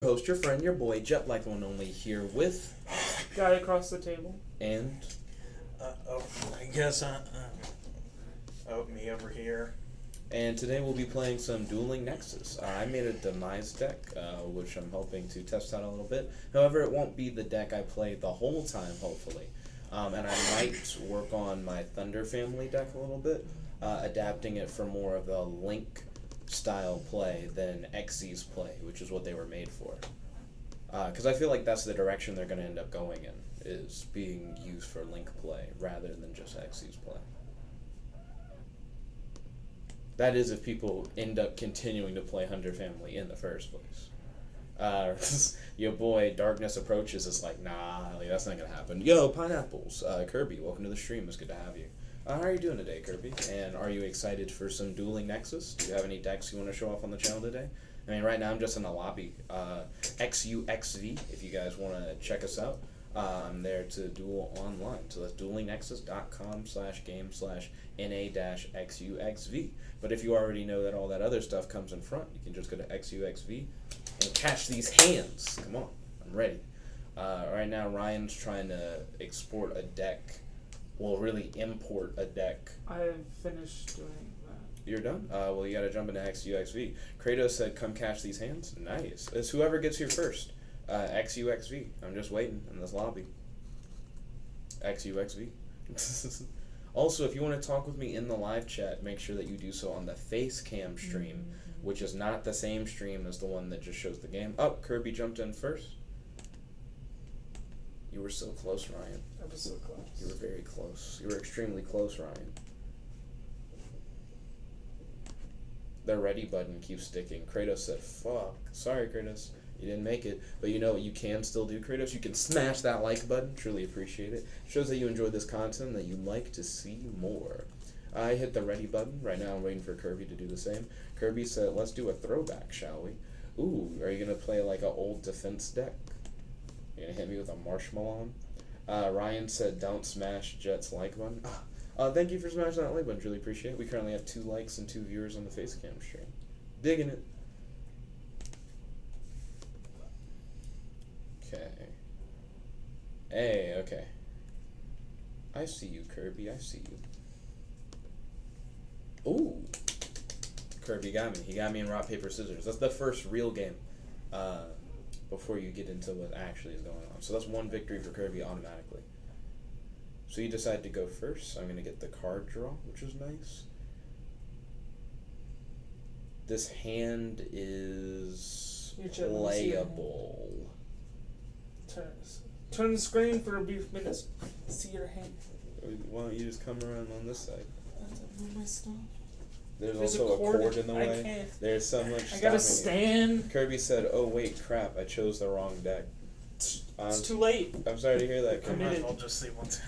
Host, your friend, your boy, Jet Like One Only, here with... Guy across the table. And... I guess me over here. And today we'll be playing some Dueling Nexus. I made a Demise deck, which I'm hoping to test out a little bit. However, it won't be the deck I play the whole time, hopefully. And I might work on my Thunder family deck a little bit, adapting it for more of a Link style play than Xyz's play, which is what they were made for. Because I feel like that's the direction they're going to end up going in, is being used for Link play rather than just Xyz's play. That is if people end up continuing to play Hunter Family in the first place. Your boy Darkness Approaches is like, nah, that's not going to happen. Yo, Pineapples, Kirby, welcome to the stream. It's good to have you. How are you doing today, Kirby? And are you excited for some Dueling Nexus? Do you have any decks you want to show off on the channel today? I mean, right now I'm just in the lobby. XUXV, if you guys want to check us out. I'm there to duel online. So that's duelingnexus.com/game/NA-XUXV. But if you already know that all that other stuff comes in front, you can just go to XUXV and catch these hands. Come on, I'm ready. Right now Ryan's trying to export a deck. Well, really import a deck. I finished doing that. You're done? Well, you gotta jump into XUXV. Kratos said, come catch these hands. Nice. It's whoever gets here first. XUXV. I'm just waiting in this lobby. XUXV. Also, if you want to talk with me in the live chat, make sure that you do so on the face cam stream, which is not the same stream as the one that just shows the game. Oh, Kirby jumped in first. You were so close, Ryan. I was so close. You were very close. You were extremely close, Ryan. The ready button keeps sticking. Kratos said, fuck. Sorry, Kratos. You didn't make it. But you know what you can still do, Kratos? You can smash that like button. Truly appreciate it. Shows that you enjoy this content, that you like to see more. I hit the ready button. Right now I'm waiting for Kirby to do the same. Kirby said, let's do a throwback, shall we? Ooh, are you going to play like an old defense deck? You're going to hit me with a marshmallow? Ryan said, don't smash Jet's like button. Thank you for smashing that like button. Really appreciate it. We currently have 2 likes and 2 viewers on the Facecam stream. Digging it. Okay. Hey, okay. I see you, Kirby. I see you. Ooh. Kirby got me. He got me in rock, paper, scissors. That's the first real game. Before you get into what actually is going on. So that's 1 victory for Kirby automatically. So you decide to go first. So I'm going to get the card draw, which is nice. This hand is playable. Turn the screen for a brief minute. See your hand. Why don't you just come around on this side? Move my stuff. There's also a cord in the way. Can't. There's so much I gotta stand. You. Kirby said, oh wait, crap, I chose the wrong deck. It's too late. I'm sorry to hear that, I Kirby. might as well just see what's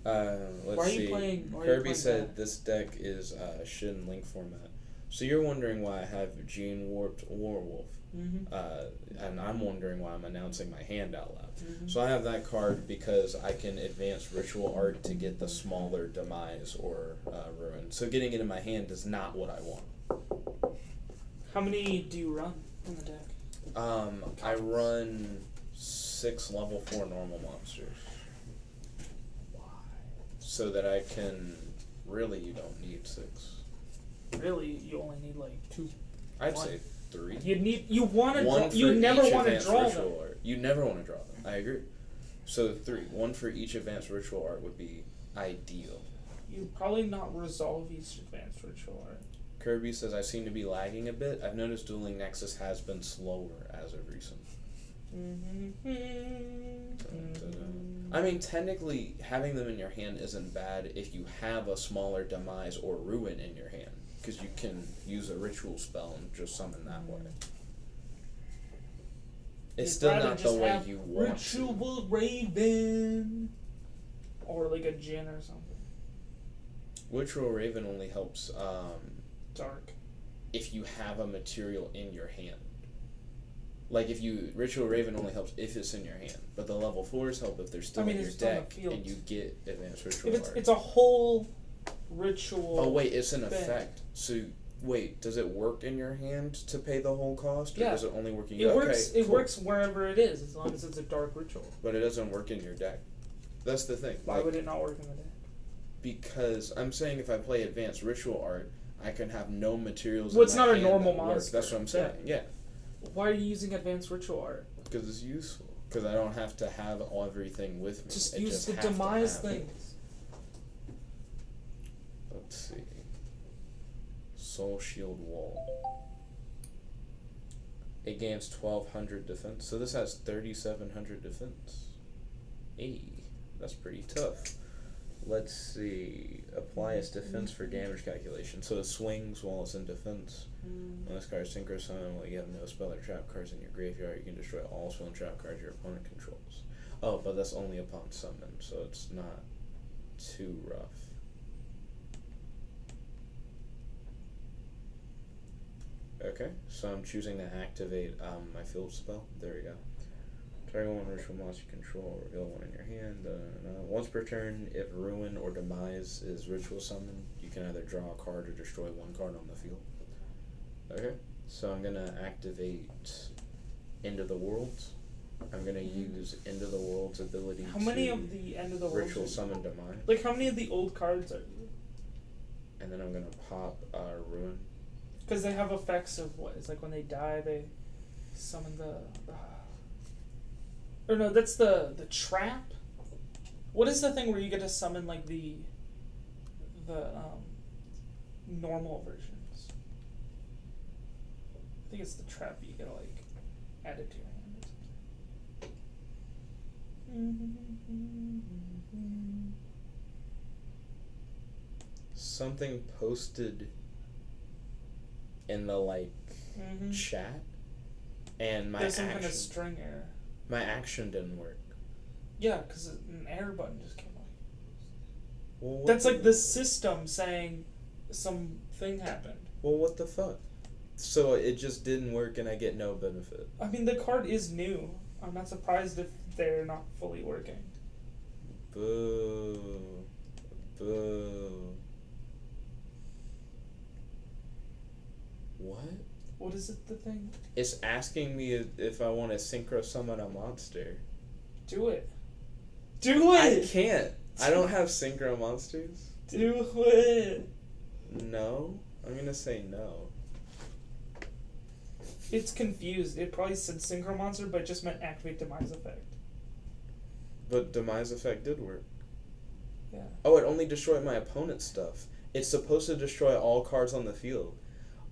Let's see. Kirby said that? This deck is Shin Link format. So you're wondering why I have Gene Warped Warwolf. And I'm wondering why I'm announcing my hand out loud. So I have that card because I can advance Ritual Art to get the smaller Demise or Ruin. So getting it in my hand is not what I want. How many do you run in the deck? I run 6 level 4 normal monsters. Why? So that I can... Really, you don't need 6. Really, you only need like 2. I'd say 3. You want to draw. You never want to draw them. Art. You never want to draw them. I agree. So 3. 1 for each advanced ritual art would be ideal. You probably not resolve each advanced ritual art. Kirby says, I seem to be lagging a bit. I've noticed Dueling Nexus has been slower as of recent. I mean, technically, having them in your hand isn't bad if you have a smaller Demise or Ruin in your hand. Because you can use a ritual spell and just summon that way. It's still not the way you want Ritual Raven. Or like a Jin or something. Ritual Raven only helps Dark. if you have a material in your hand. Like Ritual Raven only helps if it's in your hand. But the level 4s help if they're still in your deck and you get advanced ritual art. It's a whole ritual. Oh wait, it's an effect. So Wait, does it work in your hand to pay the whole cost, or Yeah. does it only work in It your works. Okay, It cool. works wherever it is, as long as it's a dark ritual. But it doesn't work in your deck. That's the thing. Why would it not work in the deck? Because I'm saying if I play advanced ritual art, I can have no materials. Well, in it's my not a hand normal that work. monster. That's what I'm saying. Yeah. Why are you using advanced ritual art? Because it's useful. Because I don't have to have everything with me. Just I use the have to demise have it. things. Let's see. Soul Shield Wall. It gains 1200 defense. So this has 3700 defense. Hey, that's pretty tough. Let's see. Apply its defense for damage calculation. So it swings while it's in defense. When this card is synchro summon, while you have no spell or trap cards in your graveyard, you can destroy all spell and trap cards your opponent controls. Oh, but that's only upon summon, so it's not too rough. Okay, so I'm choosing to activate my field spell. There we go. Target one ritual monster you control, reveal one in your hand. Once per turn, if Ruin or Demise is ritual summoned, you can either draw a card or destroy one card on the field. Okay, so I'm gonna activate End of the Worlds. I'm gonna use End of the World's ability. How many of the End of the World? Ritual summon Demise? Like, how many of the old cards are you? And then I'm gonna pop Ruin. Because they have effects of what? It's like when they die, they summon the. Or no, that's the trap. What is the thing where you get to summon like the normal versions? I think it's the trap you get to like add it to your hand or something. Something posted in the chat, and my There's some action, kind of string error. my action didn't work. Yeah, because an error button just came up. Well, what That's like the system saying something happened. Well, what the fuck? So it just didn't work, and I get no benefit. I mean, the card is new. I'm not surprised if they're not fully working. Boo. Boo. What? What is it, the thing? It's asking me if I want to synchro summon a monster. Do it. Do I it! can't. I don't have synchro monsters. Do it! No. I'm gonna say no. It's confused. It probably said Synchro Monster, but it just meant activate Demise Effect. But Demise Effect did work. Yeah. Oh, it only destroyed my opponent's stuff. It's supposed to destroy all cards on the field.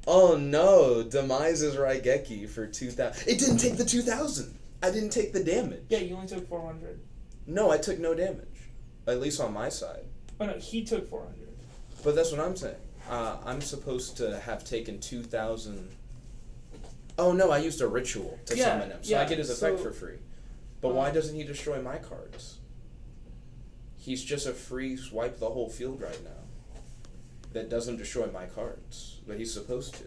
Oh no, Demise is Raigeki for 2,000. It didn't take the 2,000. I didn't take the damage. Yeah, you only took 400. No, I took no damage. At least on my side. Oh no, he took 400. But that's what I'm saying. I'm supposed to have taken 2,000. Oh no, I used a ritual to summon him, so I get his effect for free. But why doesn't he destroy my cards? He's just a free swipe the whole field right now. That doesn't destroy my cards, but he's supposed to.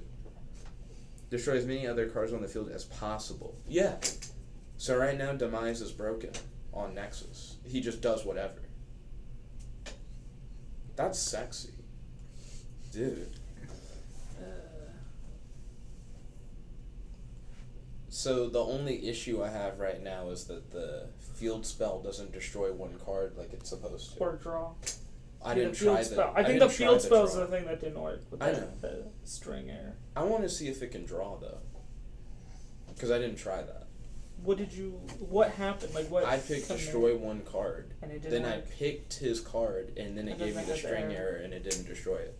Destroy as many other cards on the field as possible. Yeah. So right now, Demise is broken on Nexus. He just does whatever. That's sexy. Dude. So the only issue I have right now is that the field spell doesn't destroy one card like it's supposed to. Or draw. I didn't try the spell. I think the field spell is the thing that didn't work with I know. the string error. I want to see if it can draw though, because I didn't try that. What happened? Like what? I picked destroy one card. And it didn't Then work. I picked his card, and then it gave me the string error, and it didn't destroy it.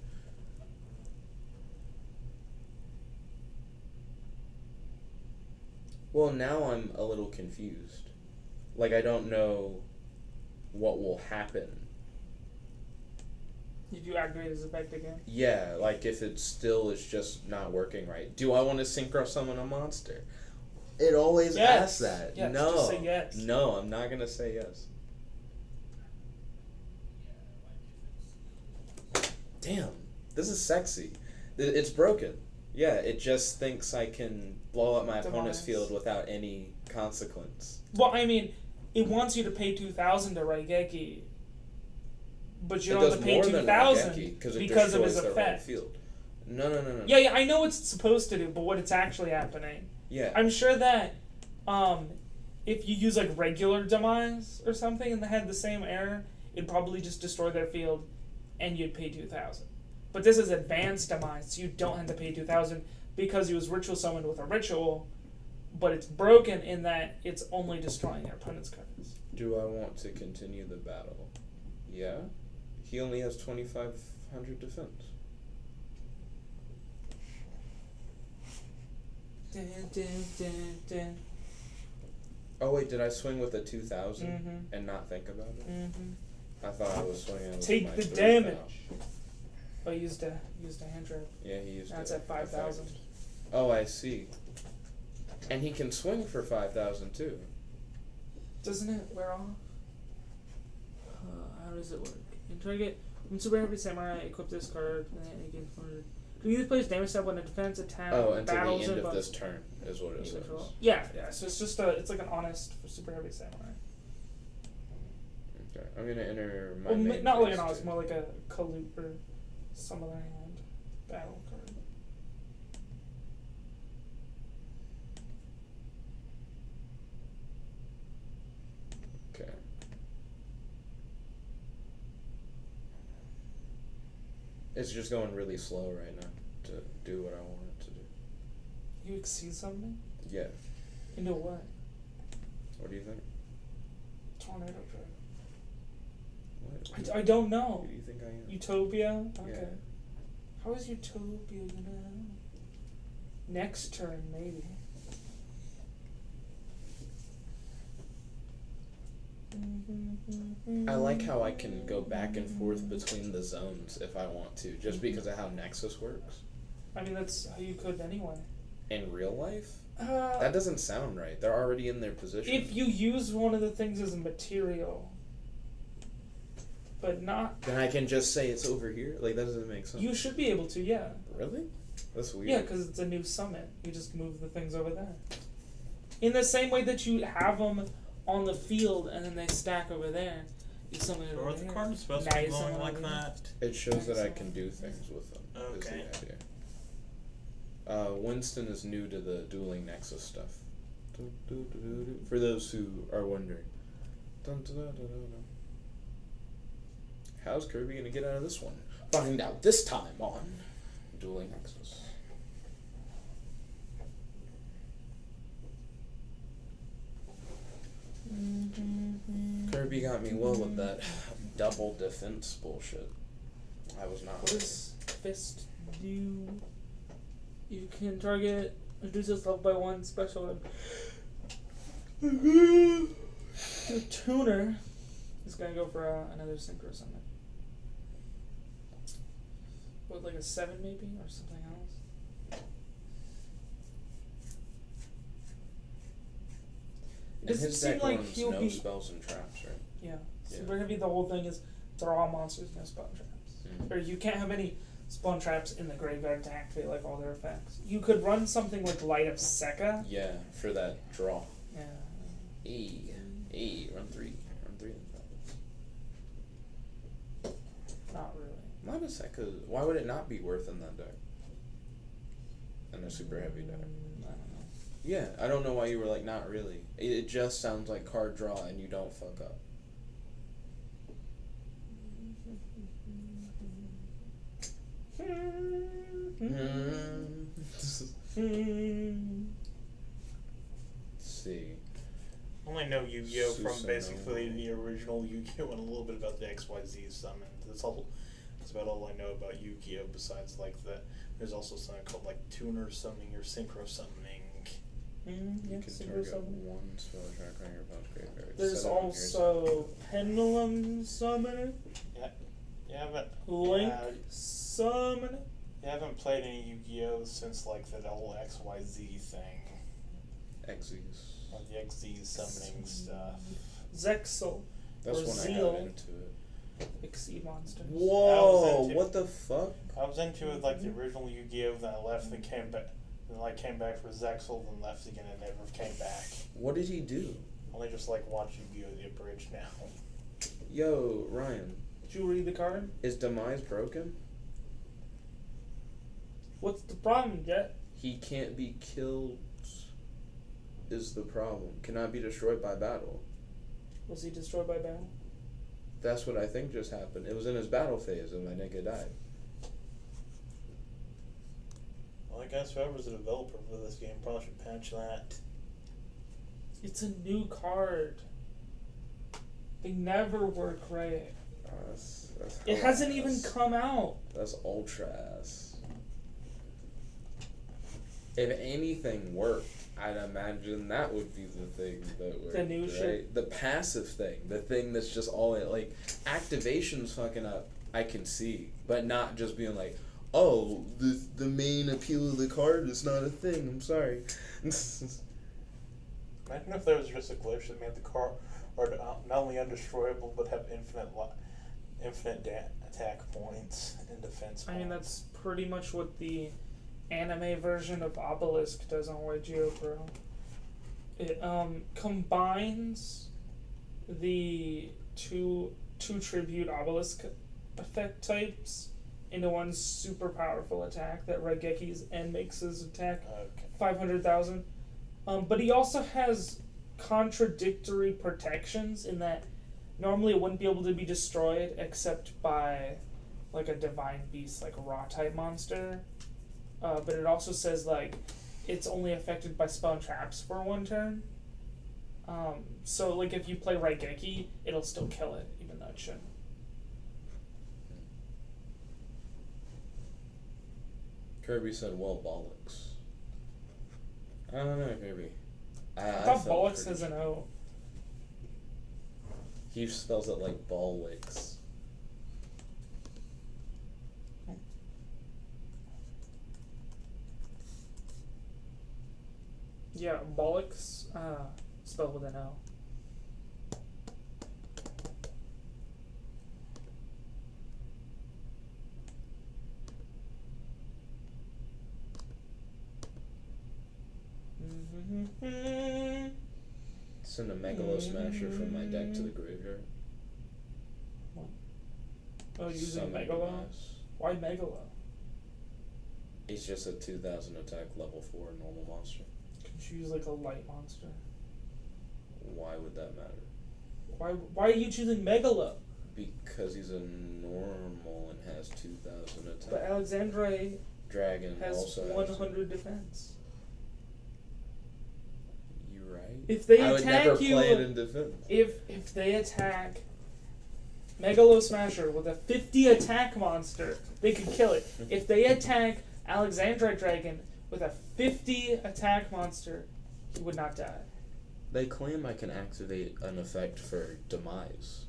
Well, now I'm a little confused. Like, I don't know what will happen. Did you activate his effect again? Yeah, like if it still is just not working right. Do I want to synchro summon a monster? It always asks that. Yes, no. just say yes. No, I'm not going to say yes. Damn, this is sexy. It's broken. Yeah, it just thinks I can blow up my opponent's field without any consequence. Well, I mean, it wants you to pay 2,000 to Raigeki, but you don't have to pay 2,000 because of his effect. Field. No. Yeah, I know what it's supposed to do, but what it's actually happening. Yeah. I'm sure that if you use like regular demise or something and they had the same error, it'd probably just destroy their field and you'd pay 2,000. But this is advanced demise, so you don't have to pay 2,000 because he was ritual summoned with a ritual, but it's broken in that it's only destroying their opponent's cards. Do I want to continue the battle? Yeah. He only has 2,500 defense. Dun, dun, dun, dun. Oh wait, did I swing with a 2,000 Mhm. and not think about it? Mm-hmm. I thought I was swinging with Take my the 3,000. damage. Oh, used a hand trap. Yeah, he used That's it. at 5,000. Oh, I see. And he can swing for 5,000 too. Doesn't it wear off? How does it work? In target, when Super Heavy Samurai equip this card, and then it gets promoted. Do either player's damage step when a defense attack Oh, until battles the end him, of this turn is what it says. Yeah. So it's just it's like an honest for Super Heavy Samurai. Okay, I'm gonna enter my Well, main not like phase an honest, too. more like a Kaloop or some other hand battle card. Okay. It's just going really slow right now to do what I want it to do. You exceed something? Yeah. Into what? What do you think? Tornado Dragon. What? I don't know. Who do you think I am? Utopia? Okay. Yeah. How is Utopia gonna... Next turn, maybe. I like how I can go back and forth between the zones if I want to, just because of how Nexus works. I mean, that's how you could anyway. In real life? That doesn't sound right. They're already in their position. If you use one of the things as a material, but not... Then I can just say it's over here? Like, that doesn't make sense. You should be able to, yeah. Really? That's weird. Yeah, because it's a new summit. You just move the things over there. In the same way that you have them on the field and then they stack over there. You summon it over Are the there. cards supposed Now to be you glowing summon like over that? It shows that I can do things with them. Okay. Is the idea. Winston is new to the Dueling Nexus stuff. For those who are wondering. How's Kirby gonna get out of this one? Find out this time on Dueling Nexus. Kirby got me well with that double defense bullshit. I was not. What does Fist do? You can target, reduces level by 1 special. The tuner is gonna go for another synchro summon. What, like a 7 maybe, or something else? It And doesn't his seem deck like runs he'll no be. spells and traps, right? Yeah. Yeah. Super Heavy, the whole thing is draw monsters, no spell traps. Or you can't have any spawn traps in the graveyard to activate like all their effects. You could run something like Light of Sekka. Yeah, for that draw. Yeah. Run three. Not really. Light of Sekka, why would it not be worth in that deck? In a super heavy deck. I don't know. Yeah, I don't know why you were like, not really. It just sounds like card draw and you don't fuck up. Let's see. I only know Yu-Gi-Oh from Susanoo. basically the original Yu-Gi-Oh and a little bit about the XYZ summons. That's about all I know about Yu-Gi-Oh besides like that. There's also something called like tuner summoning or synchro summoning. Yeah, You can synchro target summon. one spell track on your opponent's graveyard. There's Set it on yours. also Pendulum Summoner, You haven't Link Summoner. you haven't played any Yu-Gi-Oh since like that old XYZ thing. Xyz. Like the XZ summoning stuff. Zexal. That's Or when I Zeal. got into it. Exceed monsters. Whoa! into- What the fuck? I was into it like the original Yu-Gi-Oh, then I left and came back. Then I came back for Zexal, then left again and never came back. What did he do? Only just like watch Yu-Gi-Oh the abridged now. Yo, Ryan, Did you read the card? is Demise broken? What's the problem, Jet? He can't be killed. Is the problem? Cannot be destroyed by battle. Was he destroyed by battle? That's what I think just happened. It was in his battle phase and my nigga died. Well, I guess whoever's the developer for this game probably should patch that. It's a new card. They never work right. That's It hasn't even come out. That's ultra ass. If anything worked, I'd imagine that would be the thing that worked. The new shit. The passive thing. The thing that's just all in, like, activation's fucking up, I can see. But not just being like, oh, the main appeal of the card is not a thing, I'm sorry. Imagine if there was just a glitch that made the card not only undestroyable, but have infinite attack points and defense points. I mean, that's pretty much what the anime version of Obelisk does on YGO Pro. It combines the two tribute Obelisk effect types into one super powerful attack that Raigeki's and makes his attack 500,000. But he also has contradictory protections in that normally it wouldn't be able to be destroyed except by like a divine beast, like a raw type monster. But it also says like it's only affected by spell and traps for one turn. So like if you play Raigeki, it'll still kill it, even though it shouldn't. Kirby said, well, bollocks. I don't know, Kirby. I thought bollocks has an O. He spells it like ballwicks. Yeah, bollocks, spelled with an O. Send a Megalo Smasher from my deck to the graveyard. What? Oh, using Summon Megalo? mass. Why Megalo? He's just a 2000 attack, level 4 normal monster. Could you use like a light monster? Why would that matter? Why are you choosing Megalo? Because he's a normal and has 2000 attack. But Alexandre Dragon has also 100 defense. You right? If they I would attack never you, play it in defense. if they attack Megalo Smasher with a 50 attack monster, they could kill it. If they attack Alexandrite Dragon with a 50 attack monster, he would not die. They claim I can activate an effect for demise.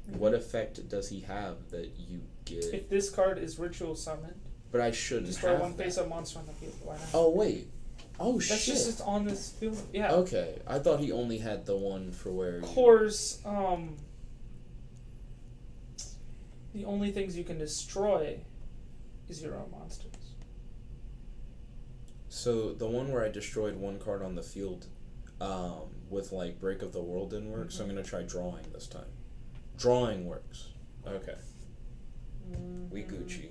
What effect does he have that you get? If this card is ritual summoned, But I shouldn't destroy have one that. face-up monster on the field. Why not? Oh wait. Oh That's shit. just it's on this field. Yeah. Okay, I thought he only had the one for where. Of course, the only things you can destroy is your own monsters. So the one where I destroyed one card on the field, with like Break of the World didn't work. So I'm gonna try drawing this time. Drawing works. Okay. We Gucci.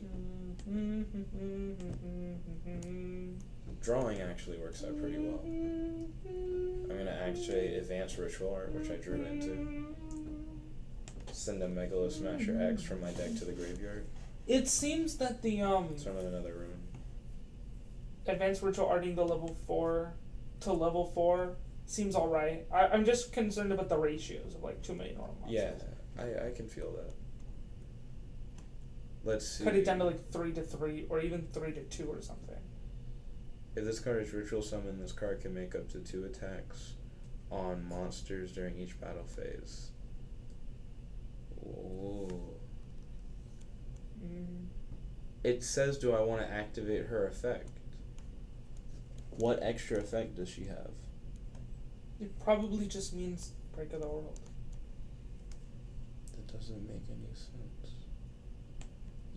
Drawing actually works out pretty well. I'm gonna activate Advanced Ritual Art, which I drew into. Send a Megalo Smasher X from my deck to the graveyard. It seems that the Summon another rune. Advanced Ritual Arting the level 4 to level 4 seems alright. I'm just concerned about the ratios of like too many normal monsters. Yeah, I can feel that. Let's see. Cut it down to like 3 to 3 or even 3 to 2 or something. If this card is ritual summon, this card can make up to 2 attacks on monsters during each battle phase. Ooh. It says, do I want to activate her effect? What extra effect does she have? It probably just means Break of the World. That doesn't make any sense.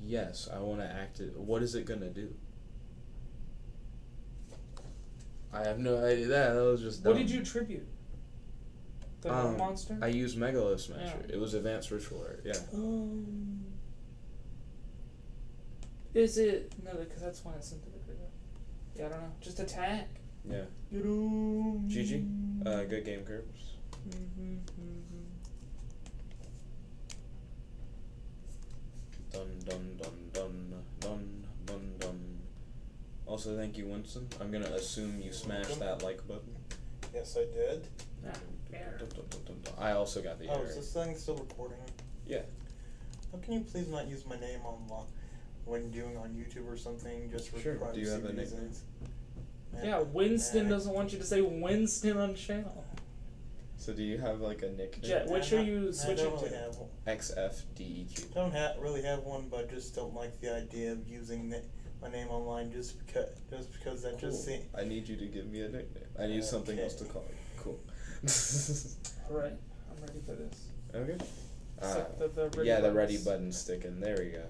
Yes, I want to activate. What is it going to do? I have no idea. That was just dumb. What did you tribute? The monster? I used Megalo Smasher. Yeah. It was Advanced Ritual Art, yeah. Is it no? Because that's when it's into the graveyard. Yeah, I don't know. Just attack. Yeah. GG. Good game, Curbs. Dun dun dun dun dun dun dun. Also, thank you, Winston. I'm gonna assume you smashed that like button. Yes, I did. I also got the Oh, error. is this thing still recording? Yeah. How can you please not use my name when doing on YouTube or something, just for Sure. privacy Do you have a reasons? nickname? Yeah, Winston doesn't want you to say Winston on channel. So do you have like a nickname? Jet, which are you I switching don't really to? have one. XFDEQ. Don't really have one, but just don't like the idea of using my name online just because that Cool. just seems. I need you to give me a nickname. I need something else to call you. Cool. Alright, I'm ready for this. Okay. The ready Yeah, the buttons. ready button sticking. There we go.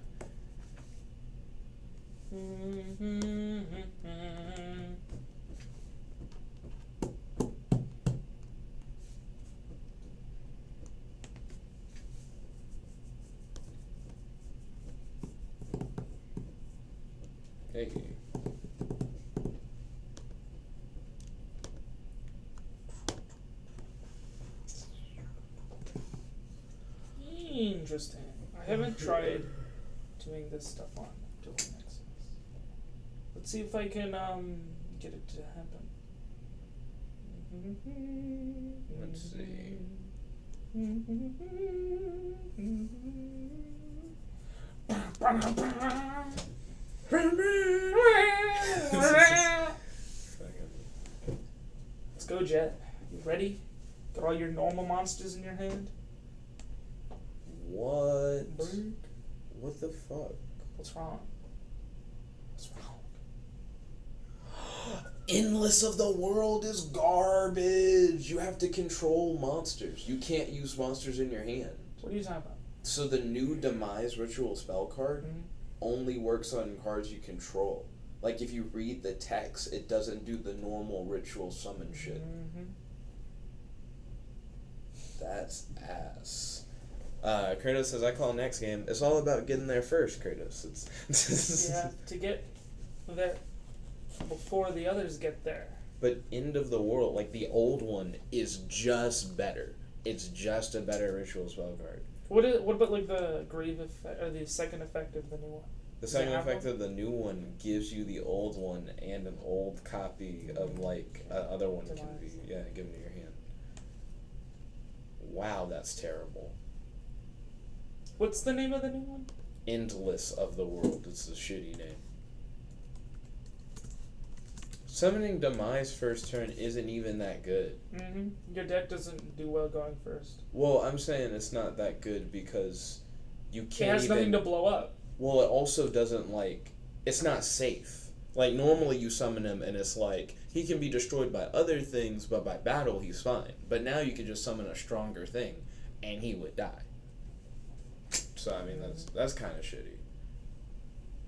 Hey. Interesting. I haven't tried doing this stuff on Dueling Nexus. Let's see if I can get it to happen. Let's see. Let's go, Jet. You ready? Got all your normal monsters in your hand? What? What the fuck? What's wrong? What's wrong? Endless of the World is garbage. You have to control monsters. You can't use monsters in your hand. What are you talking about? So the new Demise Ritual spell card only works on cards you control. Like if you read the text, it doesn't do the normal ritual summon shit. That's ass. Kratos says, I call next game. It's all about getting there first, Kratos. It's Yeah, to get there before the others get there. But End of the World, like the old one, is just better. It's just a better ritual spell card. What about like the grave effect or the second effect of the new one? The second effect of the new one gives you the old one and an old copy of like other one can be given to your hand. Wow, that's terrible. What's the name of the new one? Endless of the World. It's a shitty name. Summoning Demise first turn isn't even that good. Your deck doesn't do well going first. Well, I'm saying it's not that good because you can't It has nothing to blow up. Well, it also doesn't, like... It's not safe. Like, normally you summon him and it's like, he can be destroyed by other things, but by battle he's fine. But now you can just summon a stronger thing and he would die. So, I mean, that's kind of shitty.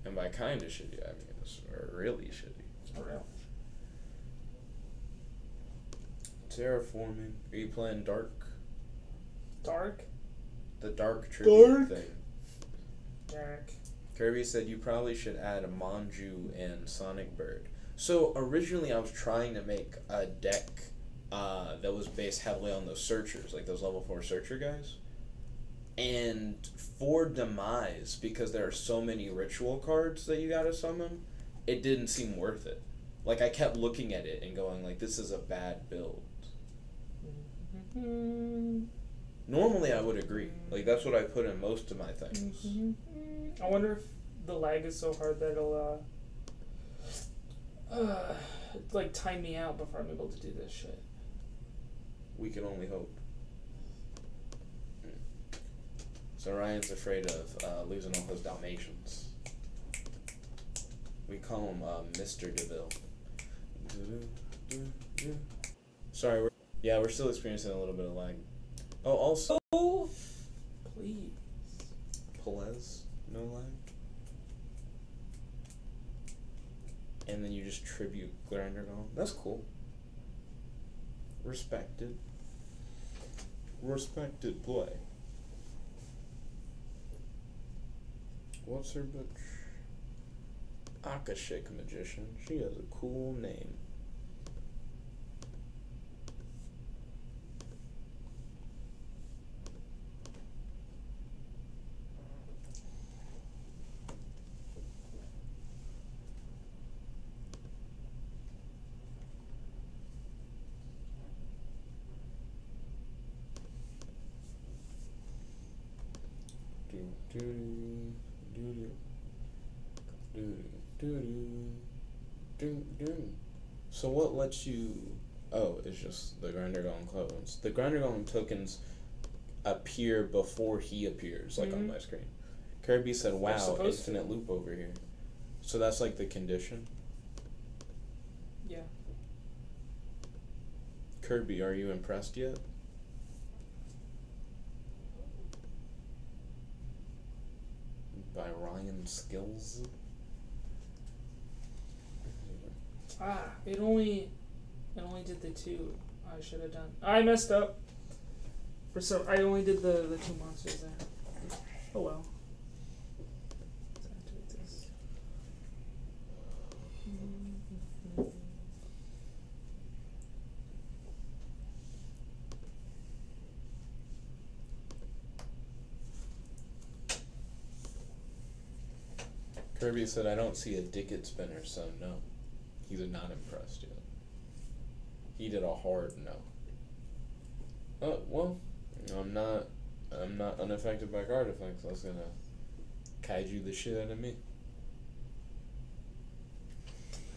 And by kind of shitty, I mean it's really shitty. For real. Terraforming. Are you playing Dark? Dark? The Dark tribute Dark? thing. Dark. Kirby said you probably should add a Manju and Sonic Bird. So originally I was trying to make a deck that was based heavily on those searchers, like those level 4 searcher guys. And for Demise, because there are so many ritual cards that you gotta summon, it didn't seem worth it. Like I kept looking at it and going like, this is a bad build. Normally I would agree. Like that's what I put in most of my things. I wonder if the lag is so hard that it'll like time me out before I'm able to do this shit. We can only hope. So Ryan's afraid of losing all his Dalmatians. We call him Mr. DeVille. Sorry, we're still experiencing a little bit of lag. Oh, also... Please. Pelez, no lag. And then you just tribute Grinder Golem. That's cool. Respected play. What's her bitch? Akashic Magician. She has a cool name. So what lets you... Oh, it's just the Grinder Golem clones. The Grinder Golem tokens appear before he appears, like on my screen. Kirby said, wow, infinite loop over here. So that's like the condition? Yeah. Kirby, are you impressed yet? By Ryan Skills? It only did the 2 I should have done. I messed up. I only did the 2 monsters there. Oh well. Let's activate this. Kirby said, I don't see a Dicket spinner, so no. He's not impressed yet. He did a hard no. Oh, well, I'm not unaffected by card effects. That's gonna kaiju the shit out of me.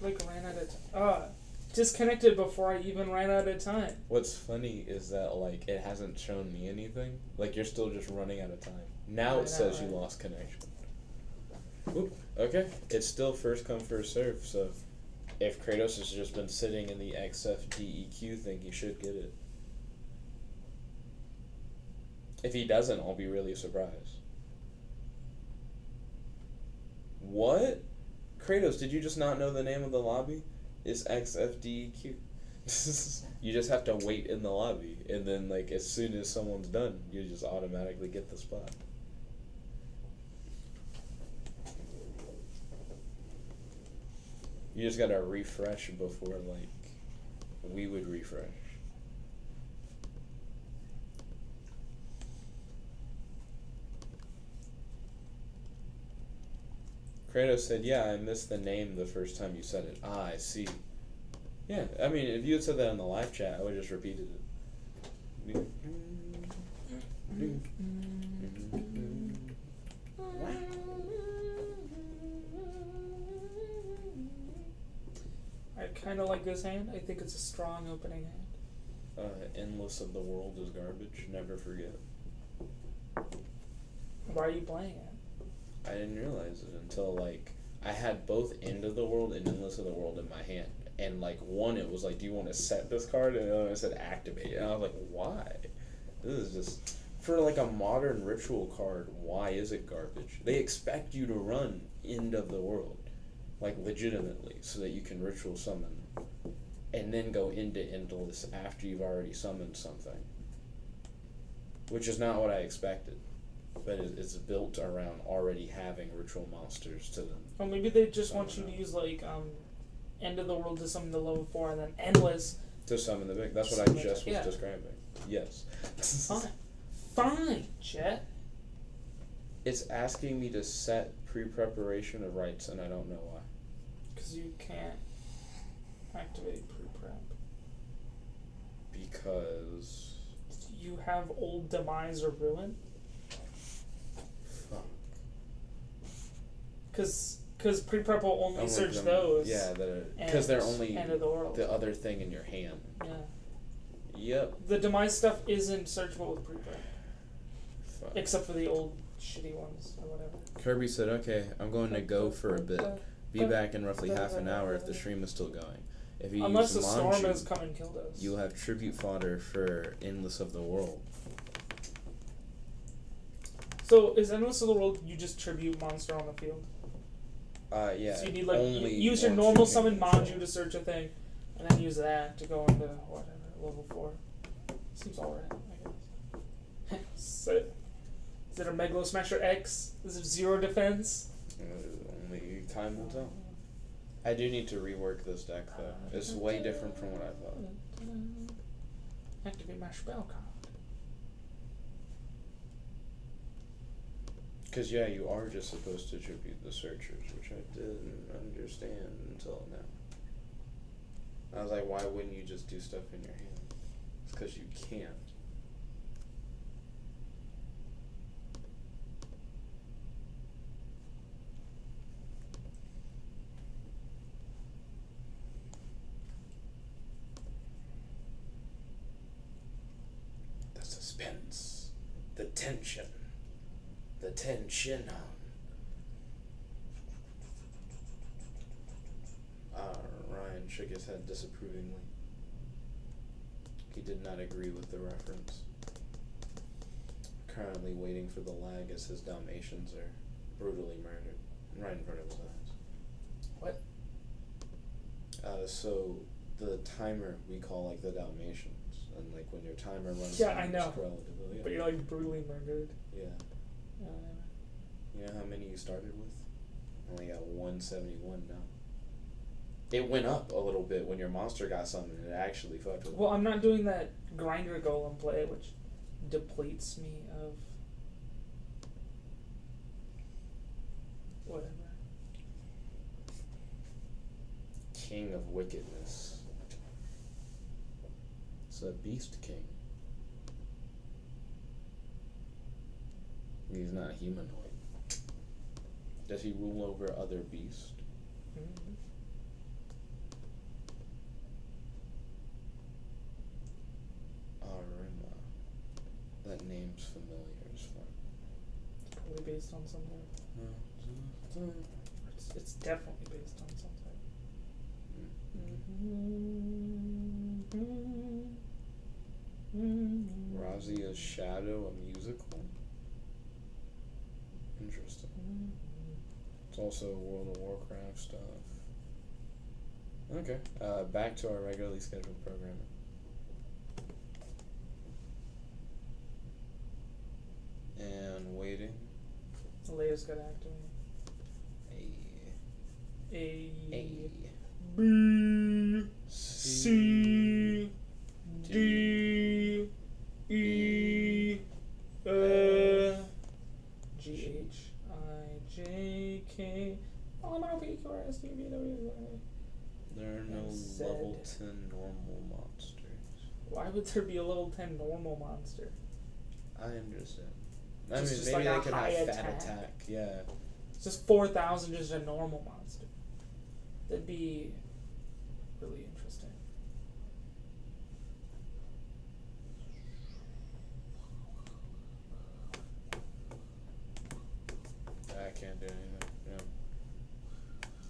Like, ran out of time. Disconnected before I even ran out of time. What's funny is that, like, it hasn't shown me anything. Like, you're still just running out of time. Now it says you lost connection. Oop, okay. It's still first come, first serve, so if Kratos has just been sitting in the XFDEQ thing, he should get it. If he doesn't, I'll be really surprised. What? Kratos, did you just not know the name of the lobby? It's XFDEQ. You just have to wait in the lobby, and then, like, as soon as someone's done, you just automatically get the spot. You just gotta refresh before, like, we would refresh. Kratos said, yeah, I missed the name the first time you said it. Ah, I see. Yeah, I mean, if you had said that in the live chat, I would have just repeated it. I kind of like this hand. I think it's a strong opening hand. Endless of the World is garbage. Never forget. Why are you playing it? I didn't realize it until, like, I had both End of the World and Endless of the World in my hand. And, like, one, it was like, do you want to set this card? And the other, I said activate. And I was like, why? This is just... For, like, a modern ritual card, why is it garbage? They expect you to run End of the World. Like, legitimately, so that you can ritual summon. And then go into Endless after you've already summoned something. Which is not what I expected. But it's built around already having ritual monsters to them. Or maybe they just want you to use, like, End of the World to summon the level 4 and then Endless to summon the big. That's what I just was describing. Yes. Fine, Chet. It's asking me to set pre-preparation of rights, and I don't know why. Because you can't activate pre-prep. Because... You have old Demise or Ruin? Fuck. Because pre-prep will only search those. Yeah, because they're only End of the World. The other thing in your hand. Yeah. Yep. The Demise stuff isn't searchable with pre-prep. Fuck. Except for the old shitty ones or whatever. Kirby said, okay, I'm going to go for a bit. Be back in roughly half an hour if the stream is still going. If you Unless use the Manju, storm has come and killed us. you'll have tribute fodder for Endless of the World. So is Endless of the World you just tribute monster on the field? Yeah. So you need, like, only use your normal summon Manju to search a thing, and then use that to go into whatever level 4. Seems alright, I guess. Is it a Megalo Smasher X? Is it 0 defense? Only time will tell. I do need to rework this deck though. It's way different from what I thought. Activate my spell card. Because, yeah, you are just supposed to tribute the searchers, which I didn't understand until now. I was like, why wouldn't you just do stuff in your hand? It's because you can't. The suspense. The tension. The tension. Ryan shook his head disapprovingly. He did not agree with the reference. Currently waiting for the lag as his Dalmatians are brutally murdered right in front of his eyes. What? So the timer we call like the Dalmatians, and like when your timer runs Yeah, down, I know. it's relatively, yeah. But you're like brutally murdered. Yeah. You know how many you started with? Only got 171 now. It went up a little bit when your monster got summoned. It actually fucked with Well, I'm not doing that grinder golem play, which depletes me of whatever. King of Wickedness. It's a Beast King. He's not humanoid. Does he rule over other beasts? Mm-hmm. Arima. That name's familiar as fuck. It's probably based on something. It's definitely based on something. Razia's Shadow, a musical? Interesting. It's also World of Warcraft stuff. Okay, back to our regularly scheduled programming. And waiting. Leia's got to activate. A B C D E F G H I J K L M N O P Q R S T U V W X Y. There are no Z. level 10 normal monsters. Why would there be a level 10 normal monster? I understand. Just maybe like they a could high have fat attack. attack. Yeah. It's just 4,000 just a normal monster. That'd be really interesting. I can't do anything. Yeah.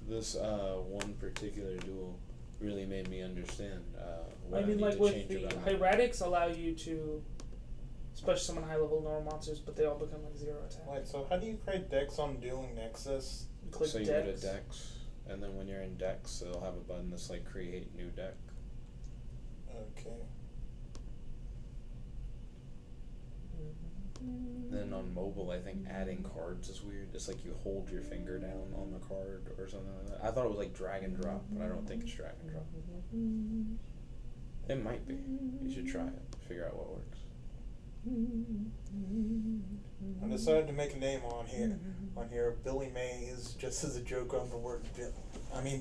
This one particular duel really made me understand what I mean, need like to with change the about my- hieratics allow you to special summon high level normal monsters, but they all become like 0 attack. Wait, so how do you create decks on Dueling Nexus? You click So you go to Dex. decks, and then when you're in decks, it'll have a button that's like create new deck. Okay. Then on mobile, I think adding cards is weird. It's like you hold your finger down on the card or something like that. I thought it was like drag and drop, but I don't think it's drag and drop. It might be. You should try it. Figure out what works. I decided to make a name on here. Billy Mays, just as a joke on the word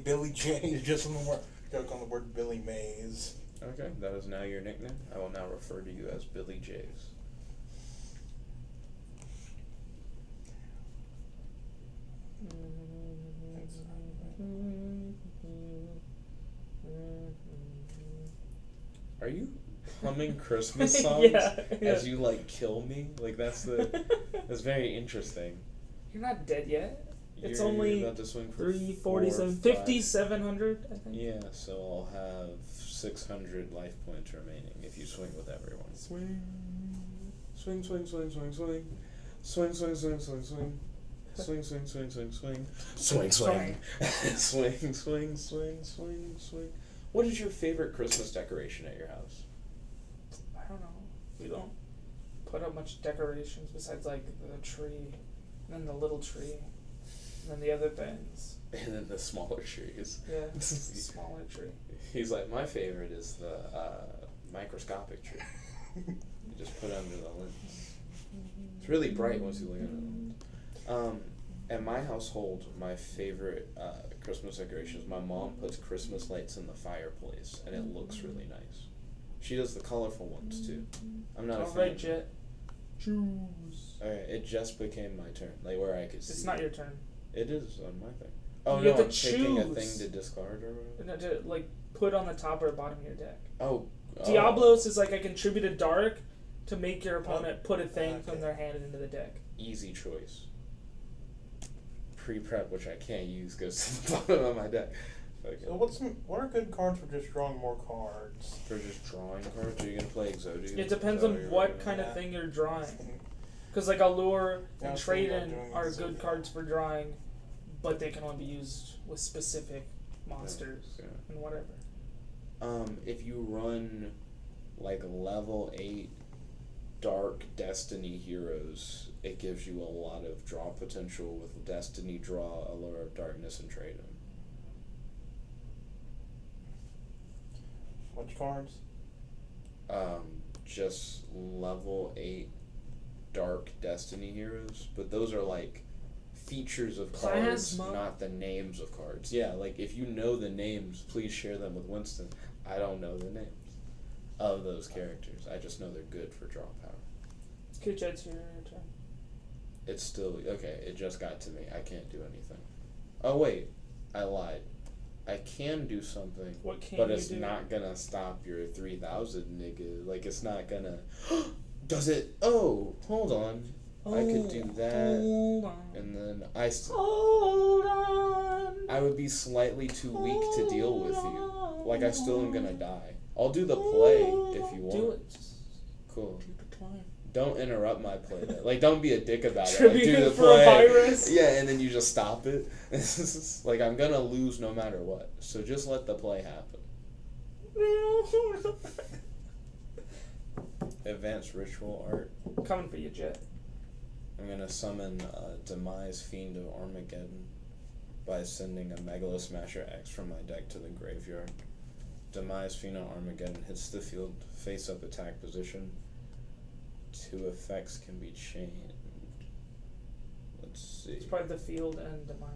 Billy J, just on the joke on the word Billy Mays. Okay, that is now your nickname. I will now refer to you as Billy Jays. Are you humming Christmas songs Yeah. as you like kill me? Like that's very interesting. You're not dead yet. It's You're only about to swing for 347, 4, 5. 5,700, I think. Yeah, so I'll have 600 life points remaining if you swing with everyone. Swing. Swing, swing, swing, swing, swing. Swing, swing, swing, swing, swing. Swing, swing, swing, swing, swing. Swing, swing. Swing, swing, swing, swing, swing. What is your favorite Christmas decoration at your house? I don't know. We don't put up much decorations besides like the tree and then the little tree. And then the other things. And then the smaller trees. Yeah, smaller tree. He's like, my favorite is the microscopic tree. You just put it under the lens. It's really bright once you look at it. At my household, my favorite Christmas decorations, my mom puts Christmas lights in the fireplace, and it looks really nice. She does the colorful ones, too. I'm not a fan. Alright, Jet. Choose. Alright, it just became my turn, like where I could see. It's not your turn. It is on my thing. Oh, You no, have I'm to picking a choose. thing to discard or whatever? No, to, like, put on the top or bottom of your deck. Oh. Diablos is like I contribute a dark to make your opponent put a thing from their hand into the deck. Easy choice. Pre-prep, which I can't use, goes to the bottom of my deck. Okay. So what are good cards for just drawing more cards? For just drawing cards? Are you going to play Exodius? It depends on what kind of thing you're drawing. Because like Allure and Trade-In are good cards for drawing, but they can only be used with specific monsters and whatever. If you run like level 8 Dark Destiny heroes, it gives you a lot of draw potential with Destiny Draw, Allure of Darkness, and Trade-In. Which cards? Just level 8 Dark Destiny heroes, but those are like features of cards, Plasma. not the names of cards. Yeah, like if you know the names, please share them with Winston. I don't know the names of those characters. I just know they're good for draw power. Okay, Jed's your turn. It's still okay. It just got to me. I can't do anything. Oh wait, I lied. I can do something, What can but you it's do? not gonna stop your 3,000, nigga. Like it's not gonna. Does it? Oh, hold on. I could do that, Hold on. and then Hold on. I would be slightly too weak to deal with you. Like I still am gonna die. I'll do the play if you want. Do it. Just Cool. keep it playing. Don't interrupt my play. Though. Like don't be a dick about it. Tribute Like, do the for play. a virus. Yeah, and then you just stop it. Like I'm gonna lose no matter what. So just let the play happen. Advanced ritual art. Coming for you, Jet. I'm gonna summon Demise Fiend of Armageddon by sending a Megalo Smasher X from my deck to the graveyard. Demise Fiend of Armageddon hits the field face up attack position. 2 effects can be changed. Let's see. It's probably the field and demise.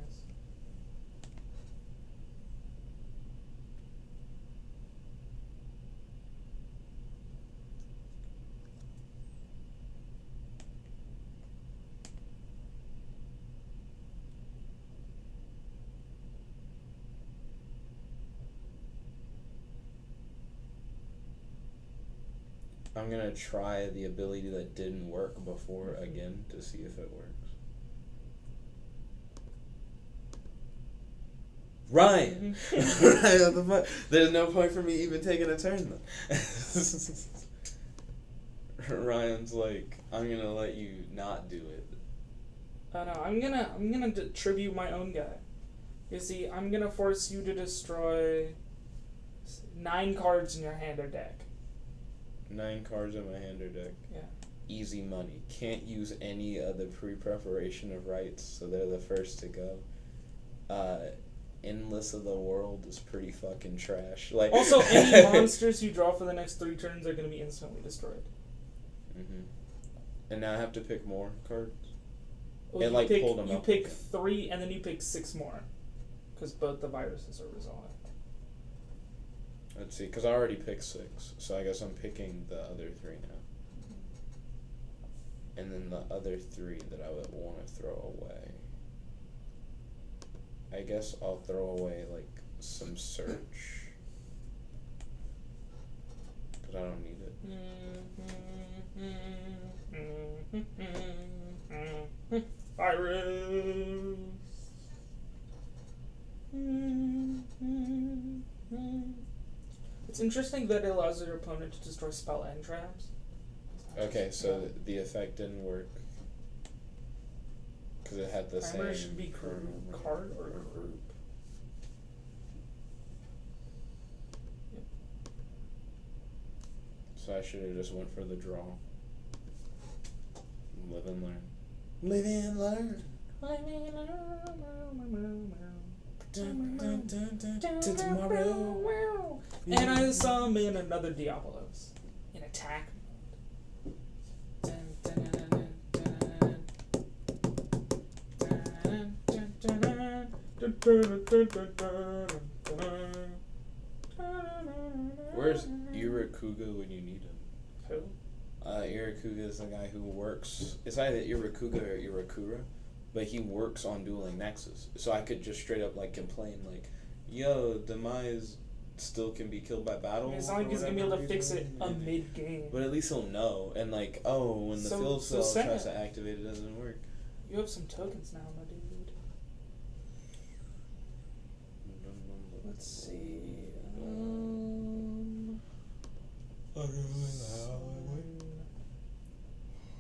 I'm gonna try the ability that didn't work before again to see if it works. Ryan! Ryan, what the fuck? There's no point for me even taking a turn then. Ryan's like, I'm gonna let you not do it. Oh no, I'm gonna tribute my own guy. You see, I'm gonna force you to destroy 9 cards in your hand or deck. 9 cards in my hand or deck. Yeah. Easy money. Can't use any of the pre-preparation of rights, so they're the first to go. Endless of the World is pretty fucking trash. Like Also, any monsters you draw for the next 3 turns are gonna be instantly destroyed. And now I have to pick more cards. Well, And, like, pull them you up pick again. 3 and then you pick 6 more, because both the viruses are resolved. Let's see, because I already picked 6, so I guess I'm picking the other 3 now. And then the other 3 that I would want to throw away. I guess I'll throw away, like, some search. Because I don't need it. Virus. It's interesting that it allows your opponent to destroy spell and traps. Okay, so the effect didn't work. Because it had the Primer same should be card or group. So I should have just went for the draw. Live and learn. Live and learn. To tomorrow. And I summon another Diabolos in attack mode. Where's Irakuga when you need him? Who? Irakuga is the guy who works. It's either Irakuga or Irakura, but he works on Dueling Nexus. So I could just straight up like complain like, "Yo, Demise still can be killed by battle." It's not like he's gonna be able to fix it mid game. But at least he'll know. And like, oh, when the field cell tries to activate, it doesn't work. You have some tokens now, my dude. Let's see.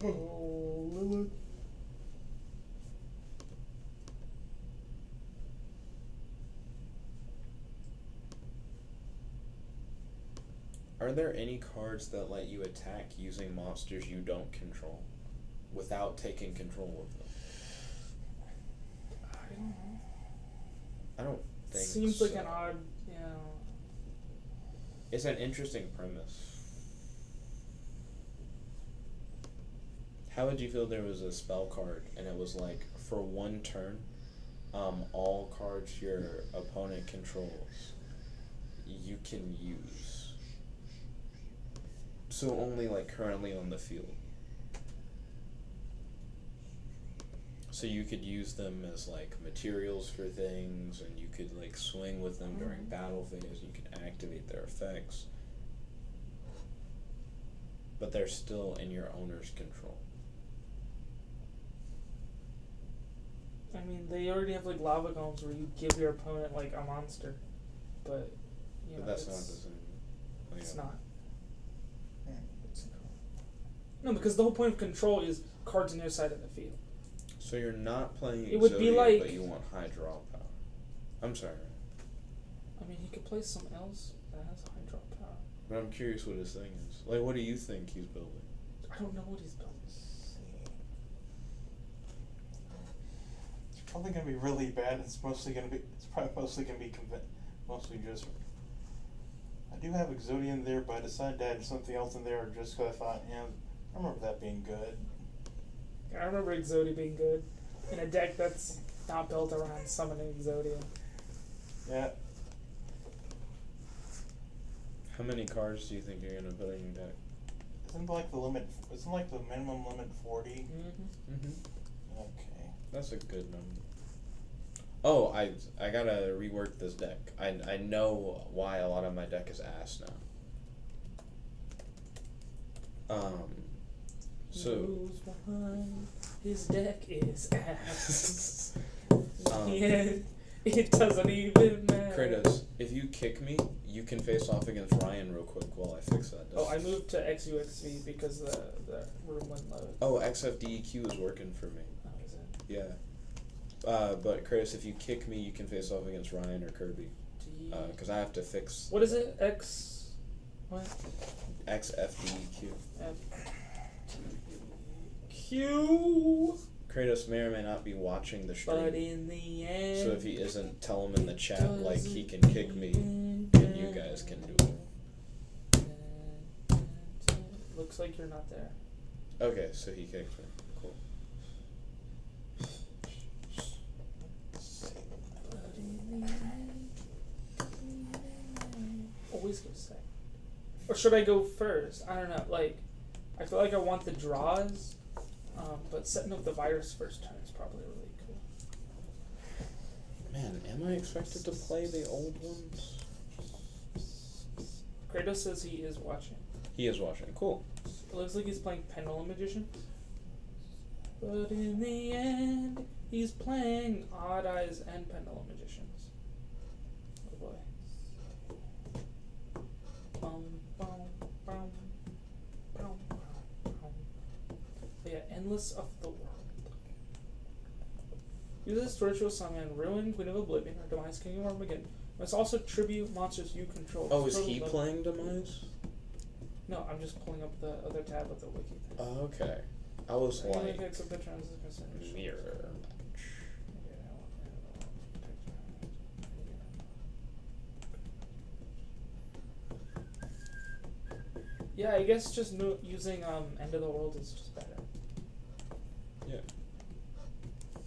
Lilith. Are there any cards that let you attack using monsters you don't control without taking control of them? I don't know. I don't think Seems so. like an odd, you know. It's an interesting premise. How would you feel there was a spell card and it was like, for one turn, all cards your opponent controls you can use. So only like currently on the field. So you could use them as like materials for things, and you could like swing with them during battle phase. You can activate their effects, but they're still in your owner's control. I mean, they already have like lava golems where you give your opponent like a monster, but you know, But that's not the same. It's not. No, because the whole point of control is cards on your side of the field. So you're not playing It would Exodia, be like- but you want high draw power. I'm sorry, I mean, he could play something else that has high drop power. but I'm curious what his thing is. Like, what do you think he's building? I don't know what he's building. It's probably gonna be really bad. It's probably mostly gonna be mostly just. I do have Exodia in there, but I decided to add something else in there just because I thought, I remember that being good. I remember Exodia being good in a deck that's not built around summoning Exodia. Yeah. How many cards do you think you're gonna put in your deck? Isn't like the limit? Isn't like the minimum limit 40? Mm-hmm. Okay. That's a good number. Oh, I gotta rework this deck. I know why a lot of my deck is ass now. So. Who's behind his deck is ass. Yeah, it doesn't even matter. Kratos, if you kick me, you can face off against Ryan real quick while I fix that. Oh, I moved to XUXV because the room wouldn't load. Oh, XFDEQ is working for me. Oh, is it? Yeah. But Kratos, if you kick me, you can face off against Ryan or Kirby. Because I have to fix. What is it? X. What? XFDEQ. Q. Kratos may or may not be watching the stream. But in the end. So if he isn't, tell him in the chat like he can kick me, and you guys can do it. Looks like you're not there. Okay, so he kicked me. Cool. Always go second. Or should I go first? I don't know. Like, I feel like I want the draws, but setting up the virus first turn is probably really cool. Man, am I expected to play the old ones? Kratos says he is watching. He is watching. Cool. It looks like he's playing Pendulum Magician. But in the end, he's playing Odd Eyes and Pendulum Magicians. Oh boy. Bum, bum, bum, bum, bum, bum. Yeah, Endless of the World. Uses Ritual Summon, Ruin, Queen of Oblivion, or Demise, King of Armageddon. Must also tribute monsters you control. Oh, is he playing Demise? No, I'm just pulling up the other tab with the wiki thing. Oh, okay. I was like, Takes a picture of this percentage. mirror match. Yeah, I guess just using End of the World is just better. Yeah.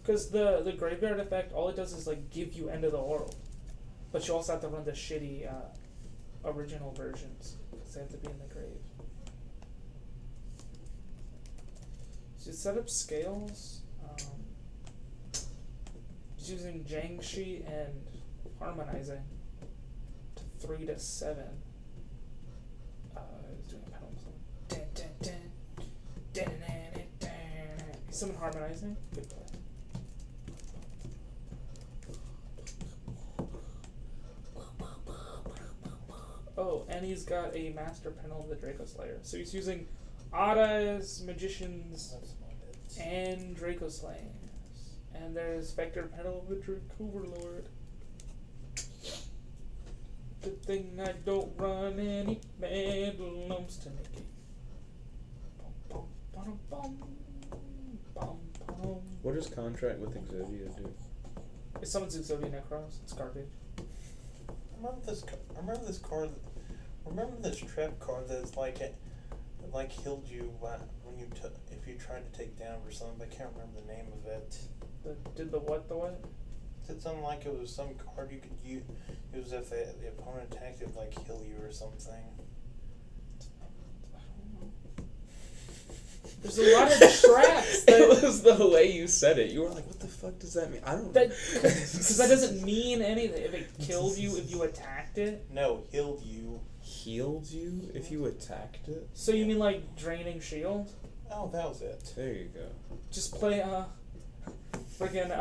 Because the graveyard effect, all it does is like give you End of the World, but you also have to run the shitty original versions because they have to be in the grave. So you set up scales. Just using Jiangxi and harmonizing to 3 to 7. He's doing a pedal song. Someone harmonizing. Good play. Oh, and he's got a master panel of the Draco Slayer. So he's using Auras, Magicians, and Draco Slayers. And there's Vector Panel of the Draco Overlord. Good thing I don't run any bedlums to make it. What does contract with Exodia do? It summons Exodia Necros. It's garbage. Remember this card. Remember this trap card that's like it, like healed you when if you tried to take down or something. But I can't remember the name of it. Did the what? The what? It sounded like it was some card you could use. It was if the opponent attacked, it would like heal you or something. There's a lot of traps. It was the way you said it. You were like, "What the fuck does that mean?" I don't know. Because that doesn't mean anything. If it killed you, if you attacked it. No, healed you. Healed you if you attacked it? So you mean like draining shield? Oh, that was it. There you go. Just play friggin'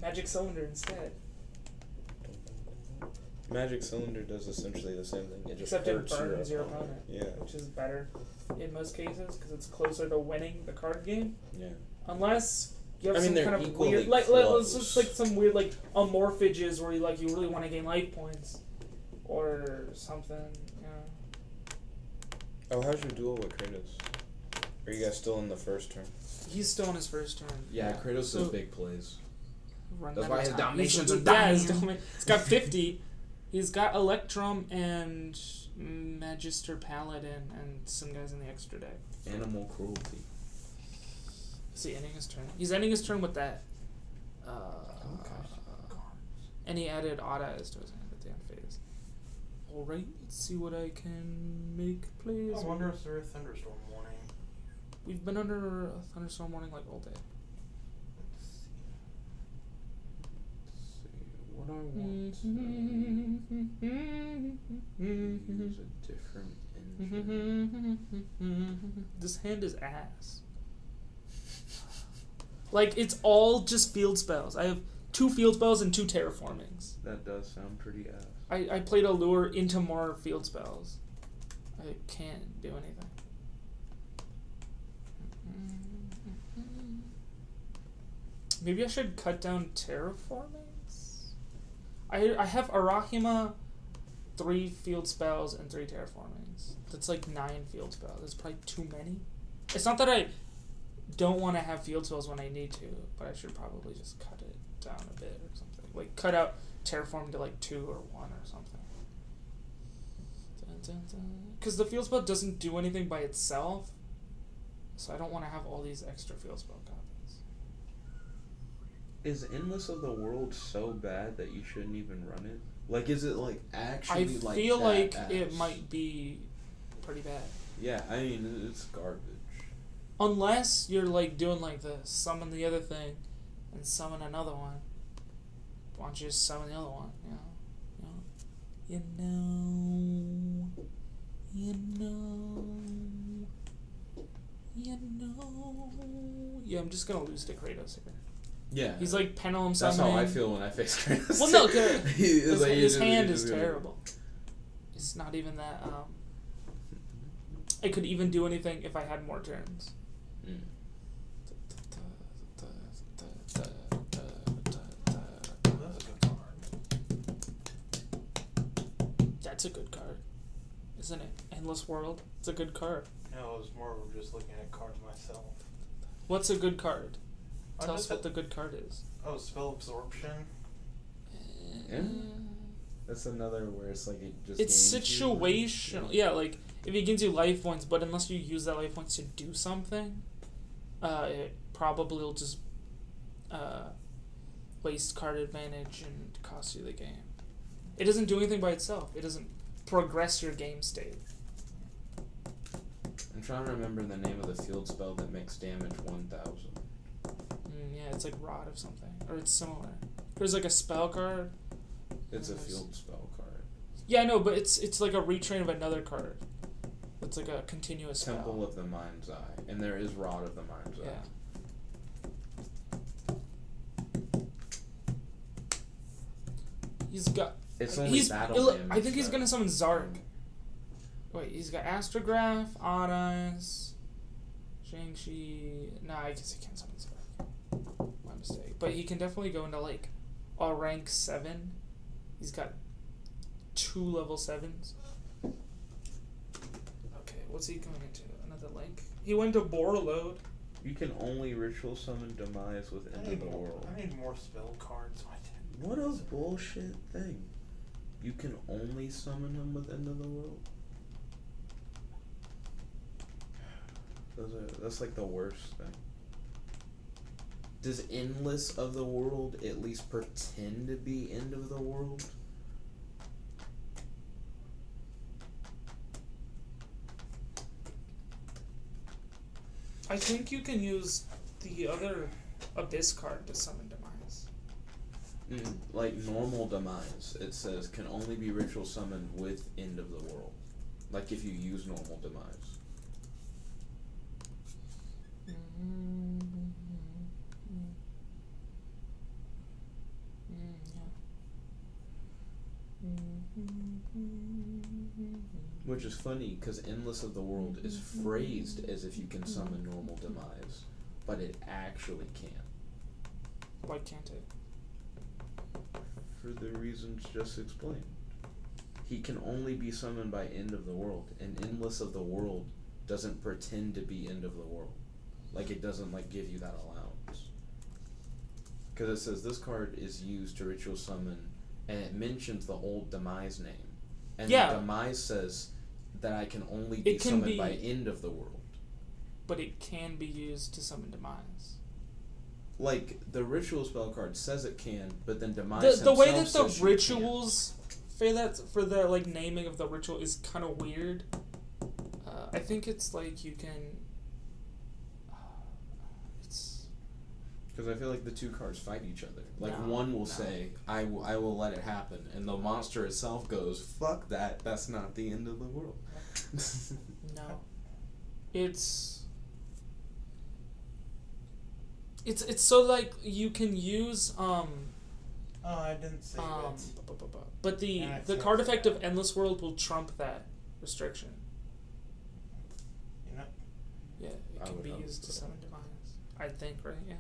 Magic Cylinder instead. Magic Cylinder does essentially the same thing. It just Except it hurts burns your opponent. Yeah. Which is better in most cases because it's closer to winning the card game. Yeah. Unless you have some they're kind of equally weird, close. it's just like some weird like amorphages where you really want to gain life points or something. Yeah. Oh, how's your duel with Kratos? Are you guys still in the first turn? He's still on his first turn. Yeah, Kratos does big plays. That's why his dominations are dying. He's got 50. He's got Electrum and Magister Paladin and some guys in the extra deck. Animal cruelty. Is he ending his turn? He's ending his turn with that. And he added Auras to his hand at the end phase. Alright, let's see what I can make plays. I wonder if there's a thunderstorm warning. We've been under a thunderstorm warning like all day. What I want use a different engine. This hand is ass. Like, it's all just field spells. I have 2 field spells and 2 terraformings. That does sound pretty ass. I played Allure into more field spells. I can't do anything. Maybe I should cut down terraformings? I have Arachima, 3 field spells, and 3 terraformings. That's like 9 field spells. That's probably too many. It's not that I don't want to have field spells when I need to, but I should probably just cut it down a bit or something. Like, cut out terraform to like 2 or 1 or something. Because the field spell doesn't do anything by itself, so I don't want to have all these extra field spell copies. Is Endless of the World so bad that you shouldn't even run it? Like, is it like actually I like feel that like ass? it might be pretty bad. Yeah, I mean, it's garbage. Unless you're like doing like the summon the other thing and summon another one. Why don't you just summon the other one? You know. Yeah, I'm just gonna lose to Kratos here. Yeah. He's like pendulum That's summoning. how I feel when I face Kratos. Well, no, his like, hand is terrible. It's not even that. I could even do anything if I had more turns. Mm. That's a good card, isn't it? Endless World. It's a good card. No, I was more of just looking at cards myself. What's a good card? Tell us just what the good card is. Oh, Spell Absorption. Yeah. That's another where it's like it just. It's gains you. situational. Yeah, like if he gives you life points, but unless you use that life points to do something, it probably will just waste card advantage and cost you the game. It doesn't do anything by itself. It doesn't progress your game state. I'm trying to remember the name of the field spell that makes damage 1,000. Yeah, it's like Rod of something. Or it's similar. There's like a spell card. It's a field spell card. Yeah, I know, but it's like a retrain of another card. It's like a continuous Temple spell. of the Mind's Eye. And there is Rod of the Mind's Eye. Yeah. He's got... It's only battle damage. I think he's though. gonna summon Zark. Wait, he's got Astrograph, Odd Eyes, Shang-Chi... Nah, I guess he can't summon Zark. My mistake. But he can definitely go into, like, a rank 7. He's got 2 level 7s. Okay, what's he going into? Another link? He went to Borreload. You can only ritual summon Demise with End of the World. I need more spell cards. What a bullshit thing. You can only summon him with End of the World? That's like the worst thing. Does Endless of the World at least pretend to be End of the World? I think you can use the other Abyss card to summon Demise. Like normal Demise, it says can only be ritual summoned with End of the World. Like if you use normal Demise. Which is funny, because Endless of the World is phrased as if you can summon normal Demise, but it actually can't. Why can't it? For the reasons just explained. He can only be summoned by End of the World, and Endless of the World doesn't pretend to be End of the World. Like, it doesn't, like, give you that allowance. Because it says this card is used to ritual summon, and it mentions the old Demise name. And yeah. the Demise says that I can only be summoned by End of the World. But it can be used to summon Demise. Like, the ritual spell card says it can, but then Demise the way that says the rituals for the like naming of the ritual is kind of weird. I think it's like you can. It's. Because I feel like the two cards fight each other. Like one will say, I will let it happen," and the monster itself goes, "Fuck that! That's not the end of the world." No, it's so like you can use Oh, I didn't say that. But the card effect of Endless World will trump that restriction. You know? Yeah, it can be used to summon Demise. I think, right? Yeah.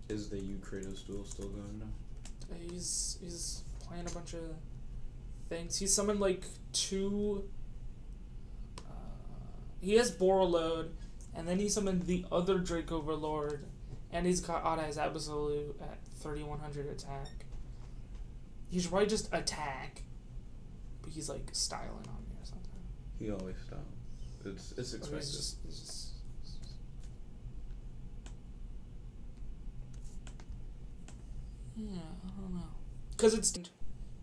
Is the Kratos duel still going now? He's playing a bunch of things. He summoned like 2. He has Borreload, and then he summoned the other Drake Overlord, and he's got Odd Eyes Absolute at 3100 attack. He should probably just attack, but he's like styling on me or something. He always styles. It's expected. It's just yeah, I don't know. Because it's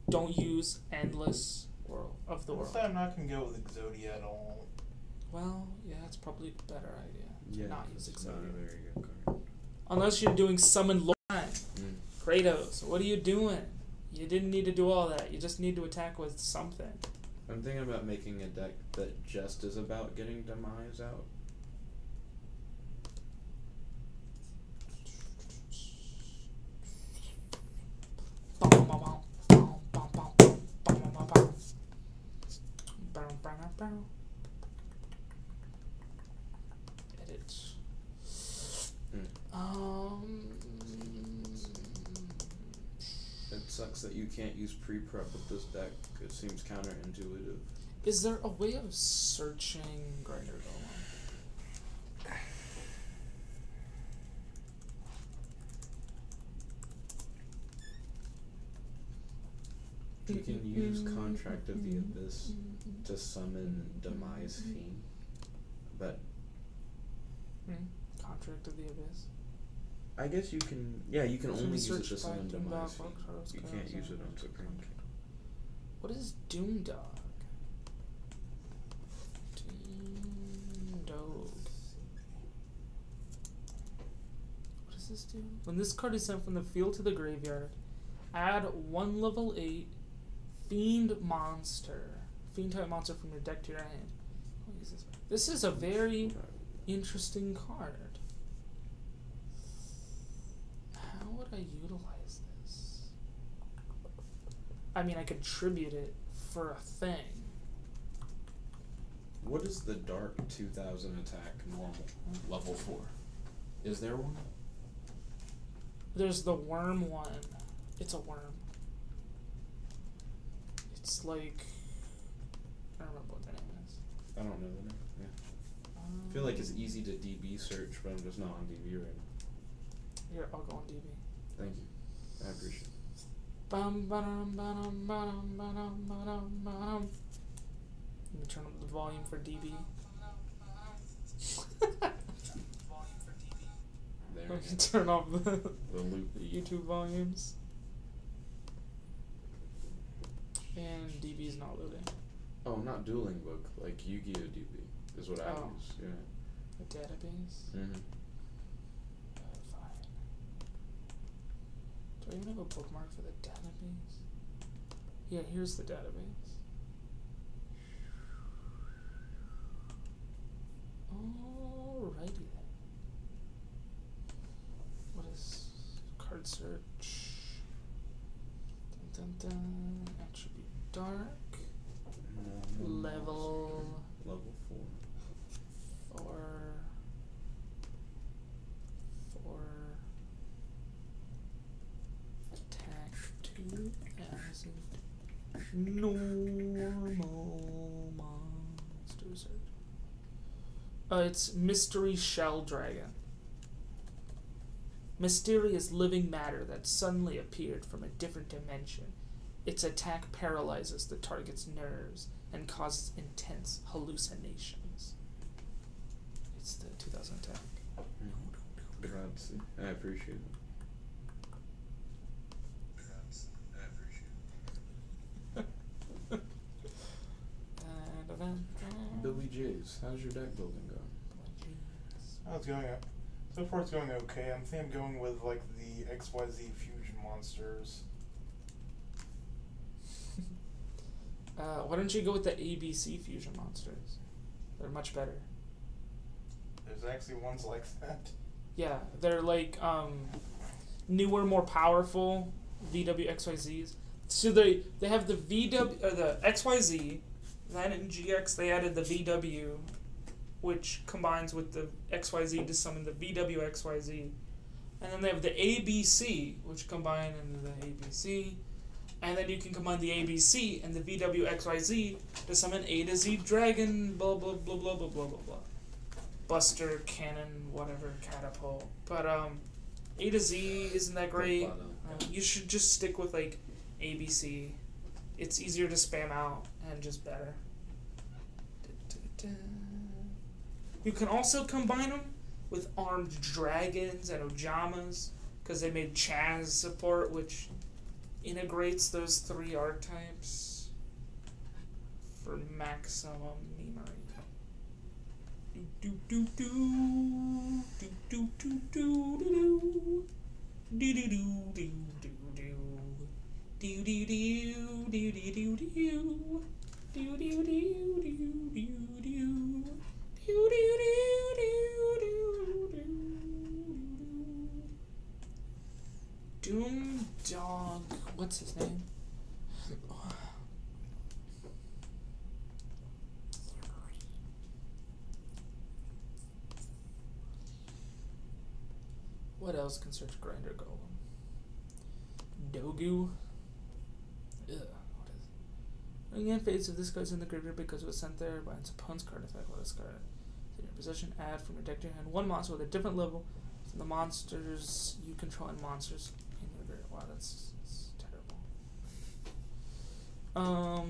don't use Endless World of the World. I'm not going to go with Exodia at all. Well, yeah, that's probably a better idea. To not use Exodia. Not a very good card. Unless you're doing Summon Lord. Kratos, what are you doing? You didn't need to do all that. You just need to attack with something. I'm thinking about making a deck that just is about getting Demise out. Edit. It sucks that you can't use pre-prep with this deck. It seems counterintuitive. Is there a way of searching Grinder Golem? You can use Contract of the Abyss to summon Demise Fiend, but Contract of the Abyss. I guess you can. Yeah, you can only use it to summon Doom Demise Dog, Fiend. You can't use it on Supreme. What is Doom Dog? Doom Dog. What does this do? When this card is sent from the field to the graveyard, add 1 level 8 Fiend type monster from your deck to your hand. I'll use this. This is a very interesting card. How would I utilize this? I mean, I could tribute it for a thing. What is the Dark 2000 attack normal level 4? Is there one? There's the worm one. It's a worm. It's like, I don't remember what the name is. I don't know the name. Yeah. I feel like it's easy to DB search, but I'm just not on DB right now. Here, I'll go on DB. Thank you. I appreciate it. Let me turn up the volume for DB. There Let we me go. turn off the loop. YouTube volumes. And DB is not loading. Oh, not Dueling book, like Yu-Gi-Oh! DB is what I use. Yeah. The database? Mm-hmm. Fine. Do I even have a bookmark for the database? Yeah, here's the database. Alrighty then. What is card search? Dun dun dun. Attribute dark. Level 4. Attack 2 as normal monster search. It's Mystery Shell Dragon. Mysterious living matter that suddenly appeared from a different dimension. Its attack paralyzes the target's nerves and causes intense hallucinations. It's the 2000 attack. Grazie. I appreciate it. Billy J's, how's your deck building going? Oh, it's going up. So far it's going okay. I think I'm going with like the XYZ fusion monsters. Why don't you go with the ABC fusion monsters? They're much better. There's actually ones like that. Yeah, they're like newer, more powerful VWXYZs. So they have the VW or the XYZ. Then in GX they added the VW, which combines with the XYZ to summon the VWXYZ. And then they have the ABC, which combine into the ABC. And then you can combine the ABC and the VWXYZ to summon A to Z Dragon, blah blah blah blah blah blah blah blah. Buster, Cannon, whatever, Catapult. But A to Z isn't that great. You should just stick with like ABC. It's easier to spam out and just better. You can also combine them with armed dragons and Ojamas, because they made Chaz support, which integrates those 3 archetypes for maximum memory. Do do do do do do do do do do do do do do. Do do do do do do do do do do do do Doom Dog. What's his name? What else can search Grinder Golem? Dogu. Ugh, what is it? Again, phase if this guy's in the graveyard because it was sent there by its opponent's card effect. Let this card in your possession. Add from your deck to your hand 1 monster with a different level from the monsters you control and monsters in your graveyard. Wow, that's terrible.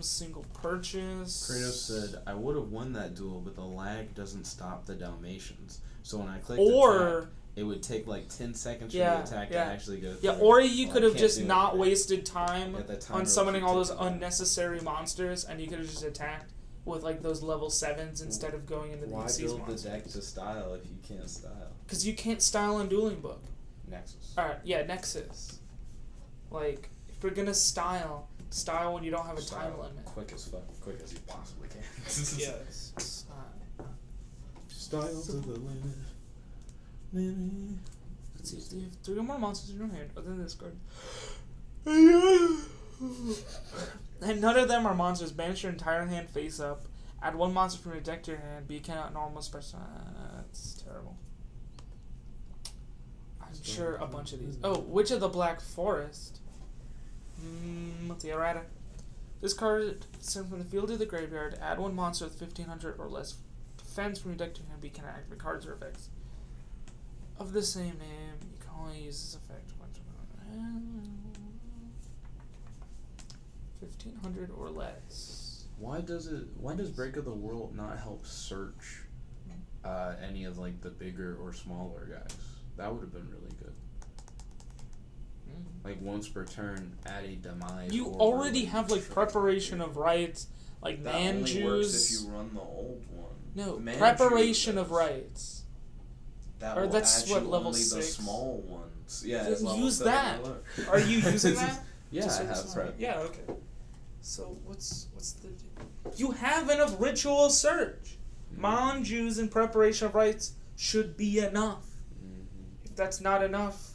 Single purchase. Kratos said, I would have won that duel, but the lag doesn't stop the Dalmatians. So when I clicked attack, it would take like 10 seconds for the attack to actually go through. Yeah, or you could have just not wasted time on summoning all those unnecessary monsters, and you could have just attacked with like those level 7s instead of going into the monsters. Why build monsters. The deck to style if you can't style? Because you can't style in Dueling Book. Nexus. Alright, yeah, Nexus. Like, if you're gonna style when you don't have a time limit. Quick as fuck, quick as you possibly can. Yes. Style to the limit. Let's see, you have 3 more monsters in your hand other than this card. And none of them are monsters. Banish your entire hand face up. Add 1 monster from your deck to your hand, but you cannot normal special. That's terrible. I'm sure a bunch of these. Oh, Witch of the Black Forest. Let's see, errata. This card sent from the field to the graveyard. Add 1 monster with 1500 or less defense from your deck to your hand, but you cannot activate cards or effects of the same name. You can only use this effect once. 1500 or less. Why does Break of the World not help search any of like the bigger or smaller guys? That would have been really good. Like once per turn, add a demise. You already have like Preparation of Rites, like that Man only Jews. Works if you run the old one. No, Man Preparation of Rites. That or will that's add what you level only 6. The small ones. Yeah, Then it's level use 7 that. or lower. Are you using that? Yeah, I have prep. Yeah, okay. So what's the? You have enough Ritual Search. Man Jews and Preparation of Rites should be enough. If that's not enough,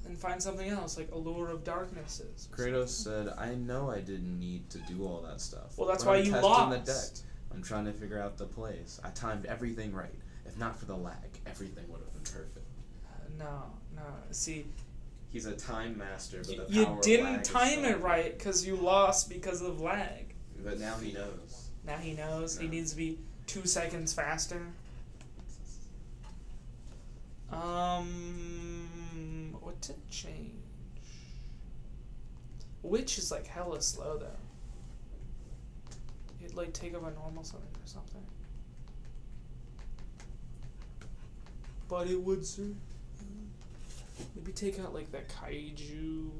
then find something else like Allure of Darknesses. Kratos said, "I know I didn't need to do all that stuff. Well, that's but why I'm you testing lost. The deck. I'm trying to figure out the plays. I timed everything right. If not for the lag, everything would have been perfect." No. See, he's a time master, but the power you of didn't lag is time it strong. right because you lost because of lag. But now he knows. Now he knows. No. He needs to be 2 seconds faster. What to change? Witch is like hella slow though. It'd like take up a normal something or something. But it would, sir. Maybe take out like the kaiju.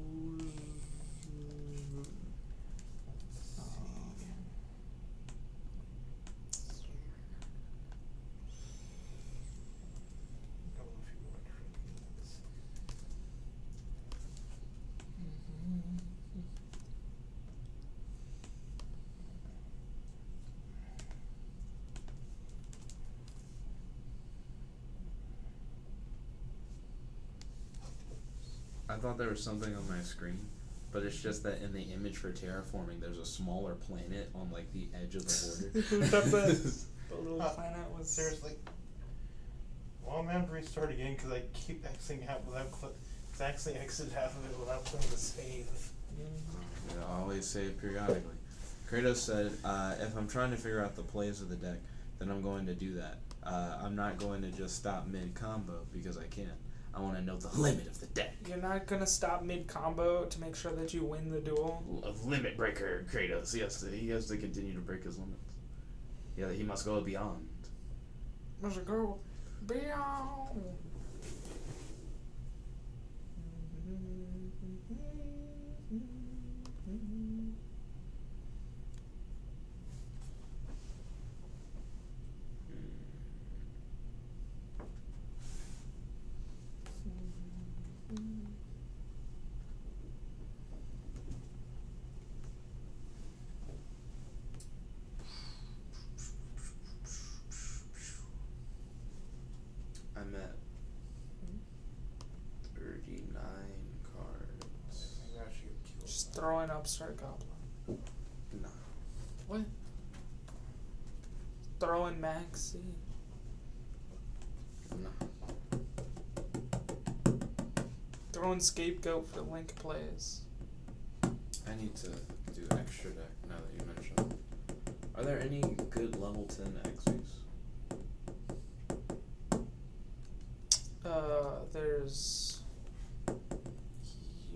I thought there was something on my screen, but it's just that in the image for terraforming, there's a smaller planet on like the edge of the border. The little planet was seriously. Well, I'm gonna have to restart again because I keep exiting out without actually exit out of it without putting the save. Yeah, always save periodically. Kratos said, "If I'm trying to figure out the plays of the deck, then I'm going to do that. I'm not going to just stop mid combo because I can't. I want to know the limit of the deck." You're not gonna stop mid combo to make sure that you win the duel. A limit breaker, Kratos. He has to continue to break his limits. Yeah, he must go beyond. Must go beyond. I'm at 39 cards. Maybe I should kill Just throw an upstart goblin. No. What? Throw in Maxi. No. Throw in Scapegoat for Link plays. I need to do extra deck now that you mention it. Are there any good level 10 Xyz? There's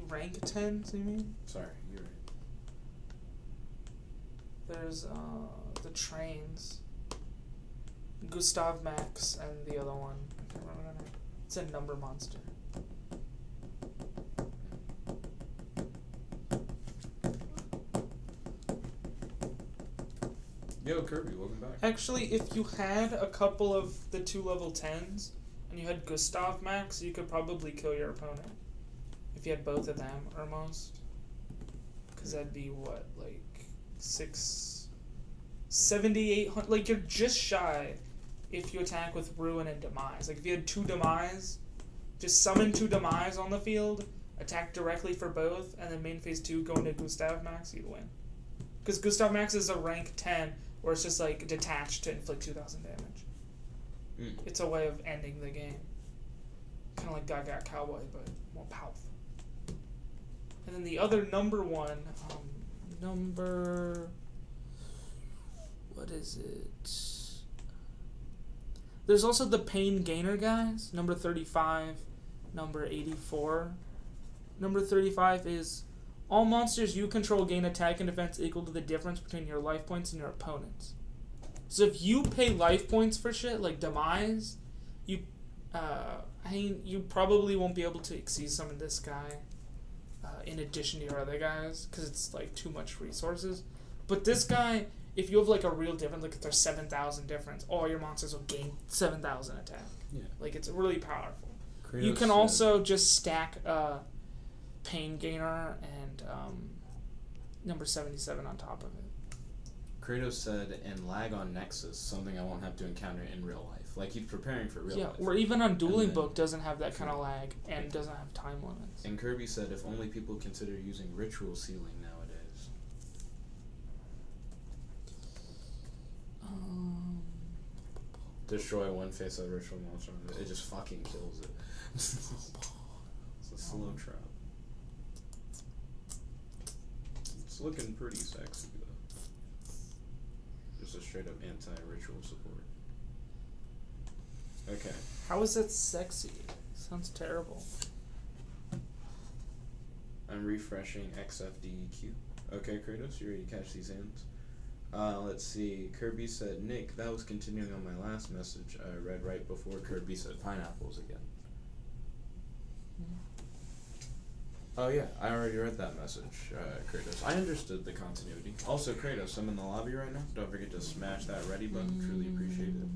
rank 10, you mean? Sorry, you're There's the trains. Gustav Max and the other one. I can't remember the name. It's a number monster. Yo, Kirby, welcome back. Actually, if you had a couple of the 2 level 10s and you had Gustav Max, you could probably kill your opponent. If you had both of them, almost. Because that'd be what, like 7,800. Like, you're just shy if you attack with Ruin and Demise. Like, if you had 2 Demise, just summon 2 Demise on the field, attack directly for both, and then main phase 2 go into Gustav Max, you'd win. Because Gustav Max is a rank 10, where it's just like detached to inflict 2,000 damage. It's a way of ending the game. Kind of like Gaga Cowboy, but more powerful. And then the other number one, what is it? There's also the Pain Gainer guys, number 35, number 84. Number 35 is all monsters you control gain attack and defense equal to the difference between your life points and your opponent's. So if you pay life points for shit like Demise, you probably won't be able to exceed summon this guy in addition to your other guys because it's like too much resources. But this guy, if you have like a real difference, like if there's 7,000 difference, all your monsters will gain 7,000 attack. Yeah. Like it's really powerful. Kratos you can also just stack Pain Gainer and number 77 on top of it. Kratos said, and lag on Nexus, something I won't have to encounter in real life. Like, he's preparing for real life. Yeah, or even on Dueling Book doesn't have that kind of lag and doesn't have time limits. And Kirby said, if only people consider using ritual sealing nowadays. Destroy one face of ritual monster. It just fucking kills it. It's a slow trap. It's looking pretty sexy, though. Just a straight up anti-ritual support. Okay. How is that sexy? Sounds terrible. I'm refreshing XFDEQ. Okay, Kratos, you ready to catch these hands? Let's see. Kirby said, Nick, that was continuing on my last message I read right before Kirby said pineapples again. Oh yeah, I already read that message, Kratos. I understood the continuity. Also, Kratos, I'm in the lobby right now. Don't forget to smash that ready button. Truly appreciate it.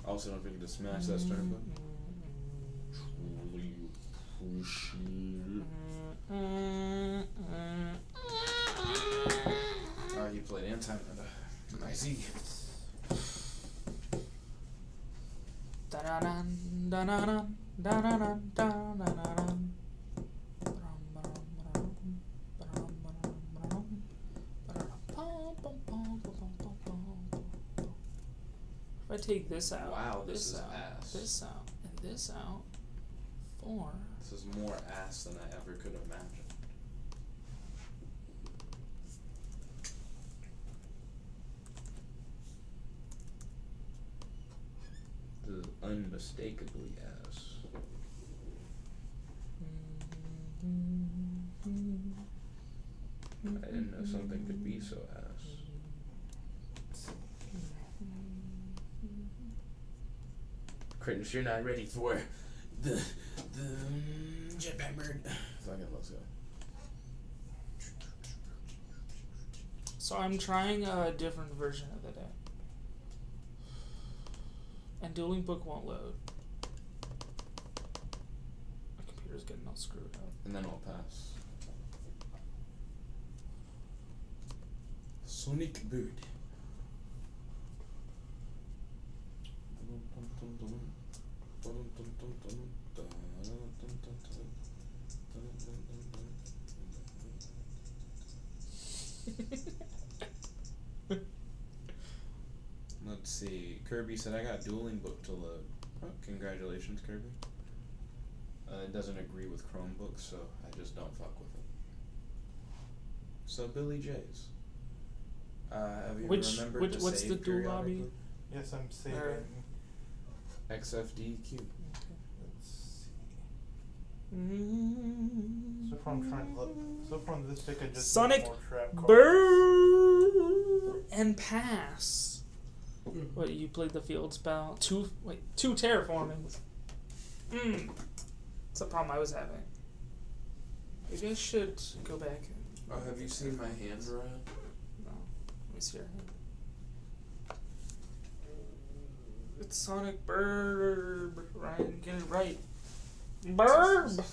Also, don't forget to smash that start button. Truly appreciate it. Oh, you played anti-meta. Nice. Da-da-dun, da-da-dun, da-da-dun, da-da-dun. If I take this out, wow, this is out, ass. this out, and this out, 4. This is more ass than I ever could imagine. This is unmistakably ass. I didn't know something could be so ass. Kratos, you're not ready for the jetpack bird. Fucking let's go. So I'm trying a different version of the deck. And Dueling Book won't load. My computer's getting all screwed up. And then I'll pass. Sonic Bird. Let's see. Kirby said I got Dueling Book to load. Oh, congratulations, Kirby. It doesn't agree with Chromebooks, so I just don't fuck with it. So Billy J's. Have you remembered to what's save the dual lobby? periodically? Yes, I'm saving. XFDQ. Let's see. So from this pick, I just Sonic need more trap cards. Bird. and pass. What, you played the field spell? Two terraformings. That's the problem I was having. Maybe I should go back and... Oh, have you seen my hand, Ryan? No. Let me see your hand. It's Sonic Burb. Ryan, get it right. Burb!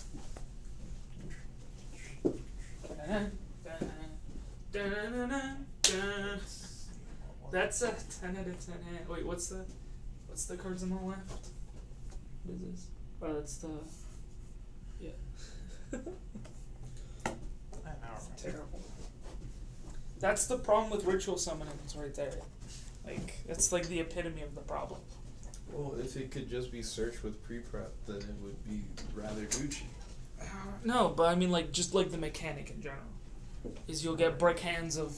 That's a 10 out of 10 hand. Wait, what's the cards on the left? What is this? Oh, that's the... Yeah. It's terrible. That's the problem with ritual summoning. It's right there. Like, that's like the epitome of the problem. Well, if it could just be searched with pre-prep, then it would be rather Gucci. No, but I mean, like, just like the mechanic in general. Is you'll get brick hands of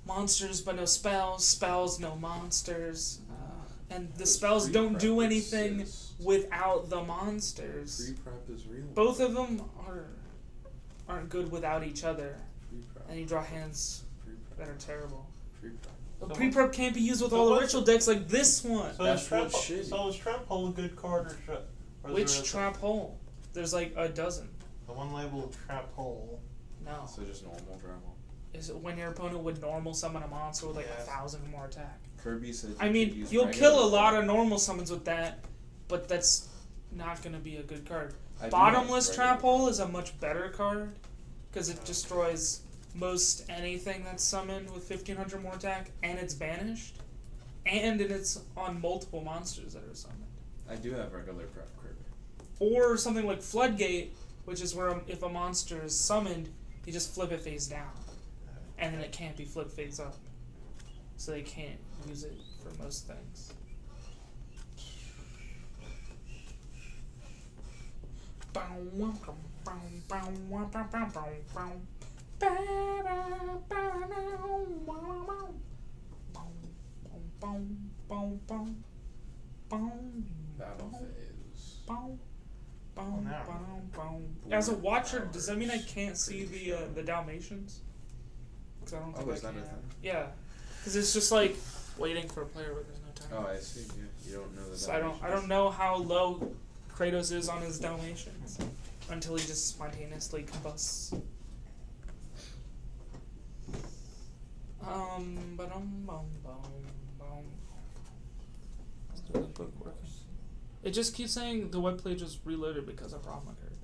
monsters, but no spells. Spells, no monsters. And the spells don't do anything without the monsters. Pre-prep is real. Both of them aren't good without each other. Pre-prep. And you draw hands that are terrible. Pre-prep. But pre-prep can't be used with all the ritual decks like this one. So That's is Trap, what's shitty. so is Trap Hole a good card or is Which there trap hole? There's like a dozen. the one labeled Trap Hole? No. So just normal travel. Is it when your opponent would normal summon a monster with like Yes. 1,000 more attack? Kirby said. I mean, you'll kill a lot of normal summons with that, but that's not going to be a good card. Bottomless Trap Hole is a much better card because it destroys most anything that's summoned with 1,500 more attack, and it's banished, and it's on multiple monsters that are summoned. I do have regular prep Kirby. Or something like Floodgate, which is where if a monster is summoned, you just flip it face down, and then it can't be flipped face up. So they can't use it for most things. Battle phase. As a watcher, does that mean I can't see the Dalmatians? 'Cause I don't think Oh, I is that a can. thing? Yeah, because it's just like waiting for a player, but there's no time. Oh, I see. Yeah, you don't know that. So I don't know how low Kratos is on his Dalmatians until he just spontaneously combusts. Is the book working? It just keeps saying the webpage is reloaded because a problem occurred.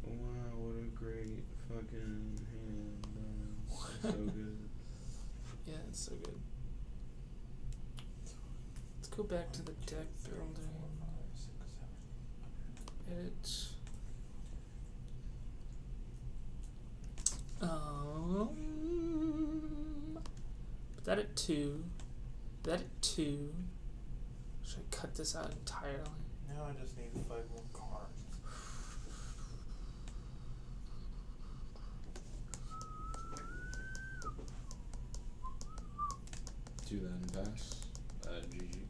Wow, what a great fucking hand. So good. Yeah, it's so good. Let's go back to the deck building. Edit. Put that at 2. Put that at 2. Should I cut this out entirely? Now I just need 5 more cards. Do that and pass. GG.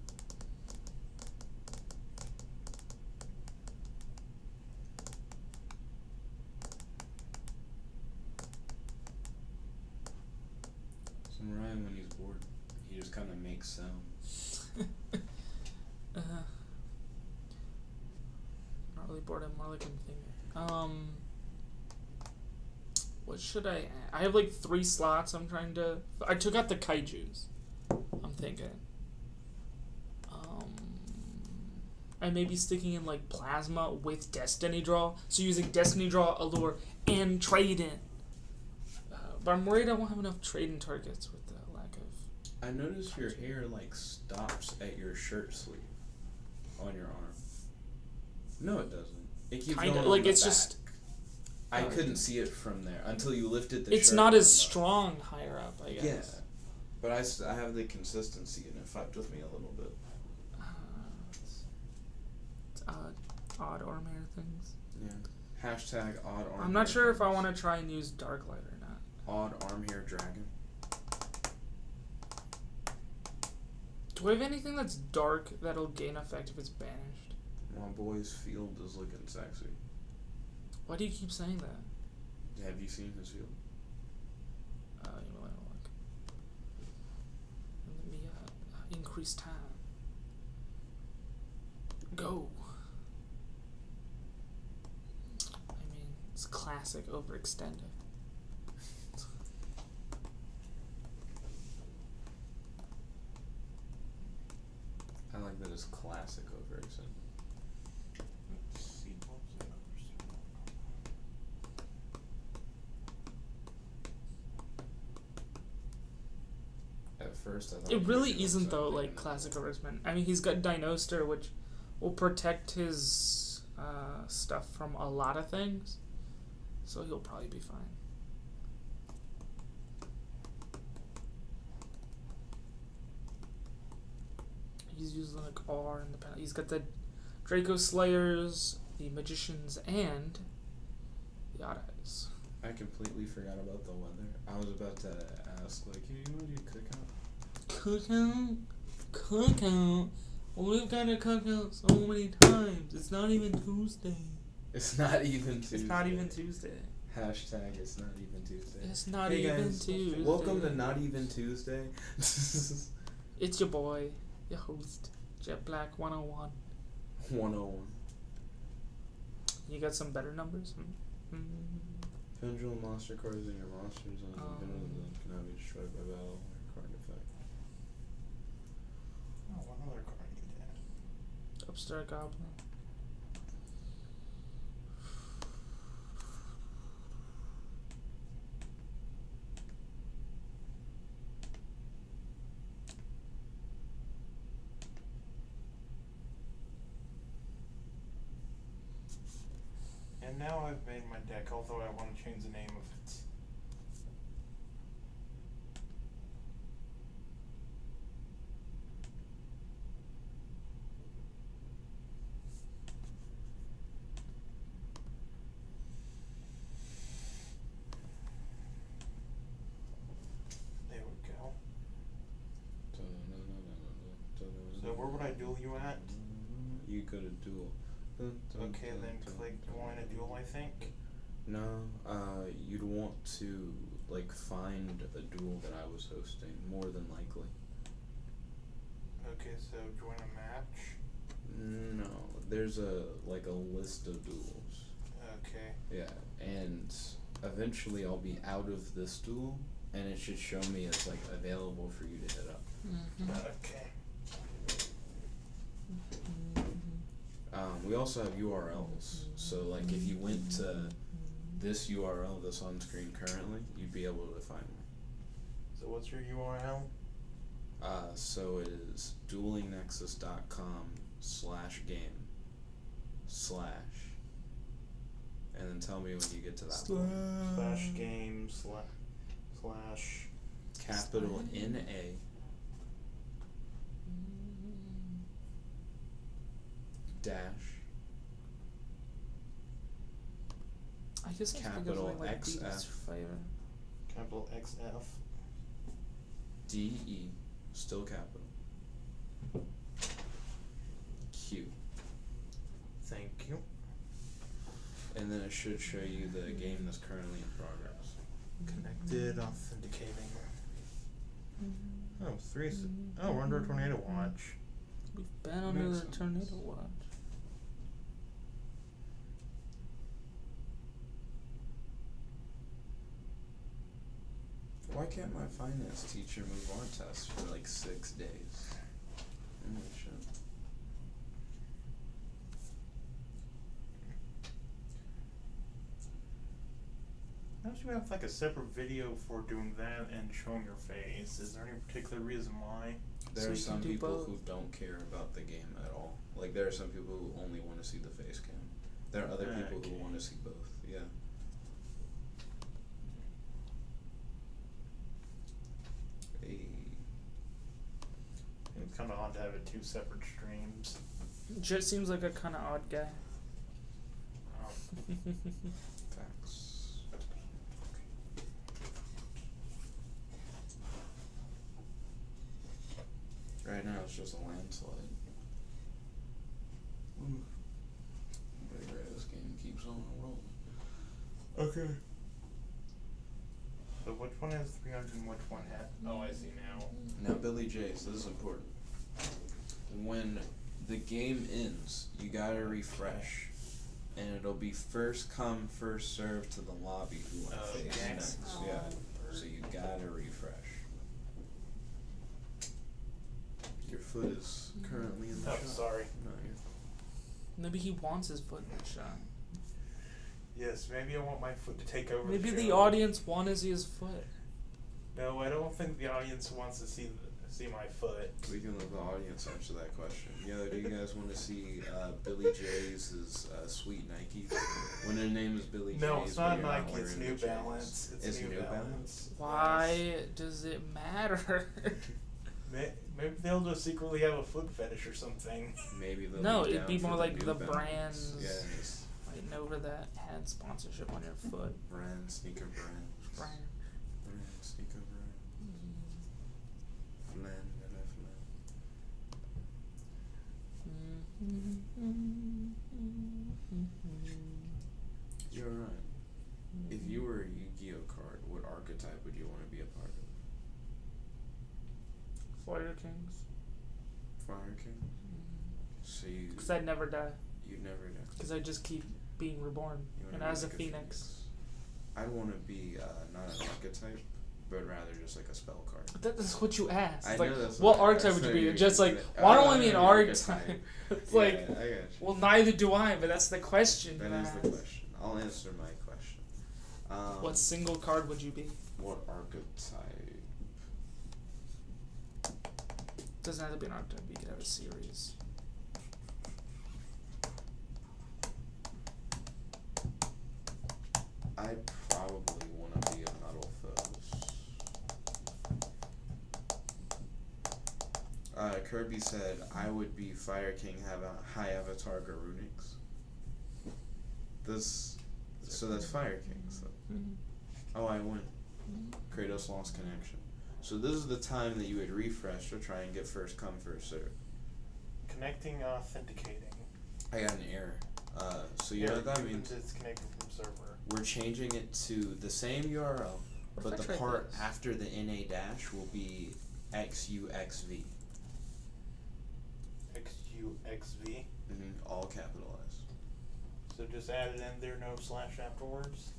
So Ryan, when he's bored, he just kind of makes sounds. Not really bored, I'm more like I'm thinking. What should I add? I have like 3 slots I took out the kaijus. I'm thinking. I may be sticking in like Plasma with Destiny Draw. So using Destiny Draw, Allure, and Trade In. But I'm worried I won't have enough trade in targets with the lack of... I noticed your hair like stops at your shirt sleeve on your arm. No, it doesn't. It keeps Kinda, going like on the it's back. just... I couldn't see it from there until you lifted the shirt. It's not as up. strong higher up, I guess. Yeah. But I have the consistency and it fucked with me a little bit. It's odd arm hair things. Yeah. Hashtag odd arm I'm not hair sure if I things. want to try and use Dark Light or not. Odd arm hair dragon. Do I have anything that's dark that'll gain effect if it's banished? My boy's field is looking sexy. Why do you keep saying that? Have you seen his field? You might want to look. increase time. Go. I mean, it's classic overextended. I like that it's classic overextended. Let's see, what was the numbers? At first, I thought It really maybe isn't was though something like classic overextended. I mean, he's got Dinoster, which will protect his stuff from a lot of things, so he'll probably be fine. He's using like R in the pen. He's got the Draco Slayers, the Magicians, and the Odd Eyes. I completely forgot about the weather. I was about to ask, like, hey, you want to do cookout? Cookout. We've got to cook out so many times. It's not even Tuesday. It's not even Tuesday. It's not even Tuesday. Hashtag it's not even Tuesday. It's not Hey even guys, Tuesday. welcome to Not Even Tuesday. It's your boy, your host, Jet Black 101. 101. You got some better numbers? Pendulum monster cards in your monsters on cannot be destroyed by battle or card effect. Oh, what other card do you have? Upstart Goblin. And now I've made my deck, although I want to change the name of it. There we go. So where would I duel you at? You go to duel. Okay, then click join a duel, I think. No, you'd want to like find a duel that I was hosting, more than likely. Okay, so join a match. No, there's a list of duels. Okay. Yeah, and eventually I'll be out of this duel, and it should show me as like available for you to hit up. Okay. We also have URLs, so like if you went to this URL that's on screen currently, you'd be able to find me. So what's your URL? So it is duelingnexus.com/game/ and then tell me when you get to that point. Slash game slash Capital NA dash I guess that's capital because I like XF. Beast Fire. capital XF. DE, still capital, Q. Thank you. And then it should show you the game that's currently in progress. Connected, authenticating. Oh, we're under a tornado watch. We've been under Makes the sense. tornado watch. Why can't my finance teacher move our test for like 6 days? Oh shit. How do you have like a separate video for doing that and showing your face? Is there any particular reason why? There So are you some can do people both. who don't care about the game at all. Like there are some people who only want to see the face cam. There are other people who Okay. want to see both. Yeah. Hey. It's kind of odd to have it two separate streams. Jet seems like a kind of odd guy. Facts. Right now it's just a landslide. Ooh. But yeah, this game keeps on rolling. Okay. So which one has 300 and which one has? Oh, I see now. Now Billy J, so this is important. when the game ends, you gotta refresh, and it'll be first come, first serve to the lobby who went face Okay. next. Yeah, so you gotta refresh. Your foot is currently in the shot. Sorry. No, you're Maybe he wants his foot in the shot. Yes, maybe I want my foot to take over. Maybe the the show. audience wants to see his foot. No, I don't think the audience wants to see my foot. We can let the audience answer that question. Yo, do you guys want to see Billy J's sweet Nike? When their name is Billy J's. No, it's but not you're Nike. It's wearing New the J's. Balance. It's New Balance. Why does it matter? Maybe they'll just secretly have a foot fetish or something. Maybe they'll No, be it'd down be for more like New the Balance. brands. Yes. Fighting over that had sponsorship on your foot. Brand, sneaker brand. Brand. Brand, sneaker brand. Flan, You're right. If you were a Yu-Gi-Oh card, what archetype would you want to be a part of? Fire Kings. Fire King? So you... Because I'd never die. You'd never know. Because I just keep being reborn. You wanna And be as like a phoenix. I'd want to be not an archetype, but rather just like a spell card. But that's what you asked. I It's know like, that's what what- archetype that's would you what be? you- Just like, I why don't wanna I be be an an archetype? archetype. It's Yeah, like, I got you. well, neither do I, but that's the question. That you is asked. the question. I'll answer my question. What single card would you be? What archetype? Doesn't have to be an archetype. You could have a series. I probably want to be a Metal Foes. Kirby said I would be Fire King, have a high avatar Garunix. So that's Fire King. So. Oh, I win. Kratos lost connection. So this is the time that you would refresh to try and get first come, first serve. Connecting, authenticating. I got an error. So you know what that you've been means? disconnected from server. We're changing it to the same URL, What but if I the tried part this? after the NA dash will be XUXV. XUXV. All capitalized. So just add it in there, no slash afterwards.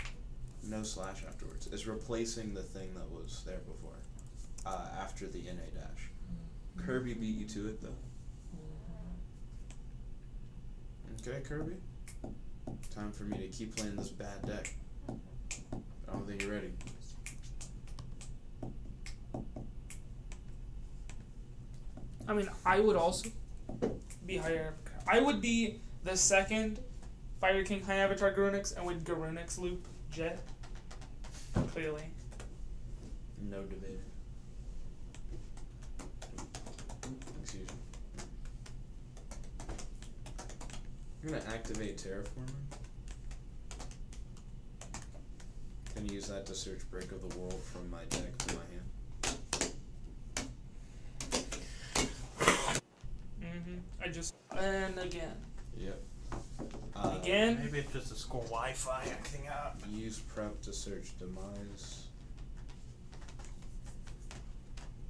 No slash afterwards. It's replacing the thing that was there before. After the NA dash. Kirby beat you to it though. Okay, Kirby. Time for me to keep playing this bad deck. I don't think you're ready. I mean, I would also be higher. I would be the second Fire King High Avatar Garunix and would Garunix loop Jet. Clearly. No debate. Excuse me. I'm gonna activate Terraformer. Can use that to search Break of the World from my deck to my hand. I just and again. Yep. Again. Maybe it's just a school Wi-Fi acting up. Use prep to search Demise.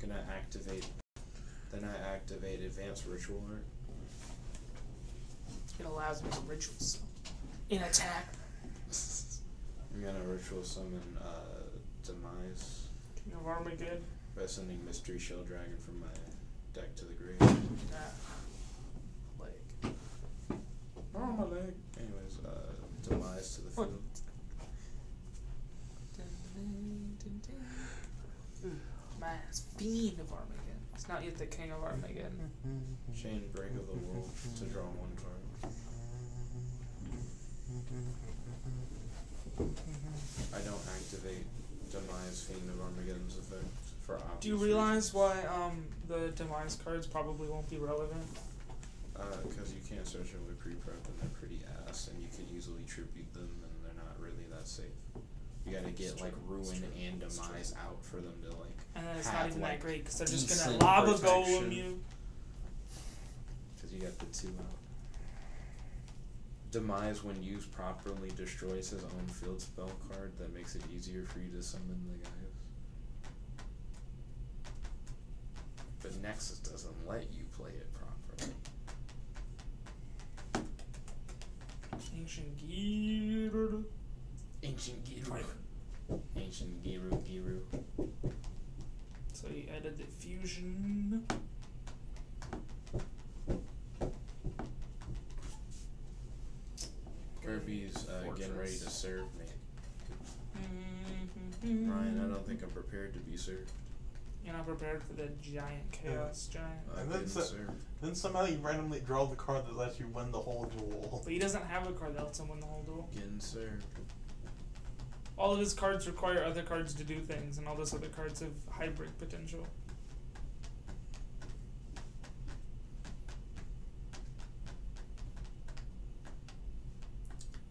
Gonna activate. Then I activate Advanced Ritual Art. It allows me to rituals. In attack. I'm gonna ritual summon Demise King of Armageddon. by sending Mystery Shell Dragon from my deck to the grave. Like. Oh, my leg. Anyways, Demise to the What? field. Mass Fiend of Armageddon. It's not yet the King of Armageddon. Chain Break of the World to draw one card. I don't activate Demise Fiend of Armageddon's effect for obvious Do you realize why the Demise cards probably won't be relevant? Because you can't search them with pre-prep and they're pretty ass and you could easily tribute them and they're not really that safe. You gotta get like Ruin and Demise out for them to like And then it's have, not even like, that great because they're just decent gonna lob a protection. golem you. Because you got the two out. Demise, when used properly, destroys his own field spell card that makes it easier for you to summon the guys. But Nexus doesn't let you play it properly. Ancient Gear. Ancient Giru. Ancient Giru. So you added the fusion. Kirby's getting ready to serve me. Mm-hmm. Ryan, I don't think I'm prepared to be served. You're not prepared for the giant chaos giant. And then somehow you randomly draw the card that lets you win the whole duel. But he doesn't have a card that lets him win the whole duel. Getting served. All of his cards require other cards to do things, and all those other cards have hybrid potential.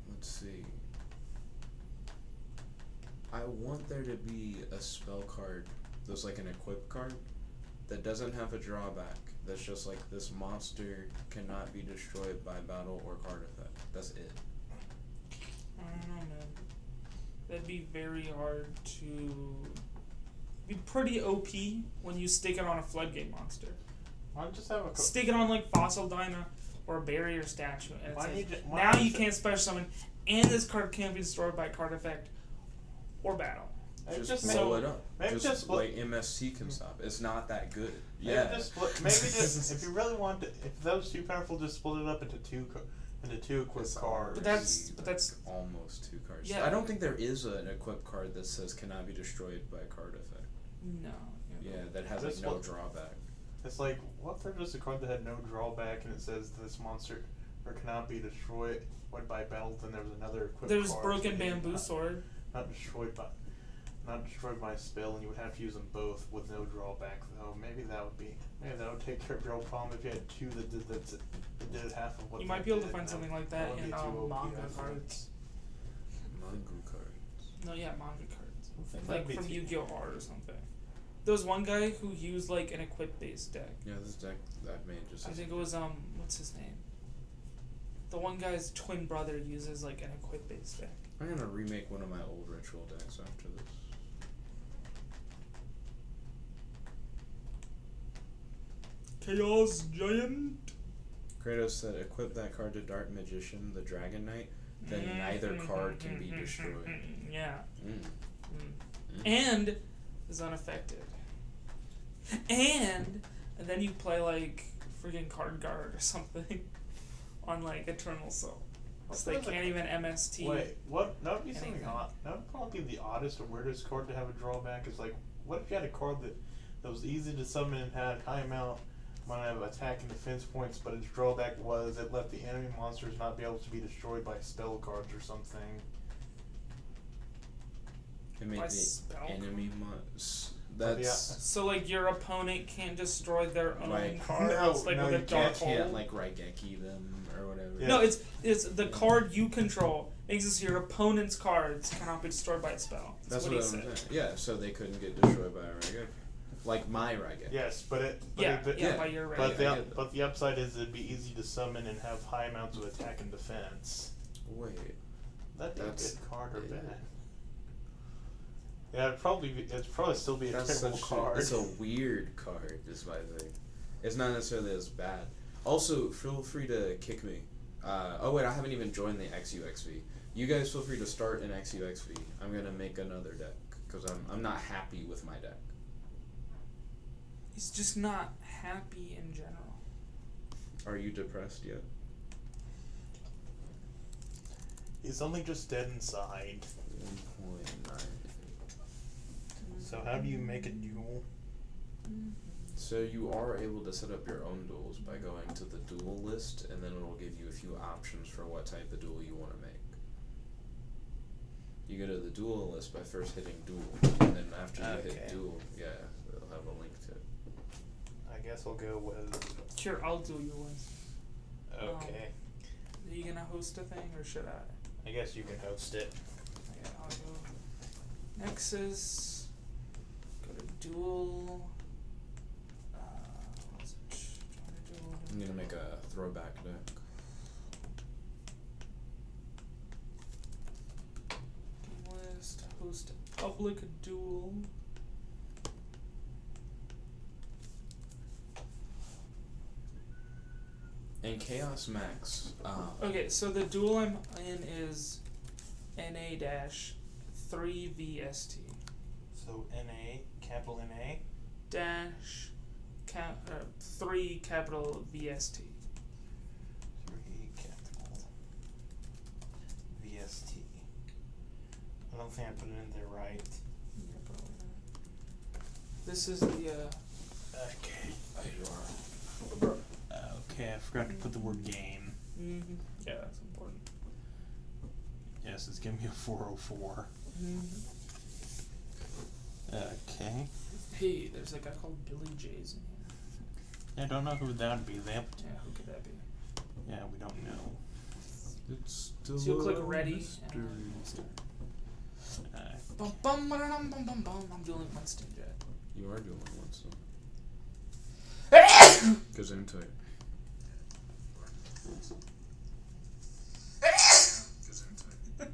Let's see. I want there to be a spell card that's like an equip card that doesn't have a drawback. That's just like this monster cannot be destroyed by battle or card effect. That's it. I don't know, man. That'd be very hard to... be pretty OP when you stick it on a floodgate monster. Why don't you just have a Stick it on like Fossil Dyna or a barrier statue, and it's Why like, need you- why now don't you you- can't special summon, and this card can't be destroyed by card effect or battle. Maybe Just just blow make- it up. maybe Just just like MST can stop. It's not that good. Maybe Yeah. just if you really want to, if that was too powerful, just split it up into two equipped It's cards. But that's almost two cards. Yeah. I don't think there is an equipped card that says cannot be destroyed by card effect. no. Yeah, that has like This no one- drawback. It's like, what if there was a card that had no drawback and it says this monster or cannot be destroyed by battle? Then there was another equipped There's card Broken saying Bamboo Sword. not destroyed by spell, and you would have to use them both with no drawback. Though maybe that would take care of your problem if you had two that did half of what. You that might be able to did. find That something would- like that would in be too OP, manga I think. cards. Manga cards. No, yeah, manga cards. That'd Like be from too- Yu-Gi-Oh! Art or something. There was one guy who used like an equip-based deck. Yeah, this deck that made just. I think it was what's his name? The one guy's twin brother uses like an equip-based deck. I'm gonna remake one of my old ritual decks after this. Chaos Giant. Kratos said, equip that card to Dark Magician, the Dragon Knight, then neither card can be destroyed. Yeah. Mm. And is unaffected. And then you play like freaking Card Guard or something on like Eternal Soul. So they can't even MST. Wait, what? That would be something anything. odd. That would probably be the oddest or weirdest card to have a drawback. Is like, what if you had a card that was easy to summon and had high amount of attack and defense points, but its drawback was it let the enemy monsters not be able to be destroyed by spell cards or something. It made By the spell enemy that's So like your opponent can't destroy their own Like- cards, like no, with a you dark can't hole. like Raigeki them or whatever. Yeah. No, it's the card you control makes it so your opponent's cards cannot be destroyed by a spell. That's what what he I'm said. saying. Yeah, so they couldn't get destroyed by a Raigeki. Like my Raigeki. Yes, but Yeah, yeah, by your But right. I get that. but the upside is it'd be easy to summon and have high amounts of attack and defense. Wait. That'd be a That's- good card or yeah. bad. Yeah, it'd probably still be a That's terrible such card. it's a weird card, is my thing. It's not necessarily as bad. Also, feel free to kick me. Oh wait, I haven't even joined the XUXV. You guys feel free to start an XUXV. I'm gonna make another deck because I'm not happy with my deck. He's just not happy in general. Are you depressed yet? He's only just dead inside. 1.9. So how do you make a duel? So you are able to set up your own duels by going to the duel list, and then it'll give you a few options for what type of duel you want to make. You go to the duel list by first hitting duel, and then after you hit Okay. duel, yeah, it'll have a link to it. I guess I'll go with. Sure, I'll do yours. Okay. Are you gonna host a thing or should I? I guess you can host it. Okay, I'll go Nexus. Go to Duel. What is it? Try to duel. I'm gonna make a throwback deck. Game list. Host public duel. And Chaos Max. Okay, so the duel I'm in is NA-3VST. So NA, capital NA. Dash 3 capital VST. 3 capital VST. I don't think I put it in there right. Yeah, probably not. This is the Okay. There you are. Okay, I forgot to put the word game. Mm-hmm. Yeah, that's important. Yes, it's giving me a 404. Mm-hmm. Okay. Hey, there's a guy called Billy Jays in here. I don't know who that would be. Yeah, who could that be? Yeah, we don't know. It's still So you'll click a ready. mystery. Bum bum bum bum bum bum. I'm dueling Winston Jet. You are doing one, so. Goes into it. Okay.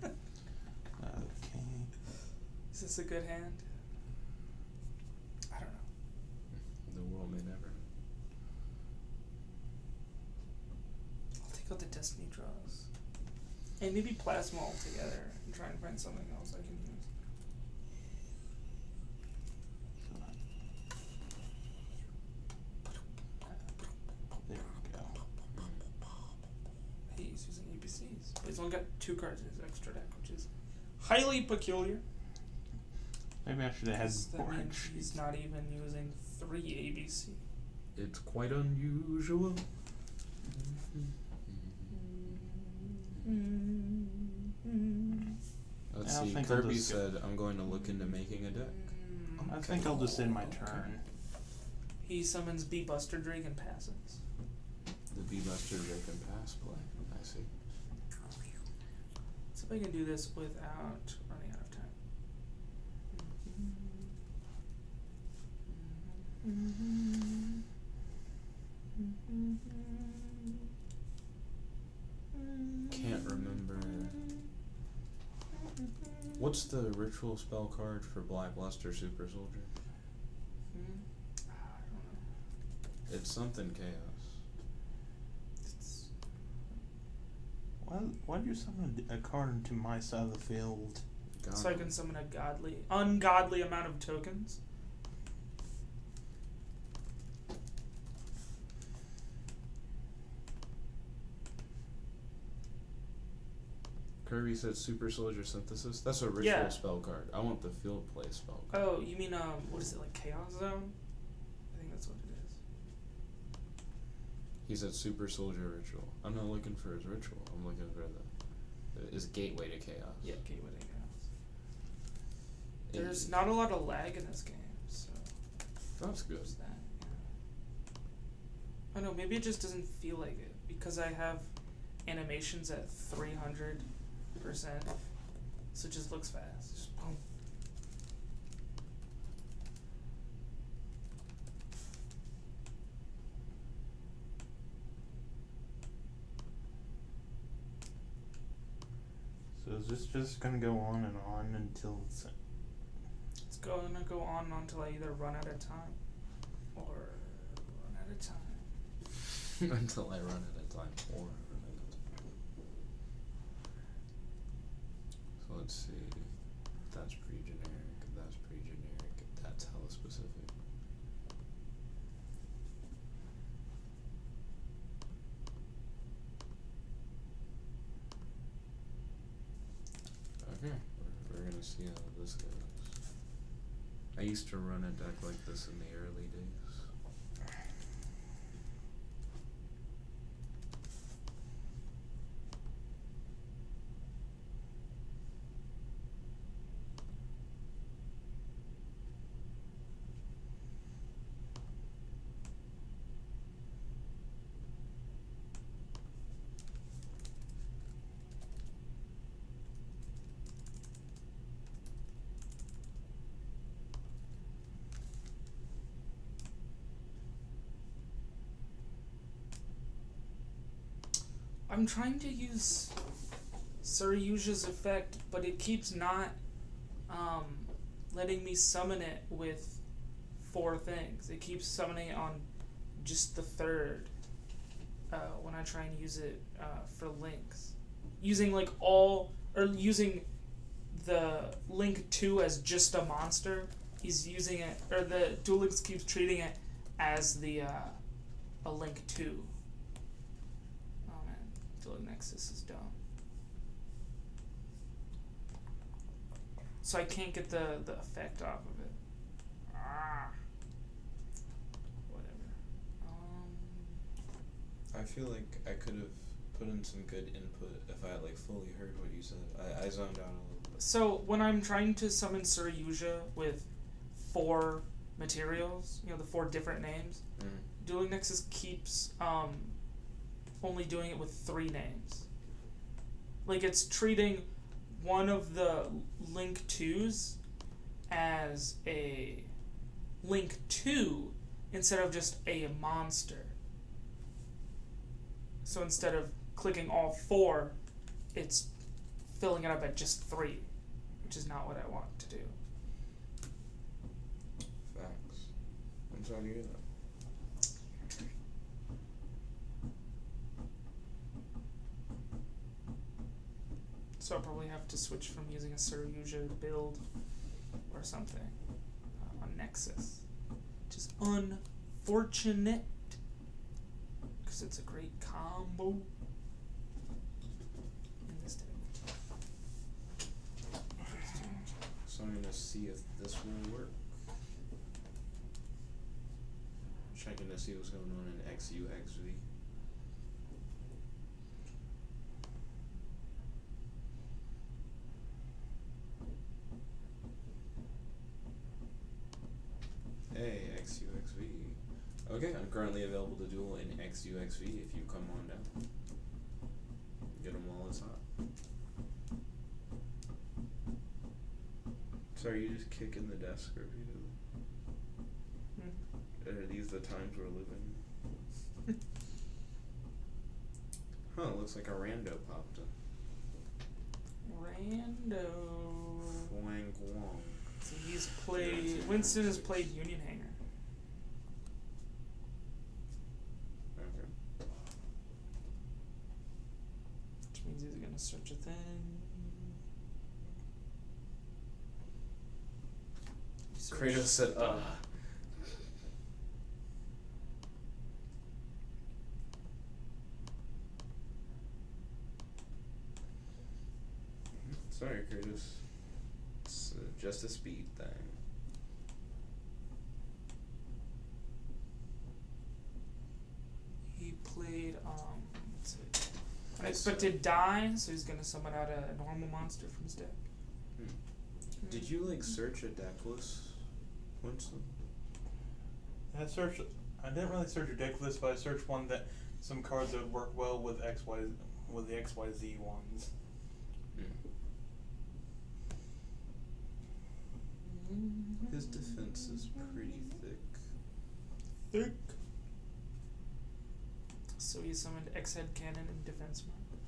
Is this a good hand? I don't know. The world may never. I'll take out the Destiny draws. And maybe Plasma altogether and try and find something else I can use. There we go. Hey, he's using ABCs. But he's only got 2 cards in his extra deck, which is highly peculiar. Maybe I should have had That more means entries. he's not even using 3 ABC. It's quite unusual. Let's I don't see. think I'll Kirby just said, "I'm going to look into making a deck." I think I'll just end my turn. He summons B Buster Drake and passes. The B-Buster Drake and pass play. I see. See if I can do this without running out of time. Can't remember. What's the ritual spell card for Black Luster Super Soldier? I don't know. It's something chaos. It's Why'd you summon a card into my side of the field? so I can summon a ungodly amount of tokens. Kirby said Super Soldier Synthesis. That's a ritual Yeah. spell card. I want the field play spell card. Oh, you mean what is it, like Chaos Zone? I think that's what it is. He said Super Soldier Ritual. I'm not looking for his ritual. I'm looking for his gateway to chaos. Yeah, Gateway to Chaos. There's not a lot of lag in this game, so That's good. there's that. Yeah. I don't know, maybe it just doesn't feel like it because I have animations at 300%, so it just looks fast. Just boom. So is this just gonna go on and on until it's It's gonna go on until I either run out of time or run out of time. Until I run out of time or run out of time. So let's see. That's pretty generic. That's pretty generic. That's hella specific. Okay, we're gonna see how this goes. I used to run a deck like this in the early days. I'm trying to use Suryuja's effect, but it keeps not letting me summon it with 4 things. It keeps summoning it on just the 3rd. when I try and use it for links. Using using the Link 2 as just a monster. He's using it, or the Duel Links keeps treating it as a Link 2. Oh man, Dueling Nexus is dumb. So I can't get the effect off of it. Whatever. I feel like I could have put in some good input if I had like fully heard what you said. I zoned out a little bit. So when I'm trying to summon Suryuja with 4 materials, the 4 different names, Dueling Nexus keeps only doing it with 3 names. Like it's treating one of the Link 2s as a Link 2 instead of just a monster. So instead of clicking all 4, it's filling it up at just 3, which is not what I want to do. Facts. I'm sorry to hear that. So I'll probably have to switch from using a Suryuja build or something on Nexus, which is unfortunate because it's a great combo in this day. So I'm gonna see if this will work. Checking to see what's going on in XUXV. Hey, XUXV. Okay, I'm currently available to duel in XUXV if you come on down. Get them while it's hot. So are you just kicking the desk repeatedly? Are these the times we're living? Huh, looks like a rando popped in. Rando. Wang Guang. So he's played. Winston has played Union Hanger. Okay. Which means he's gonna search a thing. Kratos said, Sorry, Kratos. It's just a speed thing. He played, let's see. Unexpected die, so he's gonna summon out a normal monster from his deck. Did you, search a deck list, Winston? I didn't really search a deck list, but I searched some cards that would work well with the XYZ ones. His defense is pretty thick. Thick. So he summoned X-Head Cannon in defense mode.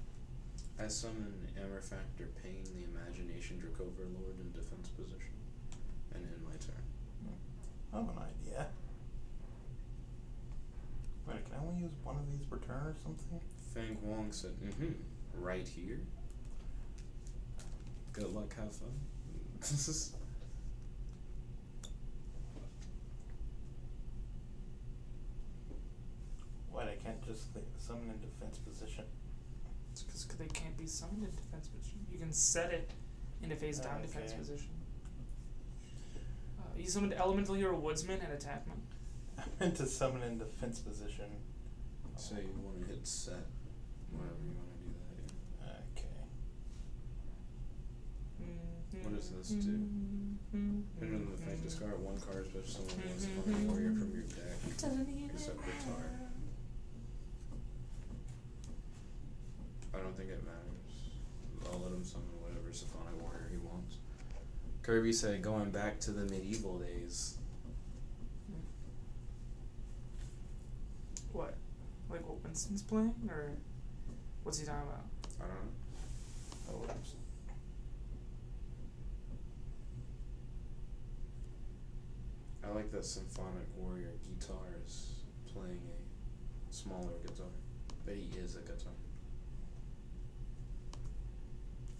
I summon Amorfactor Pain, the Imagination Dracoverlord in defense position, and end my turn. I have an idea. Wait, can I only use one of these per turn or something? Fang Wong said, right here. Good luck, have fun. This is... Wait, I can't just summon in defense position. It's because they can't be summoned in defense position. You can set it into face down defense position. You summoned Elemental Hero Woodsman and Attackman. I meant to summon in defense position. So you want to hit set, whenever you want to do that, yeah. Okay. What does this do? Enter the effect, discard 1 card, special summon one summoning warrior from your deck, except guitar. I don't think it matters. I'll let him summon whatever Symphonic Warrior he wants. Kirby said, going back to the medieval days. What? Like what Winston's playing? Or what's he talking about? I don't know. I like that Symphonic Warrior guitar is playing a smaller guitar. But he is a good one.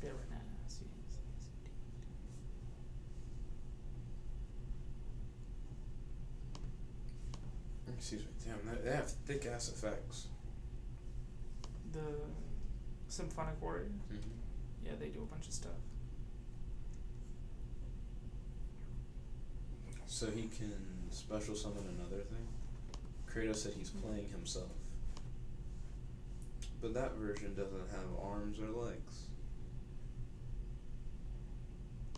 Very nice. Yes. Excuse me. Damn, they have thick ass effects. The Symphonic Warrior. Mm-hmm. Yeah, they do a bunch of stuff. So he can special summon another thing. Kratos said he's playing himself. But that version doesn't have arms or legs.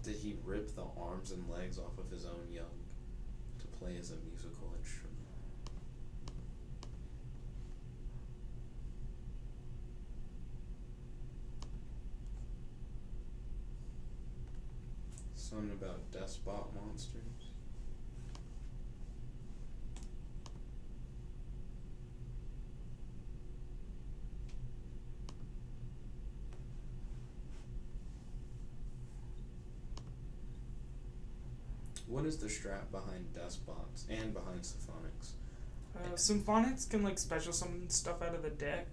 Did he rip the arms and legs off of his own young to play as a musical instrument? Something about despot monsters. What is the strat behind despots and behind symphonics? Symphonics can like special summon stuff out of the deck,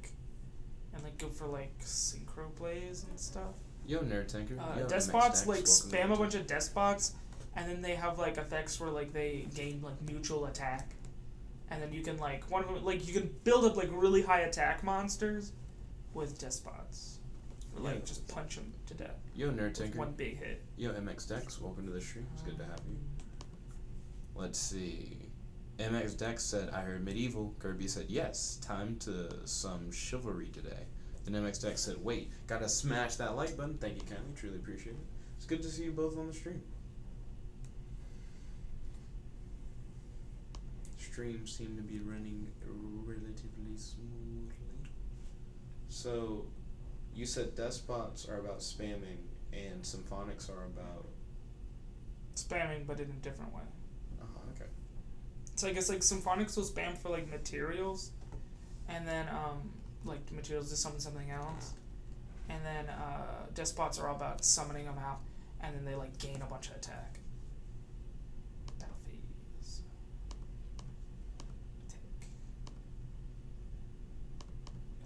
and like go for like synchro plays and stuff. Yo, Nerd Tanker. Yo, Despots like spam a bunch of despots, and then they have like effects where like they gain like mutual attack, and then you can like one of them, like you can build up like really high attack monsters with despots, or like just punch them to death. Yo, Nerd Tanker. One big hit. Yo, MX Dex, welcome to the stream. It's good to have you. Let's see. MX Dex said, I heard medieval. Kirby said, yes, time to some chivalry today. Then MX Dex said, wait, gotta smash that like button. Thank you kindly, truly appreciate it. It's good to see you both on the stream. Streams seem to be running relatively smoothly. So, you said despots are about spamming and symphonics are about Spamming, but in a different way. okay. So I guess like symphonics will spam for like materials, and then like materials to summon something else, and then despots are all about summoning them out, and then they like gain a bunch of attack. Battle phase. Attack.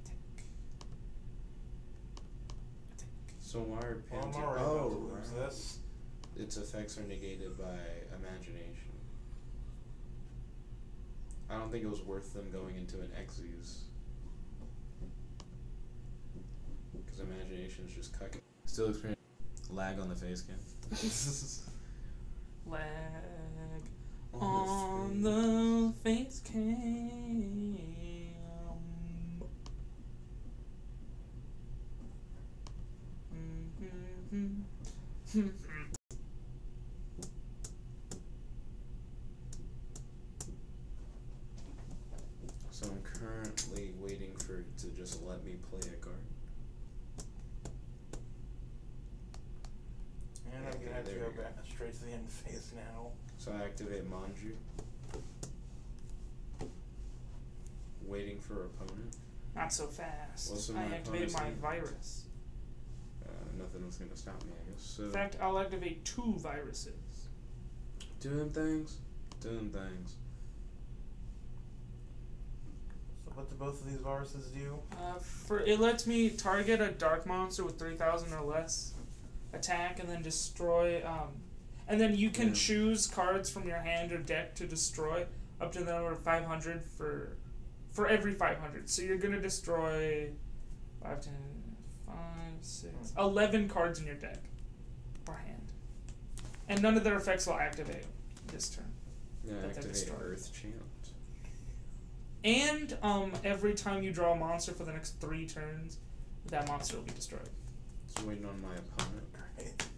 Attack. Attack. So why are Well, I'm Panty- already about to right. lose this. Its effects are negated by imagination. I don't think it was worth them going into an Xyz. Because imagination is just cucking. Still experience lag on the face cam. Lag on the face cam. So I'm currently waiting for it to just let me play a card. And I'm gonna have to go back straight to the end phase now. So I activate Manju. Waiting for opponent. Not so fast. What's in I my activated my opponent's virus. Nothing's gonna stop me, I guess. So In fact, I'll activate 2 viruses. doing things. So what do both of these viruses do? For it lets me target a dark monster with 3,000 or less attack, and then destroy. And then you can choose cards from your hand or deck to destroy up to the number of 500 for every 500. So you're gonna destroy 5, 10, 5, 6, 11 cards in your deck per hand, and none of their effects will activate this turn. Yeah, That they're activate destroyed. Earth Chant. And every time you draw a monster for the next 3 turns, that monster will be destroyed. Just waiting on my opponent. Right.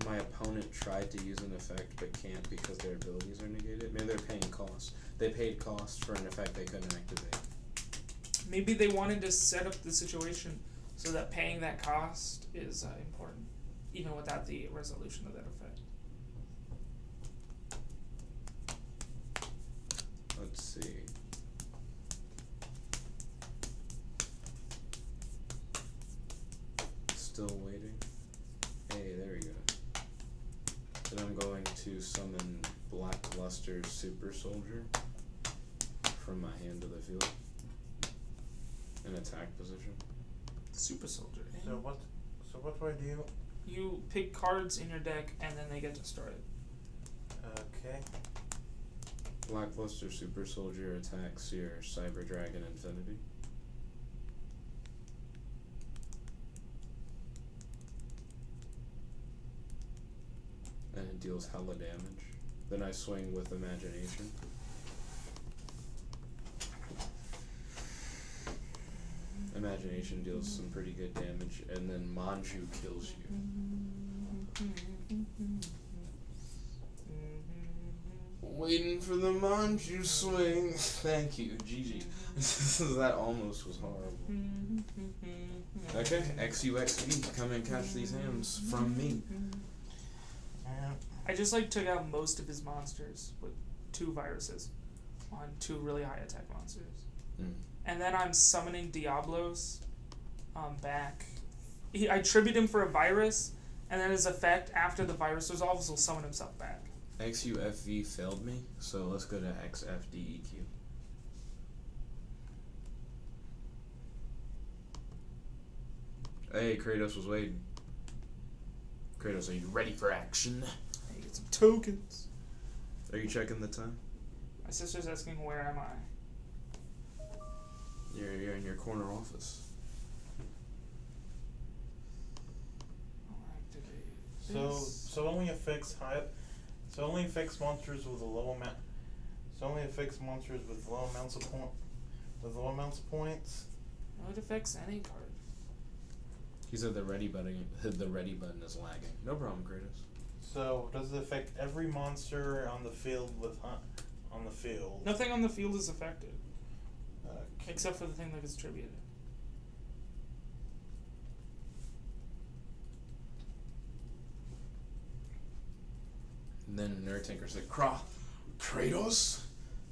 My opponent tried to use an effect but can't because their abilities are negated. Maybe they're paying cost. They paid cost for an effect they couldn't activate. Maybe they wanted to set up the situation so that paying that cost is important, even without the resolution of that effect. Let's see. Still waiting. Hey, there we go. Then I'm going to summon Blackluster Super Soldier from my hand to the field. In attack position. Super soldier. So what do I do? You pick cards in your deck and then they get destroyed. Okay. Blackluster Super Soldier attacks your Cyber Dragon Infinity. And it deals hella damage. Then I swing with Imagination. Imagination deals some pretty good damage, and then Manju kills you. Waiting for the Manju swing. Thank you, GG. That almost was horrible. Okay, XUXV, come and catch these hands from me. I just took out most of his monsters with 2 viruses on 2 really high attack monsters. And then I'm summoning Diablos back. I tribute him for a virus, and then his effect after the virus resolves will summon himself back. XUFV failed me, so let's go to XFDEQ. Hey, Kratos was waiting. Kratos, are you ready for action? I get some tokens. Are you checking the time? My sister's asking where am I? You're in your corner office. I'll activate So only affects monsters with a low amount. So only affects monsters with low amounts of points. No, it affects any card. He said the ready button is lagging. No problem, Kratos. So does it affect every monster on the field on the field? Nothing on the field is affected. Okay. Except for the thing that gets tributed. And then Nerd Tinker said, Kratos?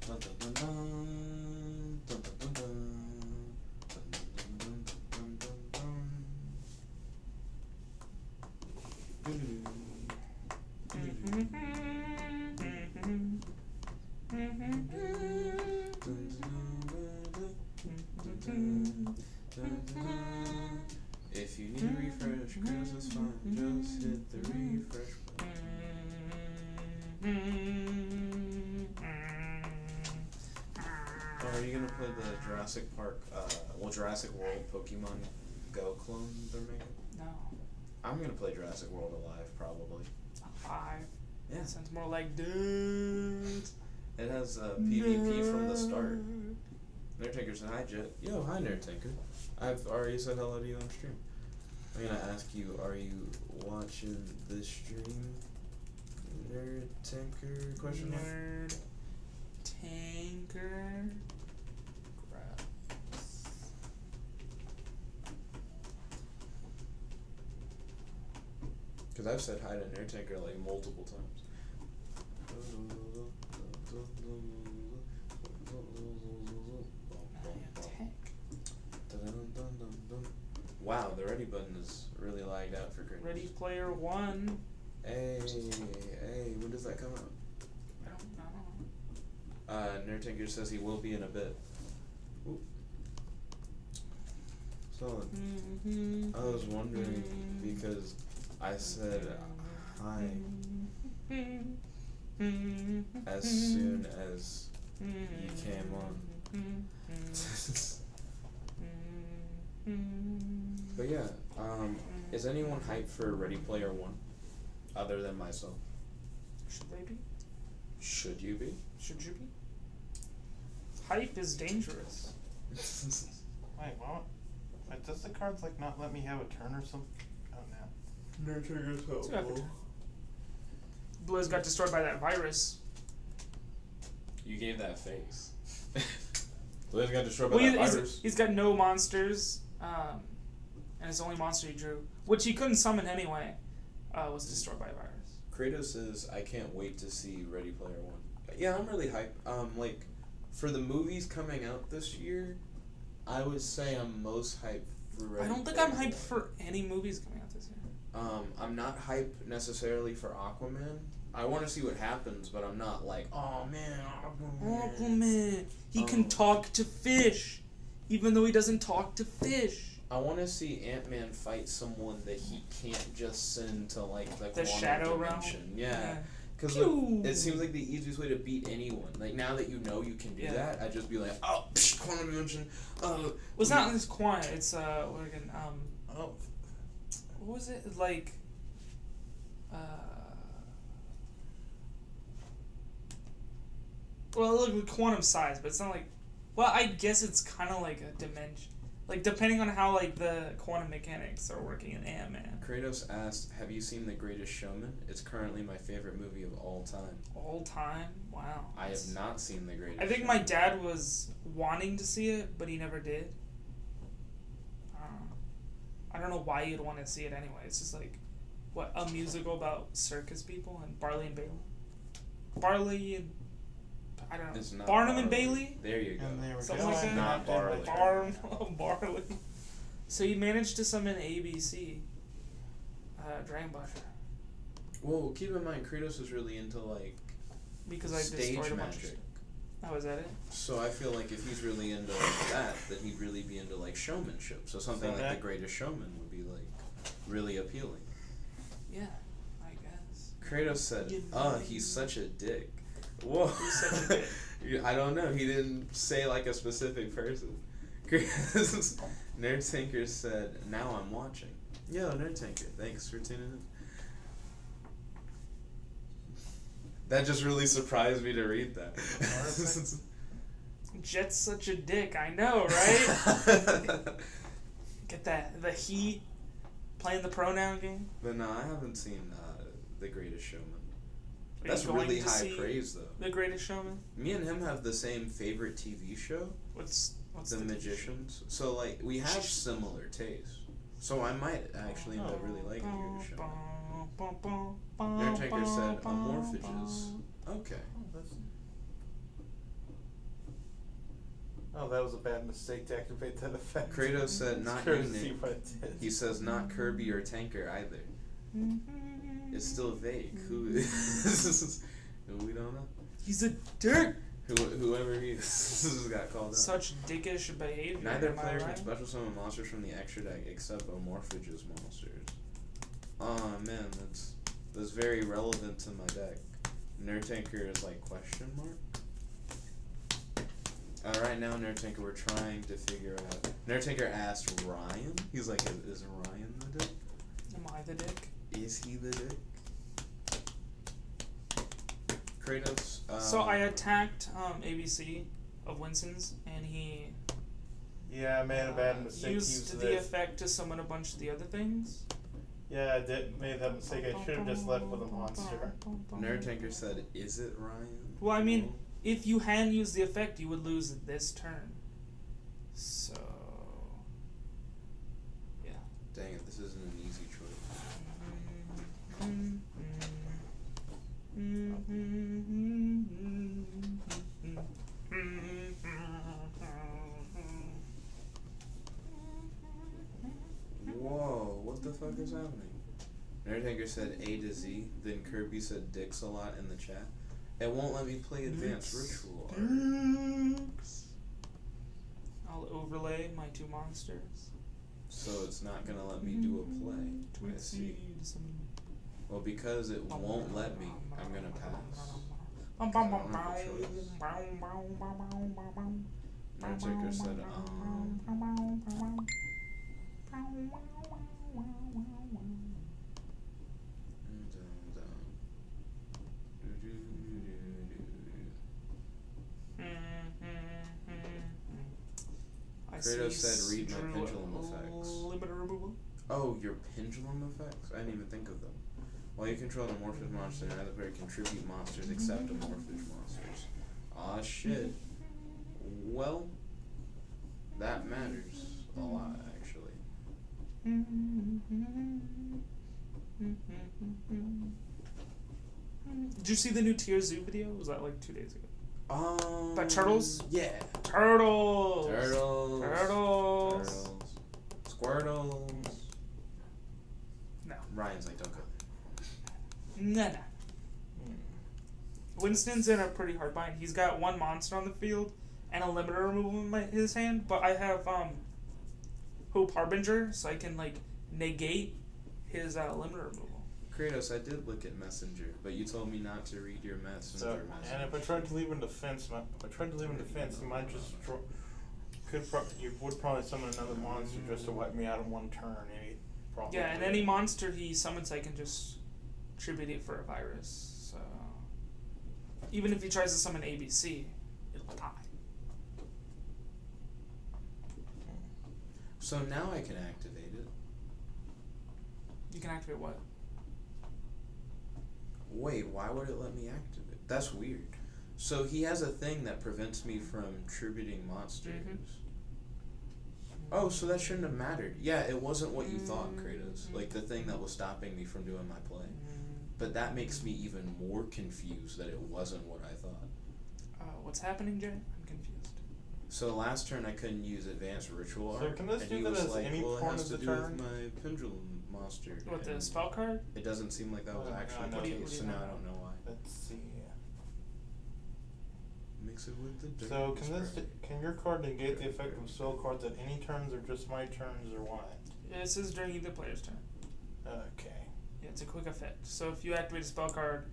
Dun, dun, dun, dun, dun, dun, dun, dun. If you need a refresh, Kratos is fine. Just hit the refresh button. Are you gonna play the Jurassic World Pokemon Go clone they're making? No. I'm gonna play Jurassic World Alive, probably. Alive? Yeah. Sounds more like dudes. It has PvP from the start. Nerd Tinker said, hi, Jet. Yo, hi, Nerd Tinker. I've already said hello to you on stream. I'm gonna ask you, are you watching the stream? Nerd Tinker? Question mark? Nerd Tinker. Because I've said hi to Nerd Tinker multiple times. Wow, the ready button is really lagged out for Kratos. Ready Player One. Hey, when does that come out? I don't know. Nerd Tinker says he will be in a bit. Ooh. Solid. I was wondering because I said hi as soon as you came on. But yeah, is anyone hyped for Ready Player One, other than myself? Should they be? Should you be? Should you be? Hype is dangerous. Wait, what? Wait, does the cards not let me have a turn or something? Oh no. Nerd Tinker's Let's go after turn. Blizz got destroyed by that virus. You gave that face. Blizz got destroyed by that virus. He's got no monsters, and his only monster he drew, which he couldn't summon anyway, was destroyed by a virus. Kratos says, I can't wait to see Ready Player One. Yeah, I'm really hyped. For the movies coming out this year, I would say I'm most hyped for Ready Player One. I don't think I'm hyped for any movies coming out this year. I'm not hyped necessarily for Aquaman. I want to see what happens, but I'm not like, oh man, Aquaman. He can talk to fish, even though he doesn't talk to fish. I want to see Ant-Man fight someone that he can't just send to like the quantum Shadow dimension. realm. Yeah. Because it seems like the easiest way to beat anyone. Like, now that you know you can do that, I'd just be like, oh, quantum dimension. Well, it's not in this quantum. It's, what again? What was it? Like, well, look, quantum size, but it's not like, well, I guess it's kind of like a dimension. Like, depending on how, like, the quantum mechanics are working in Ant-Man. Kratos asked, have you seen The Greatest Showman? It's currently my favorite movie of all time. All time? Wow. I have not seen The Greatest I think Showman. my dad was wanting to see it, but he never did. I don't know why you'd want to see it anyway. It's just like, what, a musical about circus people and Barley and Bailey? Barley and... I don't know. It's not Barnum Barley. and Bailey? There you go. And they were Something just like that? Not Barley. Barley. So you managed to summon ABC, Dragon Butcher. Well, keep in mind, Kratos is really into, like, Because I stage destroyed a bunch of magic. shit. Oh, is that it? So I feel like if he's really into like that, then he'd really be into like showmanship. So something like The Greatest Showman would be like really appealing. Yeah, I guess. Kratos said, he's such a dick." Whoa. He's such a dick. I don't know. He didn't say like a specific person. Nerd Tinker said, "Now I'm watching." Yo, Nerd Tinker, thanks for tuning in. That just really surprised me to read that. Jet's such a dick, I know, right? Get that, the he playing the pronoun game. But no, I haven't seen The Greatest Showman. Are That's you going really to high see praise, though. The Greatest Showman? Me and him have the same favorite TV show, What's The Magicians. So, like, we have similar tastes. So I might actually end up really liking The Greatest Showman. Nerdtaker said, "Amorphages." Okay. Oh, that was a bad mistake to activate that effect. Kratos said, "Not you, Curious to see Nick." what it did. He says, "Not Kirby or Tanker either." It's still vague. Who is? We don't know. He's a dick. Whoever he is got called out. Such dickish behavior. Neither am I player can right? special summon monsters from the extra deck except Amorphages monsters. Oh man, that's very relevant to my deck. Nerd Tanker is like question mark. Right now, Nerd Tanker, we're trying to figure out. Nerd Tanker asked Ryan. He's like, is Ryan the dick? Am I the dick? Is he the dick? Kratos. So I attacked ABC of Winston's, and he Yeah, I made a bad mistake. used the effect to summon a bunch of the other things. Yeah, I made that mistake. I should have just left with a monster. Nerd Tanker said, "Is it Ryan?" Well, I mean, if you hadn't used the effect, you would lose this turn. So, yeah. Dang it, this isn't an easy choice. Whoa, what the fuck is happening? Nerd Tanker said A to Z, then Kirby said dicks a lot in the chat. It won't let me play advanced ritual art. I'll overlay my two monsters. So it's not gonna let me do a play. I see. Well, because it won't let me, I'm gonna pass. Nerd Tanker said, Kratos said, "Read my pendulum effects." Limiter removal. Oh, your pendulum effects? I didn't even think of them. While you control an amorphous monster, neither player contribute monsters except amorphous monsters. Aw, shit. Well, that matters a lot, actually. Did you see the new Tier Zoo video? Was that like 2 days ago? About turtles? Yeah. Turtles! Turtles. Turtles. Squirtles. No. Ryan's like, don't go there. No. Winston's in a pretty hard bind. He's got one monster on the field and a limiter removal in his hand, but I have Hope Harbinger, so I can like negate his limiter removal. Kratos, I did look at Messenger, but you told me not to read your Messenger. So, and if I tried to leave him in defense, you might just you would probably summon another monster just to wipe me out in one turn. Yeah, and any monster he summons, I can just tribute it for a virus. So even if he tries to summon ABC, it'll die. So now I can activate it. You can activate what? Wait, why would it let me activate? That's weird. So he has a thing that prevents me from tributing monsters. Mm-hmm. Oh, so that shouldn't have mattered. Yeah, it wasn't what you thought, Kratos. Like the thing that was stopping me from doing my play. But that makes me even more confused that it wasn't what I thought. What's happening, Jay? I'm confused. So last turn I couldn't use Advanced Ritual Art. So can this and do he that was as like, any well, it point has of to the do turn? with my Pendulum monster. What, the and spell card? It doesn't seem like that was actually I know. the What case, do so you now know? I don't know why. Let's see. Mix it with the dirt. So spray. can your card negate the effect of spell cards at any turns or just my turns or what? Yeah, it says during either player's turn. Okay. Yeah, it's a quick effect. So if you activate a spell card,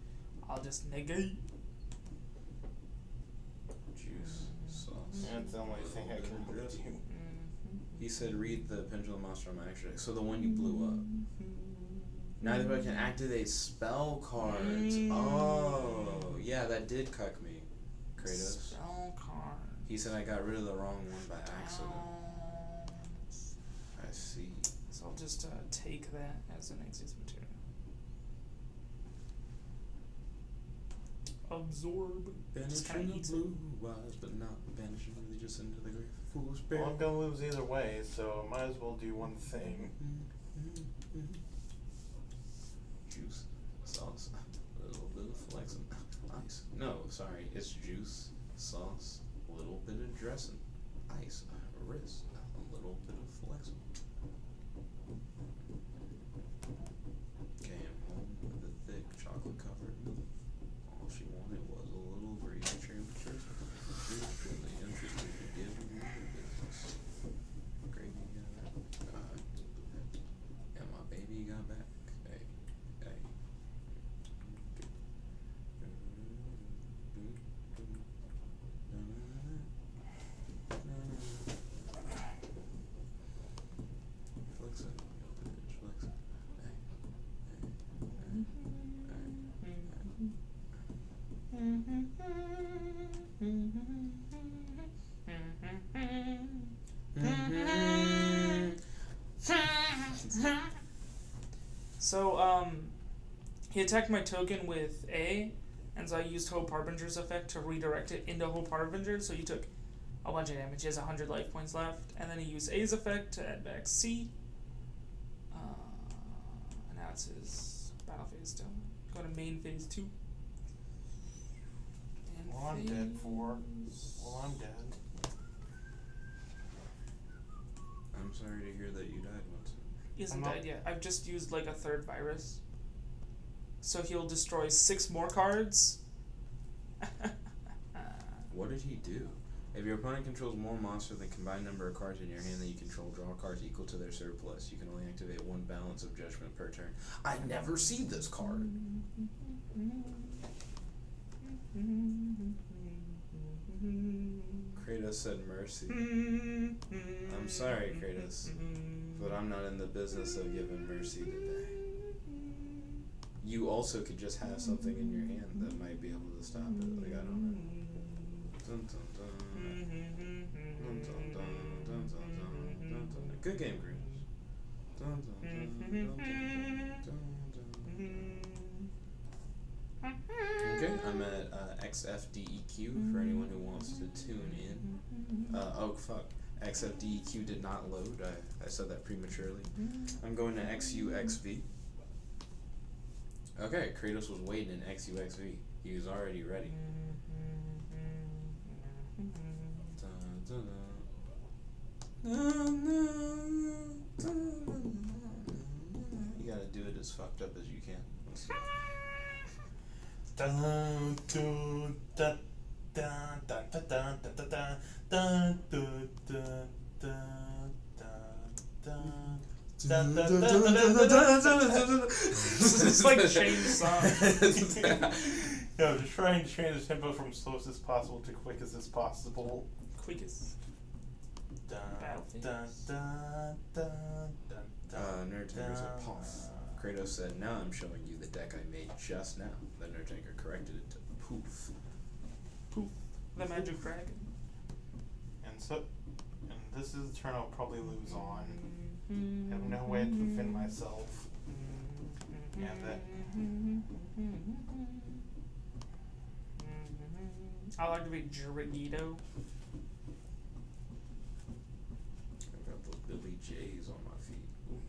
I'll just negate. Juice sauce. That's the only thing I can do. He said read the Pendulum monster on my extra deck. So the one you blew up. Neither of us can activate spell cards. Oh, yeah, that did cuck me, Kratos. Spell card. He said I got rid of the wrong one by accident. I see. So I'll just take that as an exit material. Absorb. Just kind Banishing of the eats blue eyes, but not banishing really just into the grave. Fool's Well, I'm spirit. gonna lose either way, so I might as well do one thing. Juice, sauce, a little bit of flexing, ice. No, sorry, it's juice, sauce, a little bit of dressing, ice, wrist, a little bit of flexing. Came home with a thick chocolate covered milk. All she wanted was a little breeze temperature. She was really interested in giving me the business. Gravy got and my baby got back. Hey, hey. Flex it, bitch, flex it. Hey, So, he attacked my token with A, and so I used Hope Harbinger's effect to redirect it into Hope Harbinger, so you took a bunch of damage. He has 100 life points left, and then he used A's effect to add back C. And now it's his battle phase still. Go to main phase 2. And Well, I'm dead for. Well, I'm dead. I'm sorry to hear that you died once. He hasn't I'm not- died yet. I've just used like a third virus. So he'll destroy 6 more cards. What did he do? If your opponent controls more monsters than combined number of cards in your hand that you control, draw cards equal to their surplus. You can only activate one balance of judgment per turn. I never see this card. Kratos said mercy. I'm sorry, Kratos, but I'm not in the business of giving mercy today. You also could just have something in your hand that might be able to stop it. Like, I don't know. Dun, dun, dun. Dun, dun, dun, dun, dun, dun, dun, dun. Good game, Kratos. Dun, dun, dun, dun, dun, dun, dun. Okay, I'm at XFDEQ for anyone who wants to tune in. Oh fuck, XFDEQ did not load. I said that prematurely. I'm going to XUXV. Okay, Kratos was waiting in XUXV. He was already ready. You gotta do it as fucked up as you can. Dun, dun, dun, dun, dun, dun, dun, dun, dun, dun, dun, dun, dun, dun. It's like change songs. No, just trying to change the tempo from slowest as possible to quickest as possible. Quickest. Dun, Battlefield. dun, dun, dun, dun, dun, Nerd Tanker said poof. Kratos said, now I'm showing you the deck I made just now. The Nerd Tanker corrected it to poof. Poof. The Magic Dragon. And this is the turn I'll probably lose on. I have no way to defend myself. And that. I like to be Dragito. I got those Billy J's on my feet. Ooh.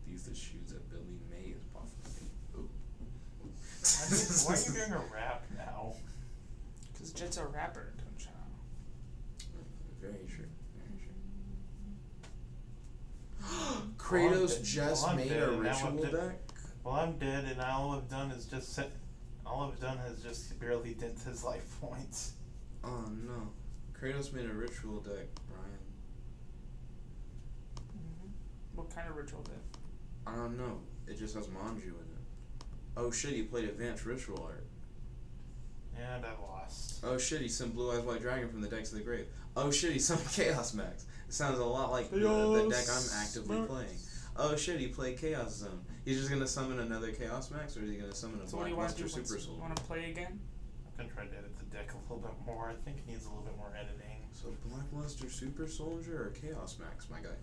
These the shoes that Billy May is bought for me. Ooh. Why are you doing a rap now? Because Jet's a rapper, don't you know? Very true. Kratos just made a ritual deck? Well, I'm dead, and all I've done is just barely dent his life points. Oh no. Kratos made a ritual deck, Brian. What kind of ritual deck? I don't know. It just has Manju in it. Oh shit, he played advanced ritual art. And I lost. Oh shit, he sent Blue Eyes White Dragon from the decks of the grave. Oh shit, he summoned Chaos Max. It sounds a lot like the deck I'm actively playing. Oh shit, he played Chaos Zone. He's just gonna summon another Chaos Max, or is he gonna summon a Blackluster Super Soul? You want to play again? I'm gonna try to edit the deck a little bit more. I think it needs a little bit more editing. So Blackluster Super Soldier or Chaos Max, my guy?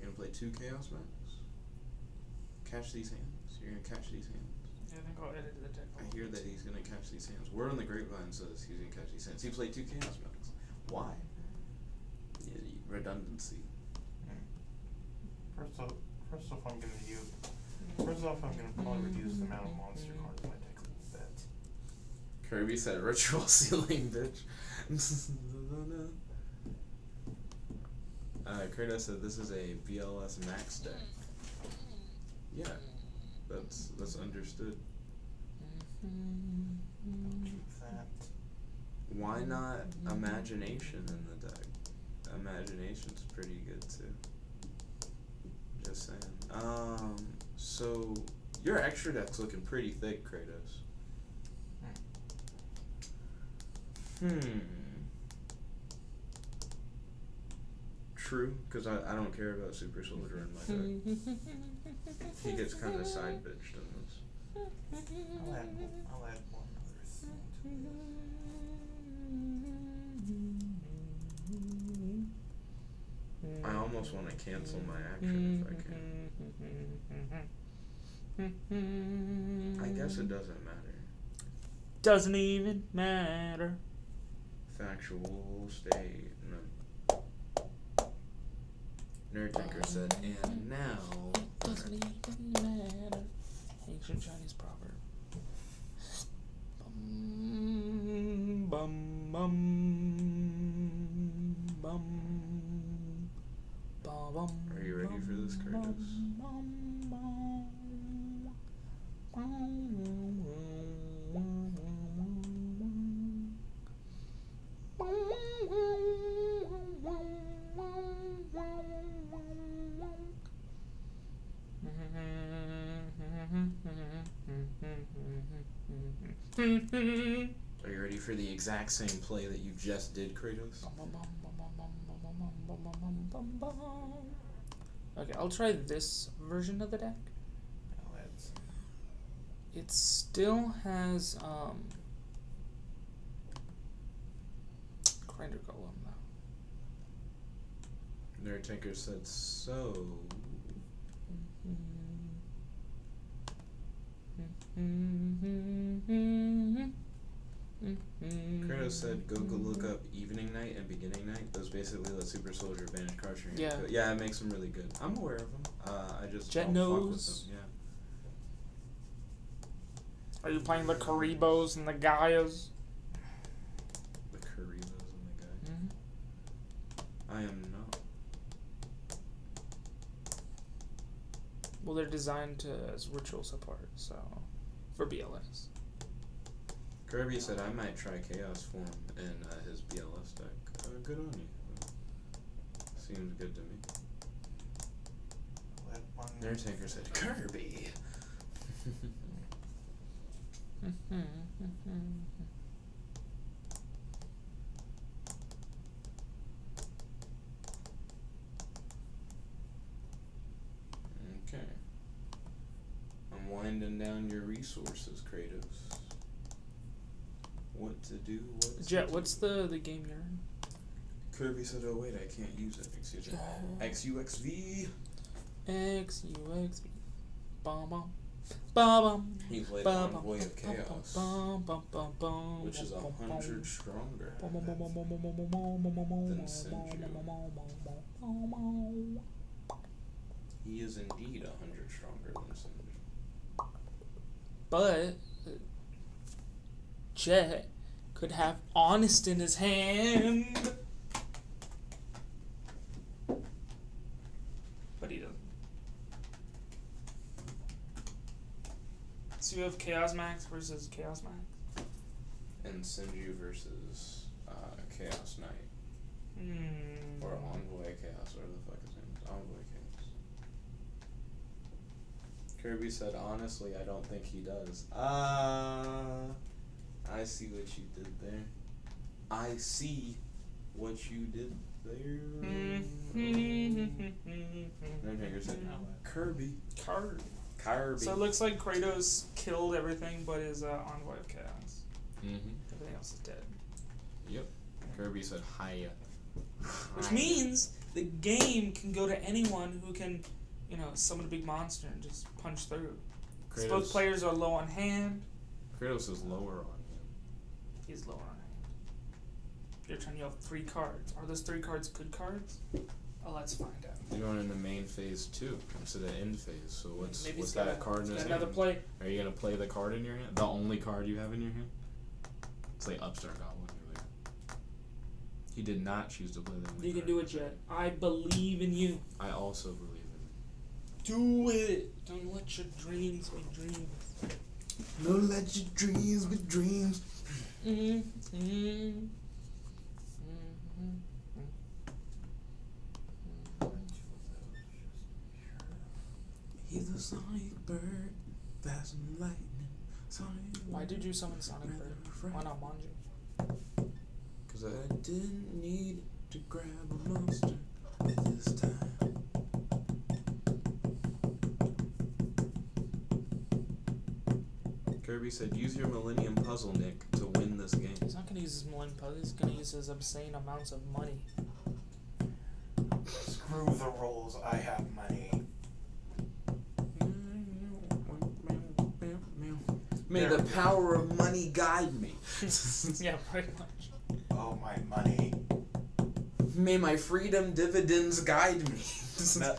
You gonna play 2 Chaos Max? Catch these hands. You're gonna catch these hands. Yeah, I think I'll edit the deck. I hear that he's gonna catch these hands. Word on the grapevine says he's gonna catch these hands. He played 2 Chaos Max. Why? Yeah, redundancy. First off, I'm gonna probably reduce the amount of monster cards in my deck a little bit. Kirby said ritual ceiling, bitch. Kratos said this is a BLS max deck. Yeah, that's understood. I'll keep that. Why not Imagination in the deck? Imagination's pretty good too. Just saying. So your extra deck's looking pretty thick, Kratos. True, because I don't care about Super Soldier in my deck. He gets kind of side bitched in this. I'll add one other thing to this. I almost want to cancel my action if I can. I guess it doesn't matter. Doesn't even matter. Factual statement. Nerd Tanker said, and now. Doesn't even matter. Ancient Chinese proverb. Bum, bum, bum, bum, bum. Are you ready for this, Kratos? Are you ready for the exact same play that you just did, Kratos? Okay, I'll try this version of the deck. It still has Grinder Golem though. Nerd Tanker said so. Kratos said, go look up Evening Night and Beginning Night. Those basically let Super Soldier banish cards from your hand. Yeah, it makes them really good. I'm aware of them. I just Jet don't knows. fuck with them. Are you playing the Karibos and the Gaias? The Karibos and the Gaias. I am not. Well, they're designed as ritual support, so for BLS. Kirby said I might try Chaos form in his BLS deck. Good on you. Seems good to me. Their tanker said Kirby. Okay. I'm winding down your resources, Kratos. What to do? Jet, what's the game you're in? Kirby said, "Oh wait, I can't use it." Excuse me. XUXV. XUXV. Bum bum. Bum He played bum. Envoy of Chaos, which is 100 stronger than Senju. He is indeed 100 stronger than Senju. But Jet could have Honest in his hand. But he doesn't. So you have Chaos Max versus Chaos Max. And Senju versus Chaos Knight. Or Envoy Chaos, whatever the fuck his name is. Envoy Chaos. Kirby said, honestly, I don't think he does. I see what you did there. I see what you did there. Nightmaker said, Kirby. Kirby. So it looks like Kratos killed everything but his Envoy of Chaos. Everything else is dead. Yep. Kirby said, hiya. Which means the game can go to anyone who can, summon a big monster and just punch through. Both players are low on hand. Kratos is lower on him. He's lower on hand. Your turn, you have 3 cards. Are those 3 cards good cards? Oh, let's find out. You're going into main phase 2 instead of end phase. So what's Maybe that card in his hand? Another play. Are you gonna play the card in your hand? The only card you have in your hand? It's like Upstart got one earlier. He did not choose to play the only You can card. do it, Jet. I believe in you. I also believe in Do it. Don't let your dreams be dreams. Don't let your dreams be dreams. He's a sonic bird, fast and lightning. Sonic. Why did you summon Sonic Bird? Why not Manji? Cause I didn't need to grab a monster at this time. Kirby said, use your Millennium Puzzle, Nick, to win this game. He's not gonna use his Millennium Puzzle. He's gonna use his obscene amounts of money. Screw the rolls, I have money. May the power of money guide me. Yeah, pretty much. Oh, my money. May my freedom dividends guide me. He's not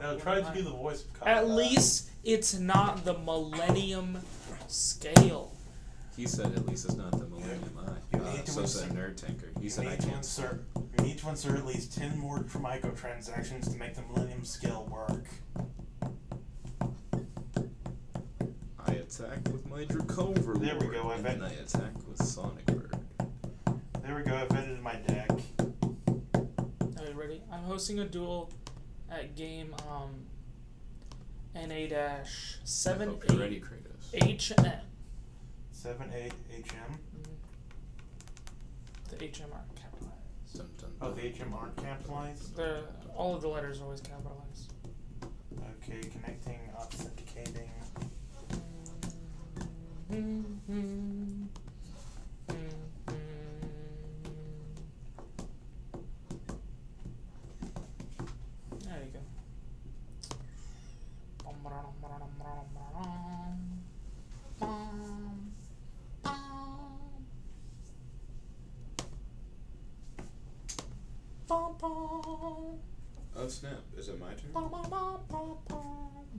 Now the try one to do the voice of At least it's not the Millennium Scale. He said at least it's not the Millennium Eye. So said Nerd Tanker. He said I can't. You need to insert at least 10 more microtransactions to make the Millennium Scale work. I attack with my Dracover. There we go, and then I attack with Sonic Bird. There we go, I've edited my deck. Are you ready? I'm hosting a duel at game NA-78 Ready, Kratos. HM. 7-8 HM. The HM aren't capitalized. Dun, dun, Oh, dun. the HM aren't capitalized? All of the letters are always capitalized. Okay, connecting, authenticating. There you go. Oh snap! Is it my turn?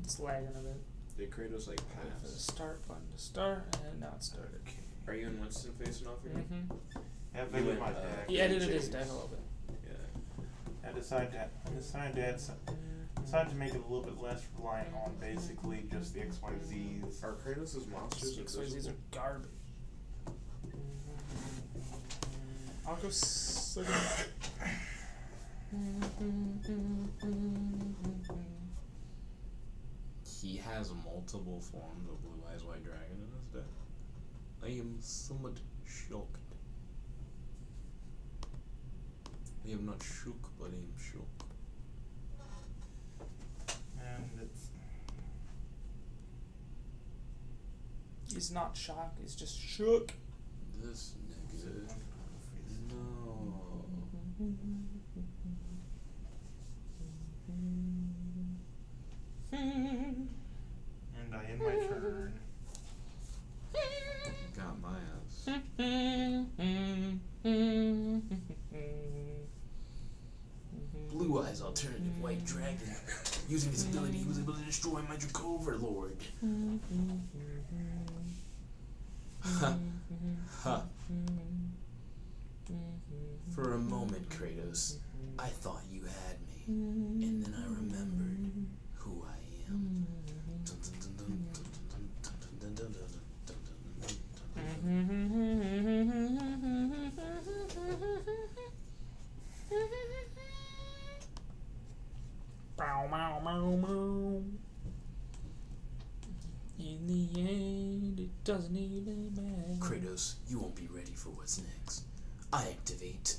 It's lagging a bit. Did Kratos like Wait for the pass? start button to start, and now it started. Are you in Winston facing off again? I've You edited went, my deck. He edited his James. deck a little bit. Yeah. I decided to add some. decided to make it a little bit less reliant on basically just the XYZs. Are Kratos' monsters XYZs are invisible? garbage. I'll go second. He has multiple forms of Blue Eyes White Dragon in his deck. I am somewhat shocked. I am not shook, but I am shook. And it's He's not shocked, he's just shook. This nigga. No. and I end my turn. You got my ass. Blue Eyes Alternative White Dragon. Using his ability, he was able to destroy my Draco Overlord. Ha. Ha. For a moment, Kratos, I thought you had me. And then I remembered who I am. Bow, bow, bow, bow. In the end, it doesn't even matter. Kratos, you won't be ready for what's next. I activate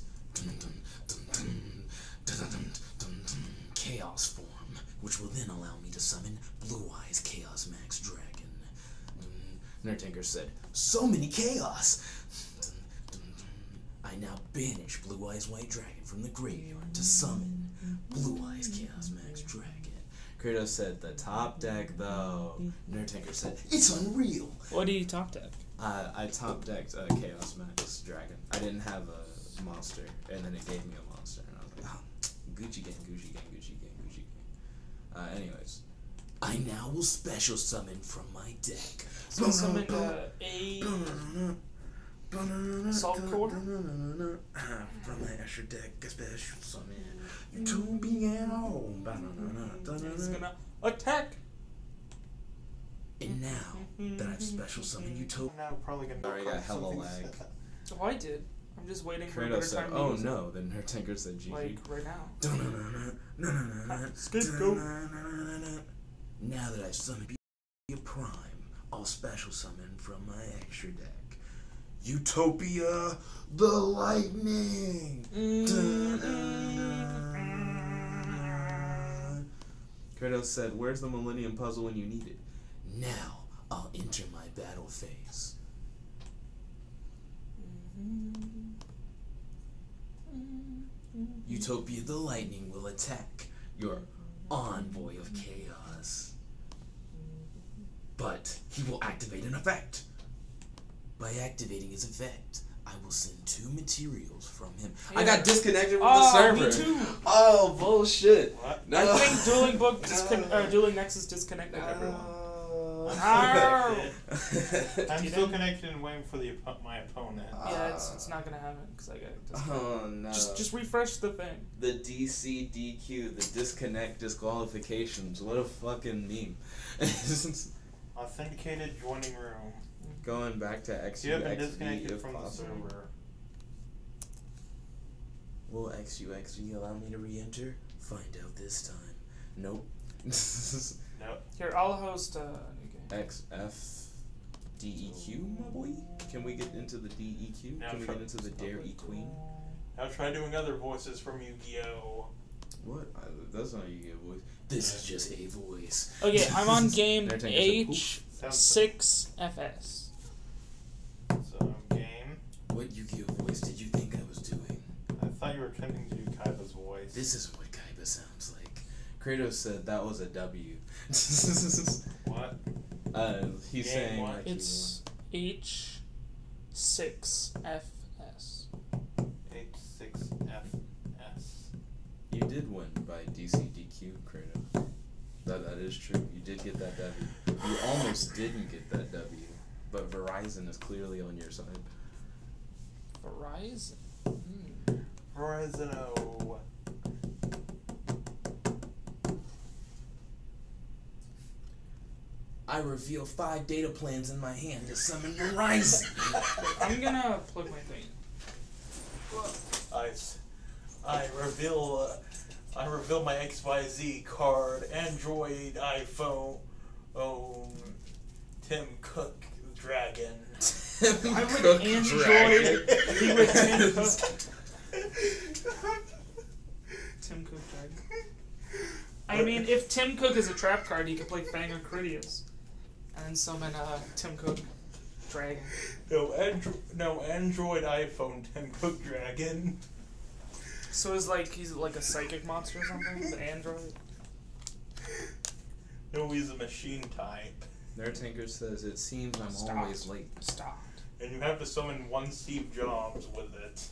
Chaos Form, which will then allow me to summon Blue Eyes Chaos Max Dragon. Nerdtinker said, so many chaos! I now banish Blue Eyes White Dragon from the graveyard to summon Blue Eyes Chaos Max Dragon. Kratos said, the top deck though. Nerdtinker said, it's unreal! What do you top deck? I top decked Chaos Max Dragon. I didn't have a monster, and then it gave me a monster, and I was like, Gucci gang, Gucci gang, Gucci gang, Gucci gang. Anyways, I now will special summon from my deck. So summon a Salt Core? From my extra deck, a special summon Utopia. He's gonna attack. And now that I've special summoned Utopia. Now probably gonna Sorry, I got hella something lag. Oh, I did. I'm just waiting for a better Kratos said, time to oh use no, then her tinker said GG. it. Like, right now. Scapegoat. Now that I've summoned a Prime, I'll special summon from my extra deck. Utopia the Lightning! Kratos said, where's the Millennium Puzzle when you need it? Now, I'll enter my battle phase. Utopia the Lightning will attack your Envoy of Chaos. But he will activate an effect. By activating his effect, I will send 2 materials from him. Yeah. I got disconnected from the server. Me too. Oh, bullshit. What? No. I think Dueling Dueling Nexus disconnected everyone. I'm You still didn't? connected and waiting for my opponent. Yeah, it's not gonna happen because I got disconnected. Oh no. Just refresh the thing. The DC DQ, the disconnect disqualifications. What a fucking meme. Authenticated joining room. Going back to You have been XUXV disconnected if from the possible. server. Will XUXV allow me to re-enter? Find out this time. Nope. Nope. Here, I'll host a new game. XF DEQ, my boy? Can we get into the DEQ? Now Can we try- get into the Dare E Queen? Now try doing other voices from Yu-Gi-Oh! What? That's not you get voice. This is just a voice. Okay, I'm on game Nerdtinker said, H6FS. So, game. What Yu-Gi-Oh voice did you think I was doing? I thought you were attempting to do Kaiba's voice. This isn't what Kaiba sounds like. Kratos said that was a W. What? He's Game saying what? like It's H6FS. H6FS. you did win by DCDQ, Kratos. That is true. You did get that W. You almost didn't get that W, but Verizon is clearly on your side. Verizon. Horizon O. I reveal 5 data plans in my hand to summon Verizon. I'm gonna plug my thing. I reveal my XYZ card, Android, iPhone, Tim Cook Dragon. I would Android. He would Tim Cook. Tim Cook Dragon. I mean, if Tim Cook is a trap card, he could play Fang or Critias, and then summon Tim Cook Dragon. No Android, iPhone, Tim Cook Dragon. So he's like a psychic monster or something. The android. No, he's a machine type. Nerd Tinker says, it seems I'm always late. Stop. And you have to summon one Steve Jobs with it.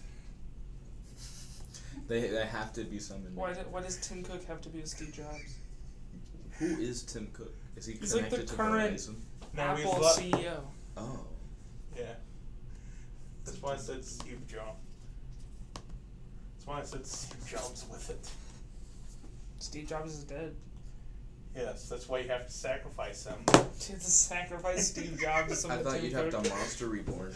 They have to be summoned. Why does Tim Cook have to be a Steve Jobs? Who is Tim Cook? Is he He's connected like the to current Verizon? No, Apple he's CEO. Oh. Yeah. That's why I said Steve Jobs. That's why I said Steve Jobs with it. Steve Jobs is dead. Yes, that's why you have to sacrifice him. You have to sacrifice Steve Jobs to I summon thought Tim you'd Cook. have to Monster Reborn.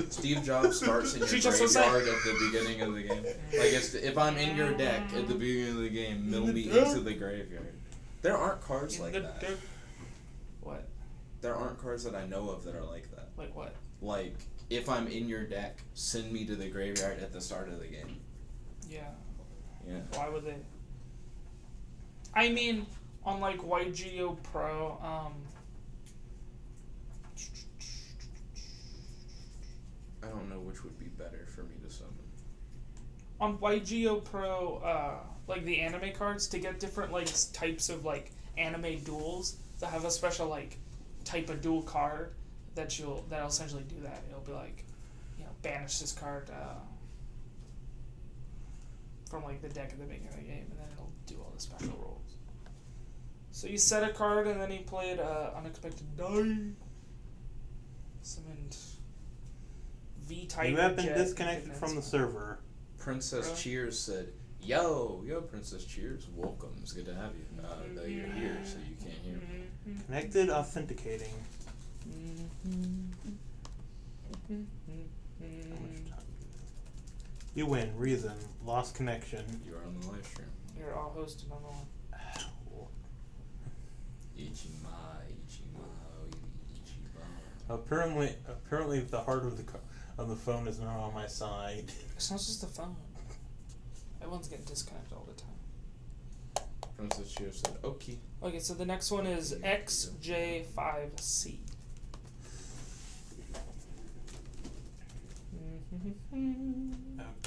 Steve Jobs starts in your She just was like- graveyard at the beginning of the game. Like, if I'm in your deck at the beginning of the game, mill me into the graveyard. There aren't cards like that. What? There aren't cards that I know of that are like that. Like what? Like, if I'm in your deck, send me to the graveyard at the start of the game. Yeah. Yeah. Why would they? I mean, on like YGO Pro, I don't know which would be better for me to summon. on YGO Pro, like the anime cards, to get different like types of like anime duels that have a special like type of duel card that'll essentially do that. It'll be like, banish this card from like the deck at the beginning of the game, and then it'll do all the special rolls. So you set a card, and then he played Unexpected Die. Summoned V-type. You have been disconnected from the server. Princess Really? Cheers said, Yo, Princess Cheers, welcome. It's good to have you. Though you're here, so you can't hear me. Connected authenticating. How much time? You win. Reason. Lost connection. You are on the live stream. You're all hosted on the one. Ichima. Apparently, the heart of the phone is not on my side. It's not just the phone. Everyone's getting disconnected all the time. Princess Cheers said, okay. Okay, so the next one is XJ5C.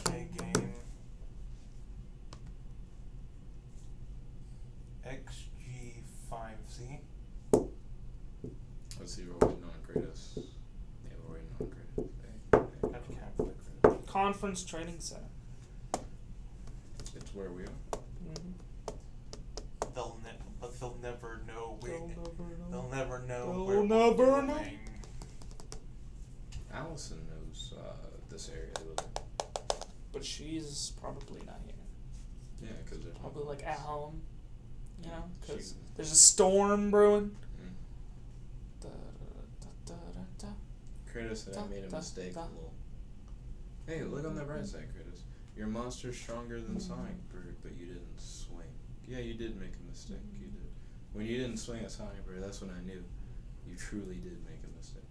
Okay, game. XG5C. Let's see, we're waiting on Kratos. Yeah, we're waiting on Kratos. Got to calculate. Conference Training Center. It's where we are. But they'll never know. They'll never never know. They'll where never we're know. going. Allison knows this area a little bit. But she's probably not here. Yeah, because there's Probably like at home. Because She's- there's a storm brewing. Mm. Da, da, da, da, da. Kratos said I made a mistake. Lol. Hey, look on the bright side, Kratos. Your monster's stronger than Songbird, but you didn't swing. Yeah, you did make a mistake. You did. When you didn't swing at Songbird, that's when I knew you truly did make a mistake.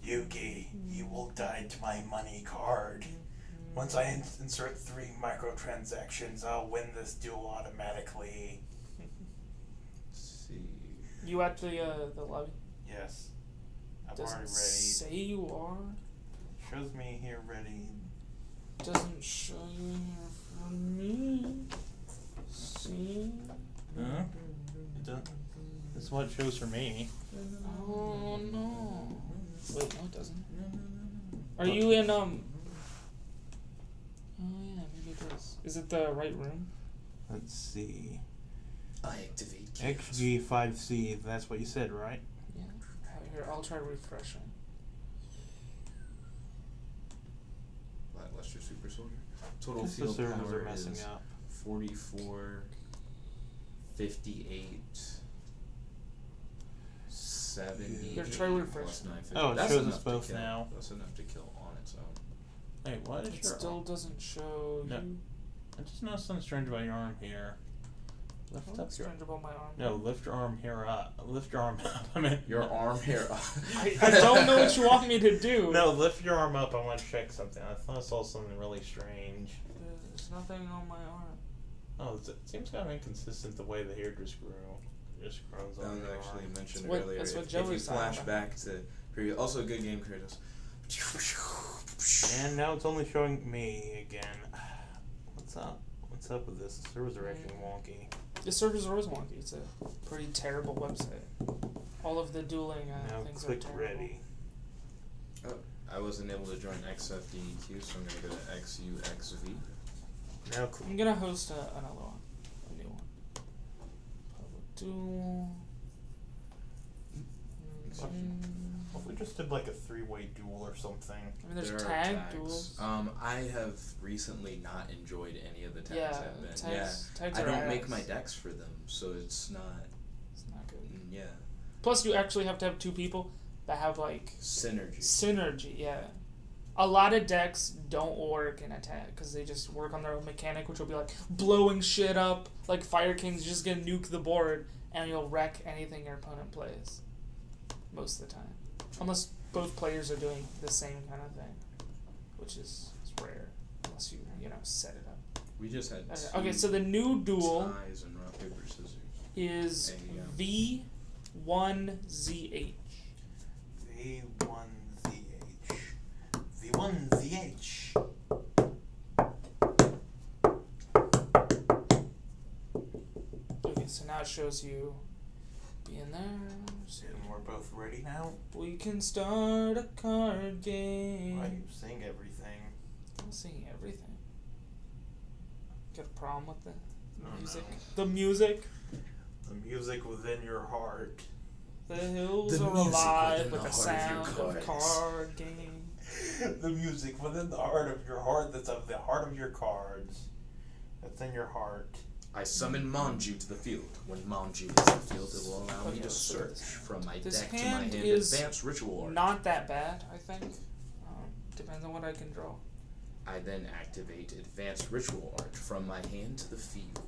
Yugi, you will die to my money card. Once I insert 3 microtransactions, I'll win this duel automatically. Let's see. You at the lobby? Yes. I'm Doesn't already ready. say you are. Shows me here ready. Doesn't show you here for me. See? Huh? It doesn't. This is what it shows for me. Oh no. Wait, no, it doesn't. Are you in Oh yeah, maybe it is. Is it the right room? Let's see. I activate XG5C, that's what you said, right? Yeah. Here, I'll try refreshing. Lackluster Super Soldier. Total Just the field servers power are messing is up. 44, 58, 70. Here, try refresh. plus 950. Oh, it That's shows enough us to both kill. now. That's enough to kill on its own. Hey, what is It your still arm? doesn't show No. you. I just noticed something strange about your arm here. Lift up What's your strange about my arm? No, lift your arm here up. Lift your arm up. I mean Your arm here. I don't know what you want me to do. No, lift your arm up. I want to check something. I thought I saw something really strange. There's nothing on my arm. Oh, it seems kind of inconsistent the way the hair just grew. Just grows on That your actually arm. mentioned What- earlier. that's what If Joe you was talking flash about. back to previous, also a good game, Kratos. And now it's only showing me again. What's up? What's up with this? The servers are acting wonky. The servers are always wonky. It's a pretty terrible website. All of the dueling Now things click are terrible. ready. Oh, I wasn't able to join XFDEQ, so I'm gonna go to XUXV. Now I'm gonna host another one, a new one. Public duel. What if we just did like a 3-way duel or something? I mean, there's There are tag tags. duels. I have recently not enjoyed any of the tags Yeah, I've been. tags I are don't make ass. my decks for them, so it's not. It's not good. Yeah, Plus, you actually have to have two people that have like synergy. synergy. Yeah, a lot of decks don't work in a tag because they just work on their own mechanic, which will be like blowing shit up. Like Fire King's just gonna nuke the board, and you'll wreck anything your opponent plays. Most of the time, unless both players are doing the same kind of thing, which is rare, unless you set it up. We just had. Okay, so the new duel ties and rock paper scissors. is V1ZH. V1ZH. V1ZH. Okay, so now it shows you being there. So And we're both ready now? we can start a card game. Why are you saying everything? I'm seeing everything. Got a problem with the Oh, music? no. The music? The music within your heart. The hills The are music alive within with the the heart of your sound of cards. card game. The music within the heart of your heart that's of the heart of your cards. That's in your heart. I summon Manju to the field. When Manju hits the field, it will allow me Okay, to let's see what search this- from my this deck to my hand hand is advanced ritual art. Not that bad, I think. Depends on what I can draw. I then activate Advanced Ritual Art from my hand to the field.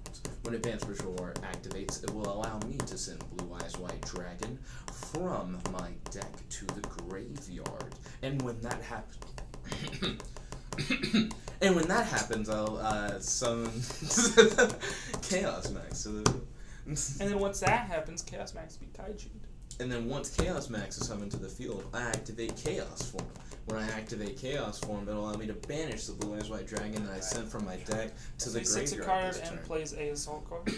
When Advanced Ritual Art activates, it will allow me to send Blue Eyes White Dragon from my deck to the graveyard. And when that happens, I'll summon Chaos Max to the field. And then once that happens, Chaos Max be Kaiju. And then once Chaos Max is summoned to the field, I activate Chaos Form. When I activate Chaos Form, it'll allow me to banish the Blue Eyes White Dragon that I sent from my deck to So the he sets a graveyard card this and turn. plays a assault card.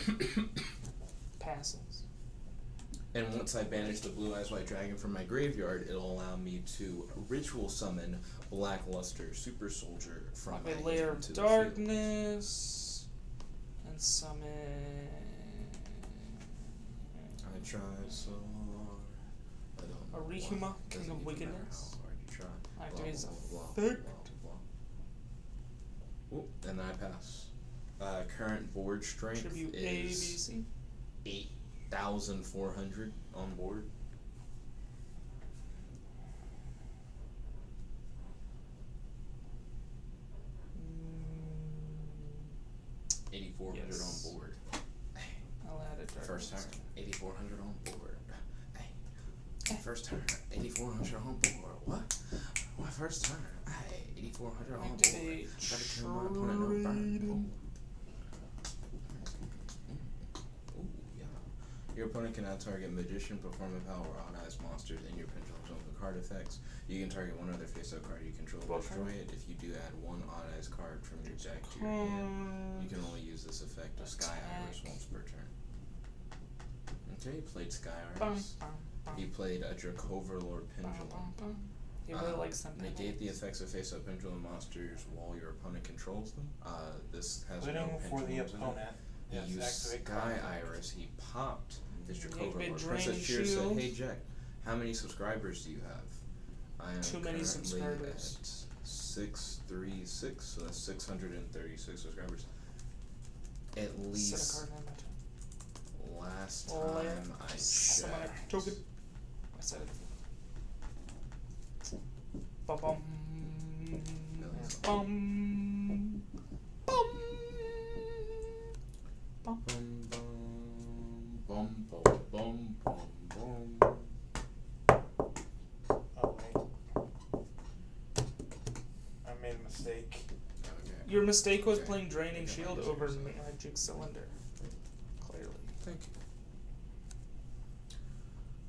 Passes. And once I banish the Blue Eyes White Dragon from my graveyard, it'll allow me to ritual summon Blackluster Super Soldier from my A layer hand of to the field. darkness. And summon. I try so hard. I don't know Arihima, why. King Doesn't of even Wickedness. matter how hard you try. Activates Blah, blah, effect. blah, blah, blah. Oop, and then I pass. Current board strength Tribute is A, B, C. 8,400 on board. Mm, 8,400 Yes. on board. I'll add it. First turn, 8,400 on board. Hey. First turn, 8,400 on board. What? My first turn. Hey, 8,400 on board. Activate Gotta kill my opponent, no burn. Ooh, yeah. Your opponent can now target Magician, Performance Power, or Odd-Eyes monsters in your Pendulum Zone for card effects. You can target one other face-up card you control or destroy it. If you do add one Odd-Eyes card from your deck to your hand, you can only use this effect of Sky Iris once per turn. Okay, he played Sky Iris. He played a Dracoverlord Pendulum. He really likes them. Negate the effects of face-up pendulum monsters while your opponent controls them. This has Waiting no for the pendulums in it. opponent. He Yes, used activate Sky card. Iris. He popped his Make Dracoverlord. me Princess drain Cheer said, shield. "Hey Jack, how many subscribers do you have?" I am Too many currently subscribers. at 636, so that's 636 subscribers. At Set a least card in my turn. last Oh, yeah. time I Summon a checked. token. I said it. Bum bum. Bum. Bum. Bum. Bum, bum, bum, bum, bum, bum. Oh, wait. I made a mistake. Okay. Your mistake was Okay. playing Draining Okay, Shield Magic over Cylinder. Magic Cylinder. Clearly. Thank you.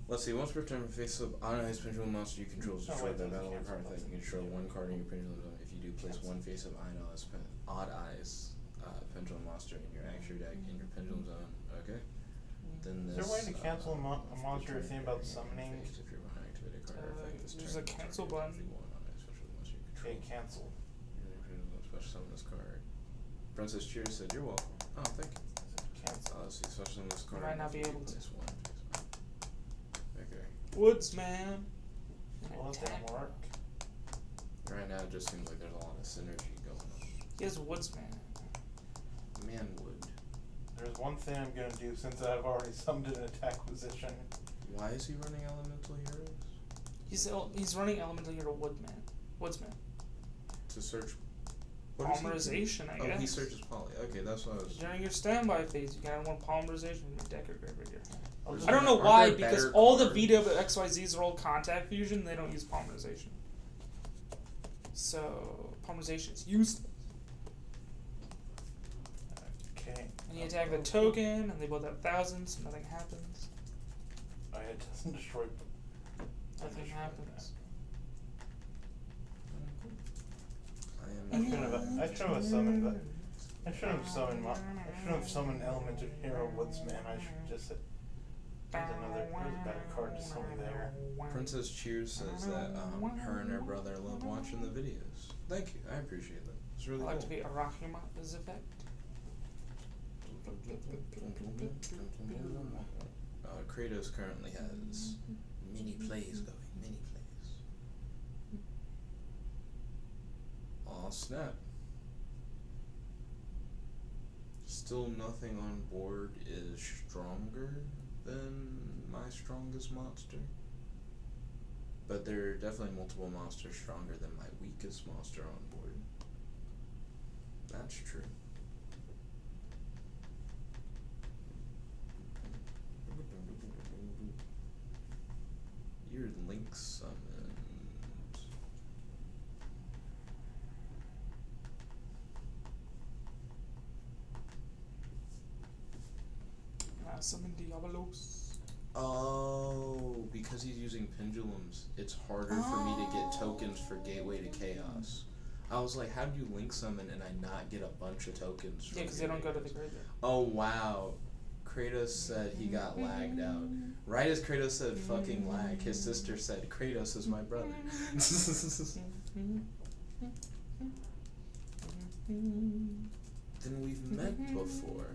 Let's see, once per turn, face up Ionize Pendulum monster you control is Oh, destroyed wait, by doesn't battle or cancel. card effect. You can destroy one card in your pendulum zone. If you do, place one face up Odd Eyes Pendulum monster in your action deck in your pendulum zone. Okay. Then Is this. there a way to cancel a monster return thing about your summoning? phase if you're behind activated card effect this There's turn. a cancel target button. one on it, especially the monster you control. Okay, cancel. Special summon this card. Princess Cheers said, "You're welcome." Oh, thank you. Cancel. Let's see, special summon this card. Might not be If you able to. place one face up. Okay. Woodsman. Well, that didn't work. Right now, it just seems like there's a lot of synergy going on. He has Woodsman. Manwood. There's one thing I'm gonna do since I've already summoned an attack position. Why is he running Elemental Heroes? He's running Elemental Hero Woodsman. To search. What does he do? Polymerization, I guess. Oh, he searches poly. Okay, that's what I was. During your standby phase, you can add one polymerization in your deck or graveyard. I'll I don't know Aren't why, there because better all the cards? Vita XYZs are all contact fusion, they don't use polymerization. So, polymerization is useless. Okay. And you attack the token, and they both have thousands, so nothing happens. Oh, yeah, it doesn't destroy. Nothing happens. I I should have summoned that. I should have summoned Elemental Hero Woodsman. I should just. There's a better card to summon there. Princess Cheers says that her and her brother love watching the videos. Thank you, I appreciate that. It's really I like to cool. be Arachima as effect. Kratos currently has mini plays going. Mini plays. Aw, snap. Still nothing on board is stronger than my strongest monster. But there are definitely multiple monsters stronger than my weakest monster on board. That's true. Your Link summons. Summon Diabolos. Oh, because he's using pendulums, it's harder for me to get tokens for Gateway to Chaos. I was like, how do you Link summon and I not get a bunch of tokens? Yeah, because they don't go to the graveyard. Oh, wow. Kratos said he got lagged out. Right as Kratos said fucking lag, his sister said, Kratos is my brother. Then we've met before.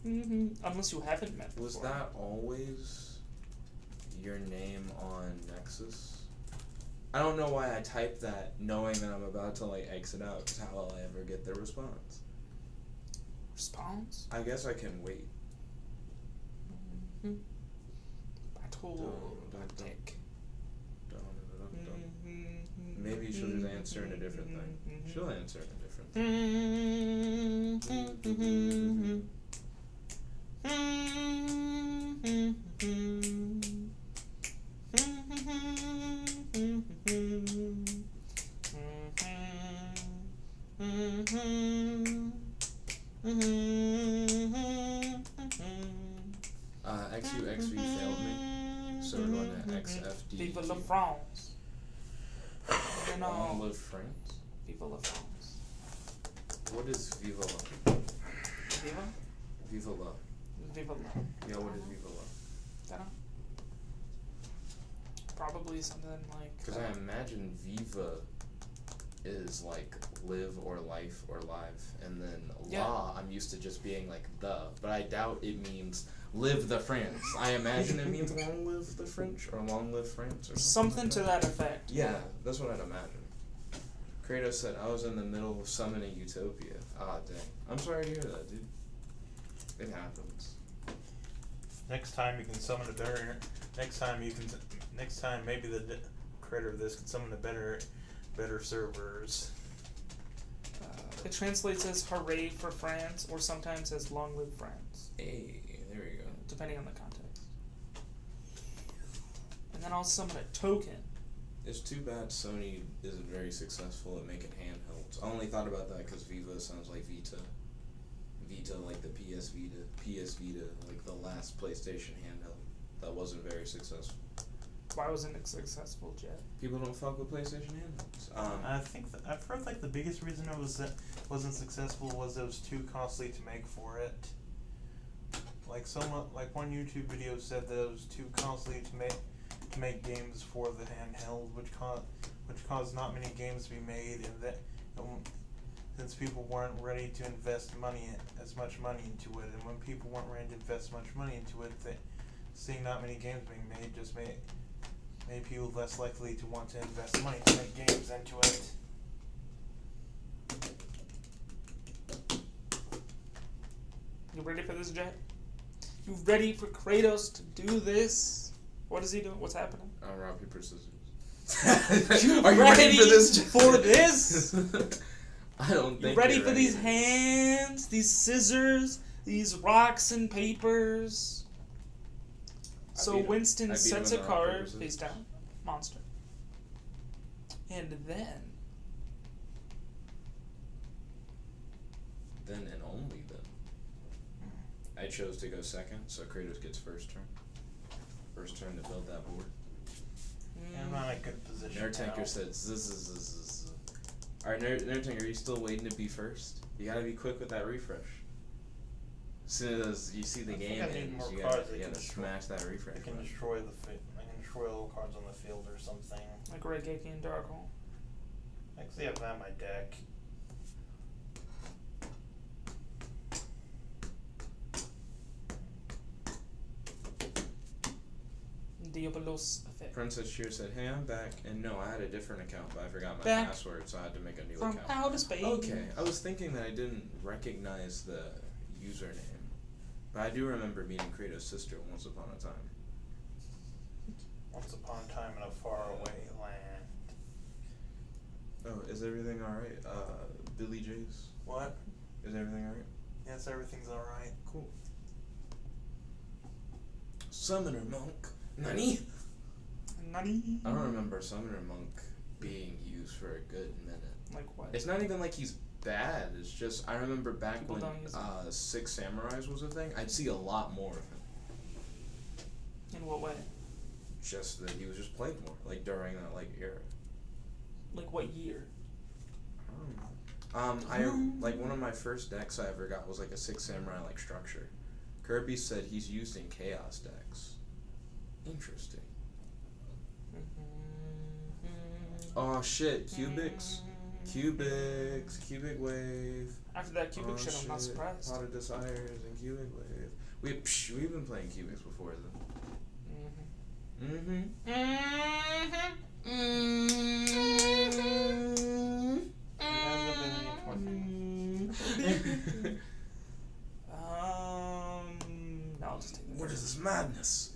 Unless you haven't met before. Was that always your name on Nexus? I don't know why I typed that knowing that I'm about to like exit out, because how will I ever get the response? Response? I guess I can wait. Battle tactic. Maybe she'll just answer in a different thing. She'll answer in a different thing. XUXV failed me, so we're going to XFD. Vive la France. Long live France? Vive la France. What is Viva la? Viva? Viva la. Viva la. Yeah, what is Viva la? Dunno. Probably something like. Because I imagine Viva is like live or life or life, and then la I'm used to just being like the, but I doubt it means live the France. I imagine it means long live the French or long live France or something like to that effect. Yeah, that's what I'd imagine. Kratos said, I was in the middle of summoning Utopia. Ah, dang. I'm sorry to hear that, dude. It happens. Next time you can summon a better. Next time maybe the creator of this can summon a better servers. It translates as "Hooray for France" or sometimes as "Long live France." Hey, there you go. Depending on the context. And then I'll summon a token. It's too bad Sony isn't very successful at making handhelds. I only thought about that because Viva sounds like Vita. Vita like the PS Vita like the last PlayStation handheld that wasn't very successful. Why wasn't it successful, Jet? People don't fuck with PlayStation handhelds. I think I've heard like the biggest reason it wasn't successful was it was too costly to make for it. Like one YouTube video said that it was too costly to make games for the handheld, which caused not many games to be made, and that since people weren't ready to invest as much money into it, and when people weren't ready to invest much money into it, seeing not many games being made just made people less likely to want to invest money to make games into it. You ready for this, Jet? You ready for Kratos to do this? What is he doing? What's happening? Rock, paper, scissors. Are you ready for this? For this? I don't think you ready you're for these hands, these scissors, these rocks and papers? So Winston sets a card face down, monster. And then and only then. I chose to go second, so Kratos gets first turn. First turn to build that board. I'm not in a good position. Nertanker said zzz. Alright, Nertanker, are you still waiting to be first? You gotta be quick with that refresh. As soon as you see the game ends, you gotta smash that refresh. I can destroy all cards on the field or something. like Regeki and Darkle. I actually have that in my deck. Diabolos effect. Princess Cheer said, hey, I'm back. And no, I had a different account, but I forgot my Back password, so I had to make a new from account. outer space. Okay, I was thinking that I didn't recognize the username. But I do remember meeting Kratos' sister once upon a time. Once upon a time in a faraway land. Oh, is everything alright? Billy J's? What? Is everything alright? Yes, everything's alright. Cool. Summoner Monk. Nani? Nani? I don't remember Summoner Monk being used for a good minute. Like what? It's not even like he's bad. It's just I remember back People when don't use it. Six Samurais was a thing. I'd see a lot more of him. In what way? Just that he was just played more, like during that era. Like what year? I don't know. I like one of my first decks I ever got was like a Six Samurai like structure. Kirby said he's used in Chaos decks. Interesting. Oh shit! Cubic Wave. After that cubic shit, I'm not surprised. Pot of Desires and Cubic Wave. We've been playing Cubics before then. No, I'll just take that. What is this madness?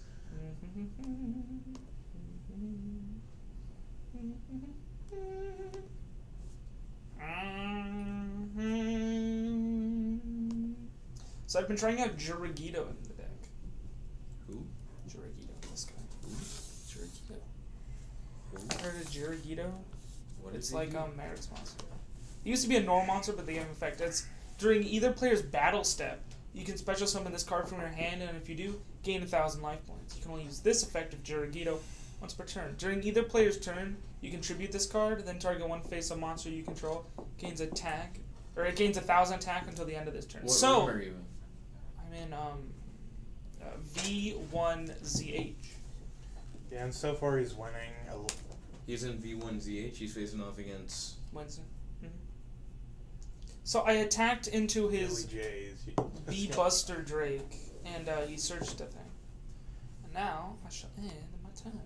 So I've been trying out Jirigito in the deck. Who? Jirigito, this guy. Jirigito. I've heard of Jirigito. What It's is like he? Merrick's monster. He used to be a normal monster, but they gave him effect. It's during either player's battle step, you can special summon this card from your hand, and if you do, gain 1,000 life points. You can only use this effect of Jirigito once per turn. During either player's turn, you contribute this card, then target one face-up monster you control, gains attack, or it gains 1,000 attack until the end of this turn. What so, room are you in? I'm in V1ZH. Yeah, and so far he's winning. He's in V1ZH. He's facing off against Winston. So I attacked into his Billy J's. B Buster Drake, and he searched the thing. And now I shall end my turn.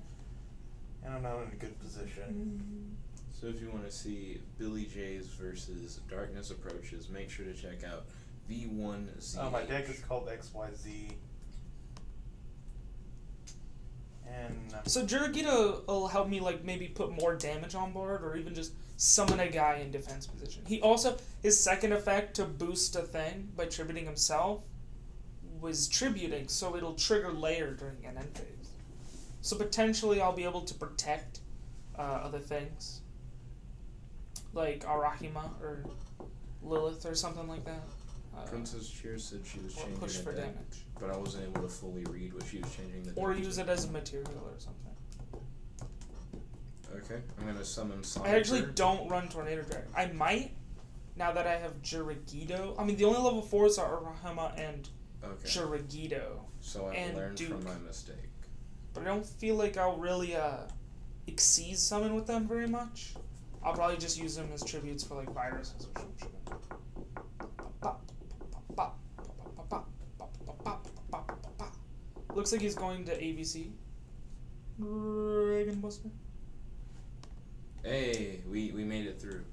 And I'm not in a good position. So if you want to see Billy J's versus Darkness Approaches, make sure to check out V1Z. Oh, my deck is called XYZ. And So Jiragita will help me like maybe put more damage on board, or even just summon a guy in defense position. He also, his second effect to boost a thing by tributing himself was tributing, so it'll trigger layer during an end phase. So potentially I'll be able to protect other things, like Arachima or Lilith or something like that. Princess Cheer said she was changing push the for deck, damage. but I wasn't able to fully read what she was changing the deck Or use to. it as a material or something. Okay, I'm gonna summon Sonic I actually Bird. don't run Tornado Dragon. I might, now that I have Jiragito. I mean, the only level 4s are Arahima and Okay, Jiragito. so I and learned Duke. from my mistake. But I don't feel like I'll really exceed summon with them very much. I'll probably just use them as tributes for like viruses or some shit. Looks like he's going to ABC. Dragon Buster. Hey, we made it through.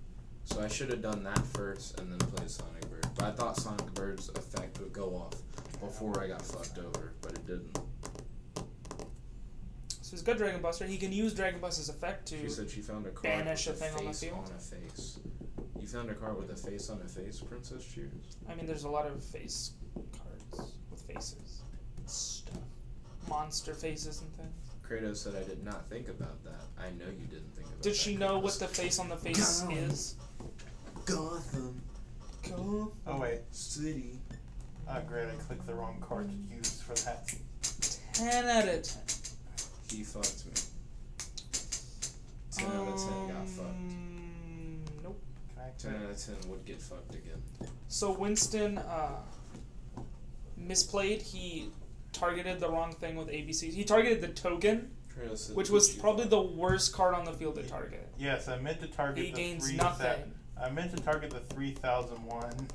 So I should have done that first and then played Sonic Bird. But I thought Sonic Bird's effect would go off before I got fucked over, but it didn't. So he's got Dragon Buster. He can use Dragon Buster's effect to She said she found a card banish with a thing on the face field. on a face. You found a card with a face on a face, Princess Cheers? I mean, there's a lot of face cards with faces and stuff. Monster faces and things. Kratos said I did not think about that. I know you didn't think about that. Does she know Kratos. what the face on the face Gotham. is? Gotham Go. oh wait, City. oh great, I clicked the wrong card to use for that. 10 out of 10. He fucked me. 10 out of 10 got fucked. Nope. Can I 10 out of 10 would get fucked again. So Winston misplayed. He targeted the wrong thing with ABC. He targeted the token, Kratos said, which was "Who'd you probably fuck?" the worst card on the field to target. Yes, I meant to target He the gains 3,000 nothing. I meant to target the 3001.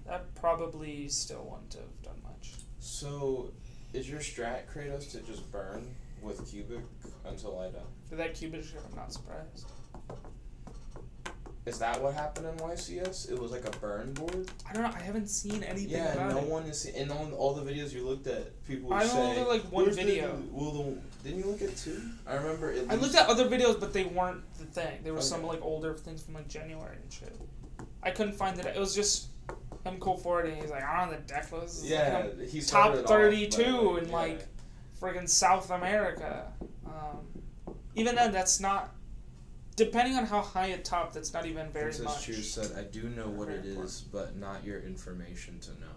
That probably still wouldn't have done much. So, is your strat, Kratos, to just burn with Cubic until I die? For that Cubic ship, I'm not surprised. Is that what happened in YCS? It was like a burn board? I don't know. I haven't seen anything Yeah, about no it. one is. And on all the videos you looked at, people were I saying. only like one "Where's video." Didn't you look at two? I remember at I least. looked at other videos, but they weren't the thing. There were some Okay. like older things from like January and shit. I couldn't find it. It was just him cool for it, and he's like, I don't know, the deck was Yeah, like, he top started off, 32 but, in yeah. like friggin' South America. Even then, that's not. Depending on how high it topped, that's not even very Princess much. Cheers said, I do know what it Very is, but not your information to know.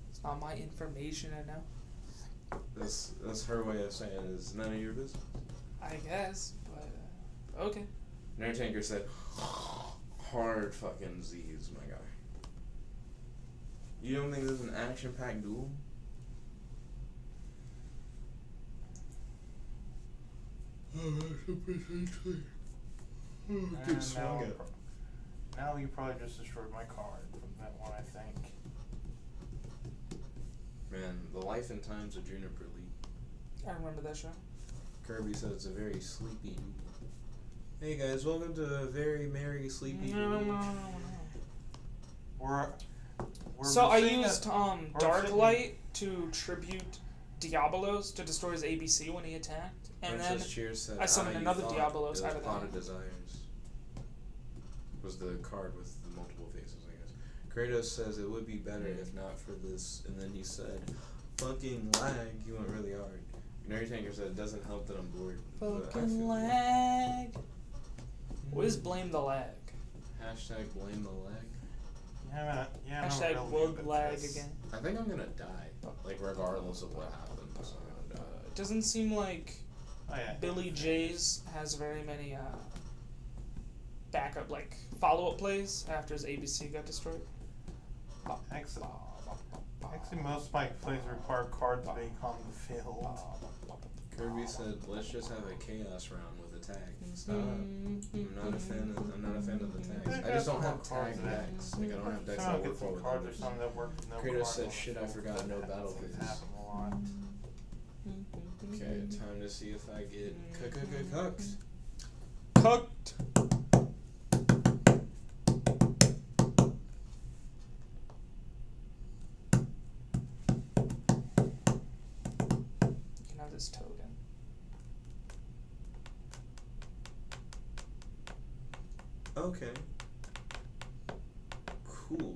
It's not my information, I know. That's her way of saying it is none of your business. I guess, but okay. Nerd Tanker said, hard fucking Z's, my guy. You don't think this is an action-packed duel? Now you probably just destroyed my card from that one, I think. Man, the life and times of Juniper Lee. I remember that show. Kirby said it's a very sleepy duel. Hey guys, welcome to a very merry sleepy duel. We're So I seeing used we're Dark sitting- Light to tribute Diabolos to destroy his ABC when he attacked, and then Princess Cheers said, I summoned you another thought Diabolos it out was of Pot that. of Desires. Was the card with the multiple faces, I guess. Kratos says it would be better if not for this, and then he said, fucking lag, you went really hard. Nerd Tanker said it doesn't help that I'm bored. but I fucking feel lag. What is blame the lag? Hashtag blame the lag. I'm Hashtag really world good at lag this. again. I think I'm gonna die, like regardless of what happens. I'm gonna die. It doesn't seem like Oh, yeah. Billy J's has very many backup, like follow-up plays after his ABC got destroyed. Actually, most of my plays require cards being on the field. Kirby said, "Let's just have a chaos round with a tag." Stop. I'm not a fan of the tags. I just don't have tag decks. Like I don't have decks that work well with cards or others. some that work with no Kratos cards said, on the "Shit, I field. forgot no battle Things phase." happen a lot. Okay, time to see if I get cooked. Cooked. Okay. Cool.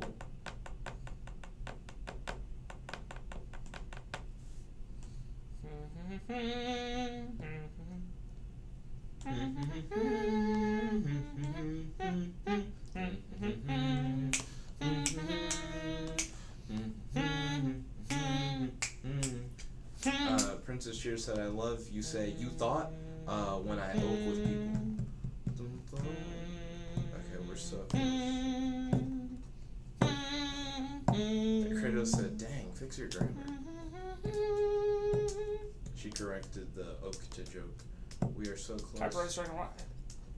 Princess Cheer said, I love you say, you thought, when I oak with people. Okay, we're so close. And Kratos said, dang, fix your grammar. She corrected the oak to joke. We are so close. Copyright strike.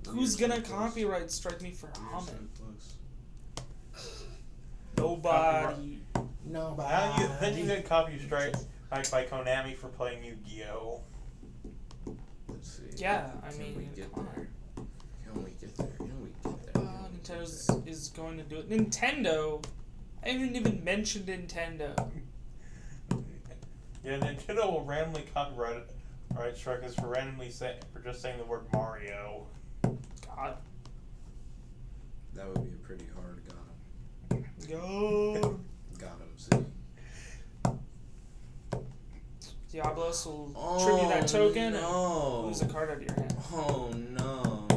Who's gonna copyright strike me for humming? Nobody. Nobody. Then you get copyright strike by Konami for playing Yu-Gi-Oh. Let's see. Yeah, I Can mean, we get come on. there? Can we get there? Can we get there? Nintendo is going to do it. Nintendo? I haven't even mentioned Nintendo. Yeah, Nintendo will randomly copyright strike us for just saying the word Mario. God. That would be a pretty hard got him. Go. Got him, see. Diablos will tribute that token and no. lose a card out of your hand. Oh no.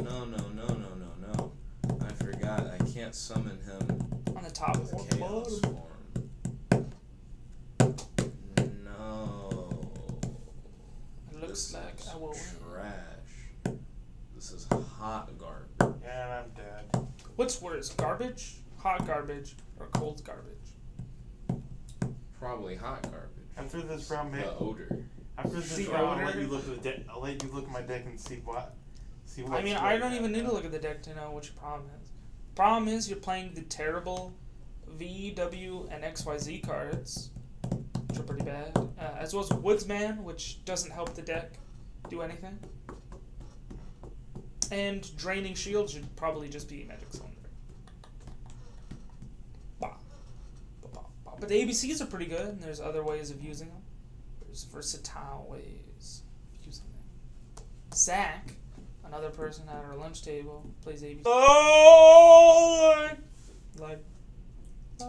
I forgot. I can't summon him On the top with or chaos bottom. form. No. It looks This like is I will win. trash. This is hot garbage. Yeah, and I'm dead. What's worse, garbage, hot garbage, or cold garbage? Probably hot garbage. After this round, The odor. after this The round, I'll odor? let you look at the deck. I'll let you look at my deck and see what. I mean, I don't even need to look at the deck to know what your problem is. Problem is you're playing the terrible V, W, and XYZ cards, which are pretty bad, as well as Woodsman, which doesn't help the deck do anything. And Draining Shield should probably just be Magic Cylinder. But the ABCs are pretty good, and there's other ways of using them. There's versatile ways of using them. Zach, another person at our lunch table, plays ABC. Oh, like. I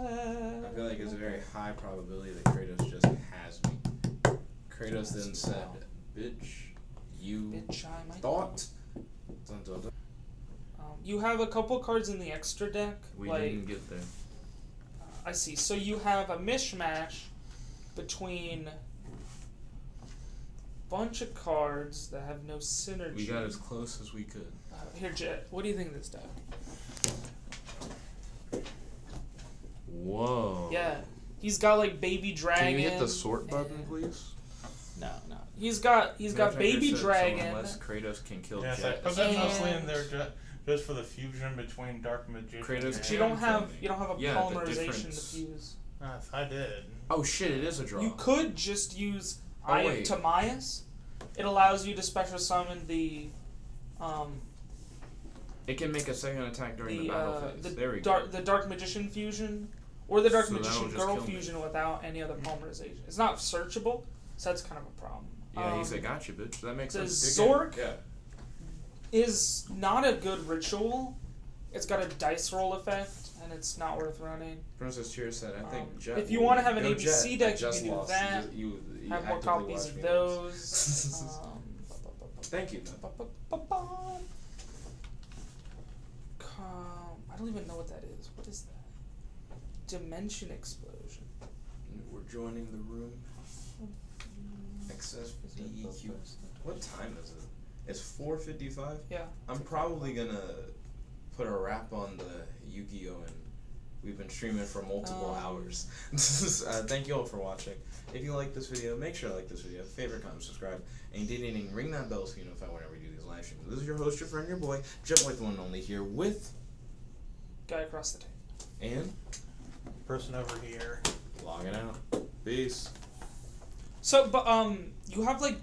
feel like it's a very high probability that Kratos just has me. Kratos then said, bitch, you Bitch, I might thought. Dun, dun, dun. You have a couple cards in the extra deck. We like, didn't get there. I see. So you have a mishmash between a bunch of cards that have no synergy. We got as close as we could. Here, Jet. What do you think of this deck? Whoa. Yeah, he's got like Baby Dragon. Can you hit the sort button, please? No. He's got Baby Dragon. Unless Kratos can kill Yes, Jet. I put that mostly in there just for the fusion between Dark Magician. Kratos and You don't have a Yeah, the polymerization to difference- fuse. I did. Oh shit! It is a draw. You could just use Oh, Eye of wait. Timaeus. It allows you to special summon the It can make a second attack during the battle phase. There we go. the Dark Magician fusion, or the Dark So that'll Magician just Girl kill me. fusion without any other polymerization. It's not searchable, so that's kind of a problem. Yeah, he said, "Gotcha, bitch." That makes the sense. Zork- Yeah. Is not a good ritual. It's got a dice roll effect, and it's not worth running. Princess Cheer said, "I think Jet." If you want to have an Go ABC Jet. I deck, you just can do lost. that. You Have more actively copies watch of me those. lose. Thank you. I don't even know what that is. What is that? Dimension Explosion. We're joining the room. Excess DEQ. What time is it? It's 4:55. Yeah. I'm probably gonna put a wrap on the Yu-Gi-Oh! And we've been streaming for multiple hours. Thank you all for watching. If you like this video, make sure to like this video, favorite, comment, subscribe, and ring that bell so you know if I whenever we do these live streams. This is your host, your friend, your boy, Jetboy, the one and only, here with Guy across the table. and Person over here. logging out. Peace. So, but you have like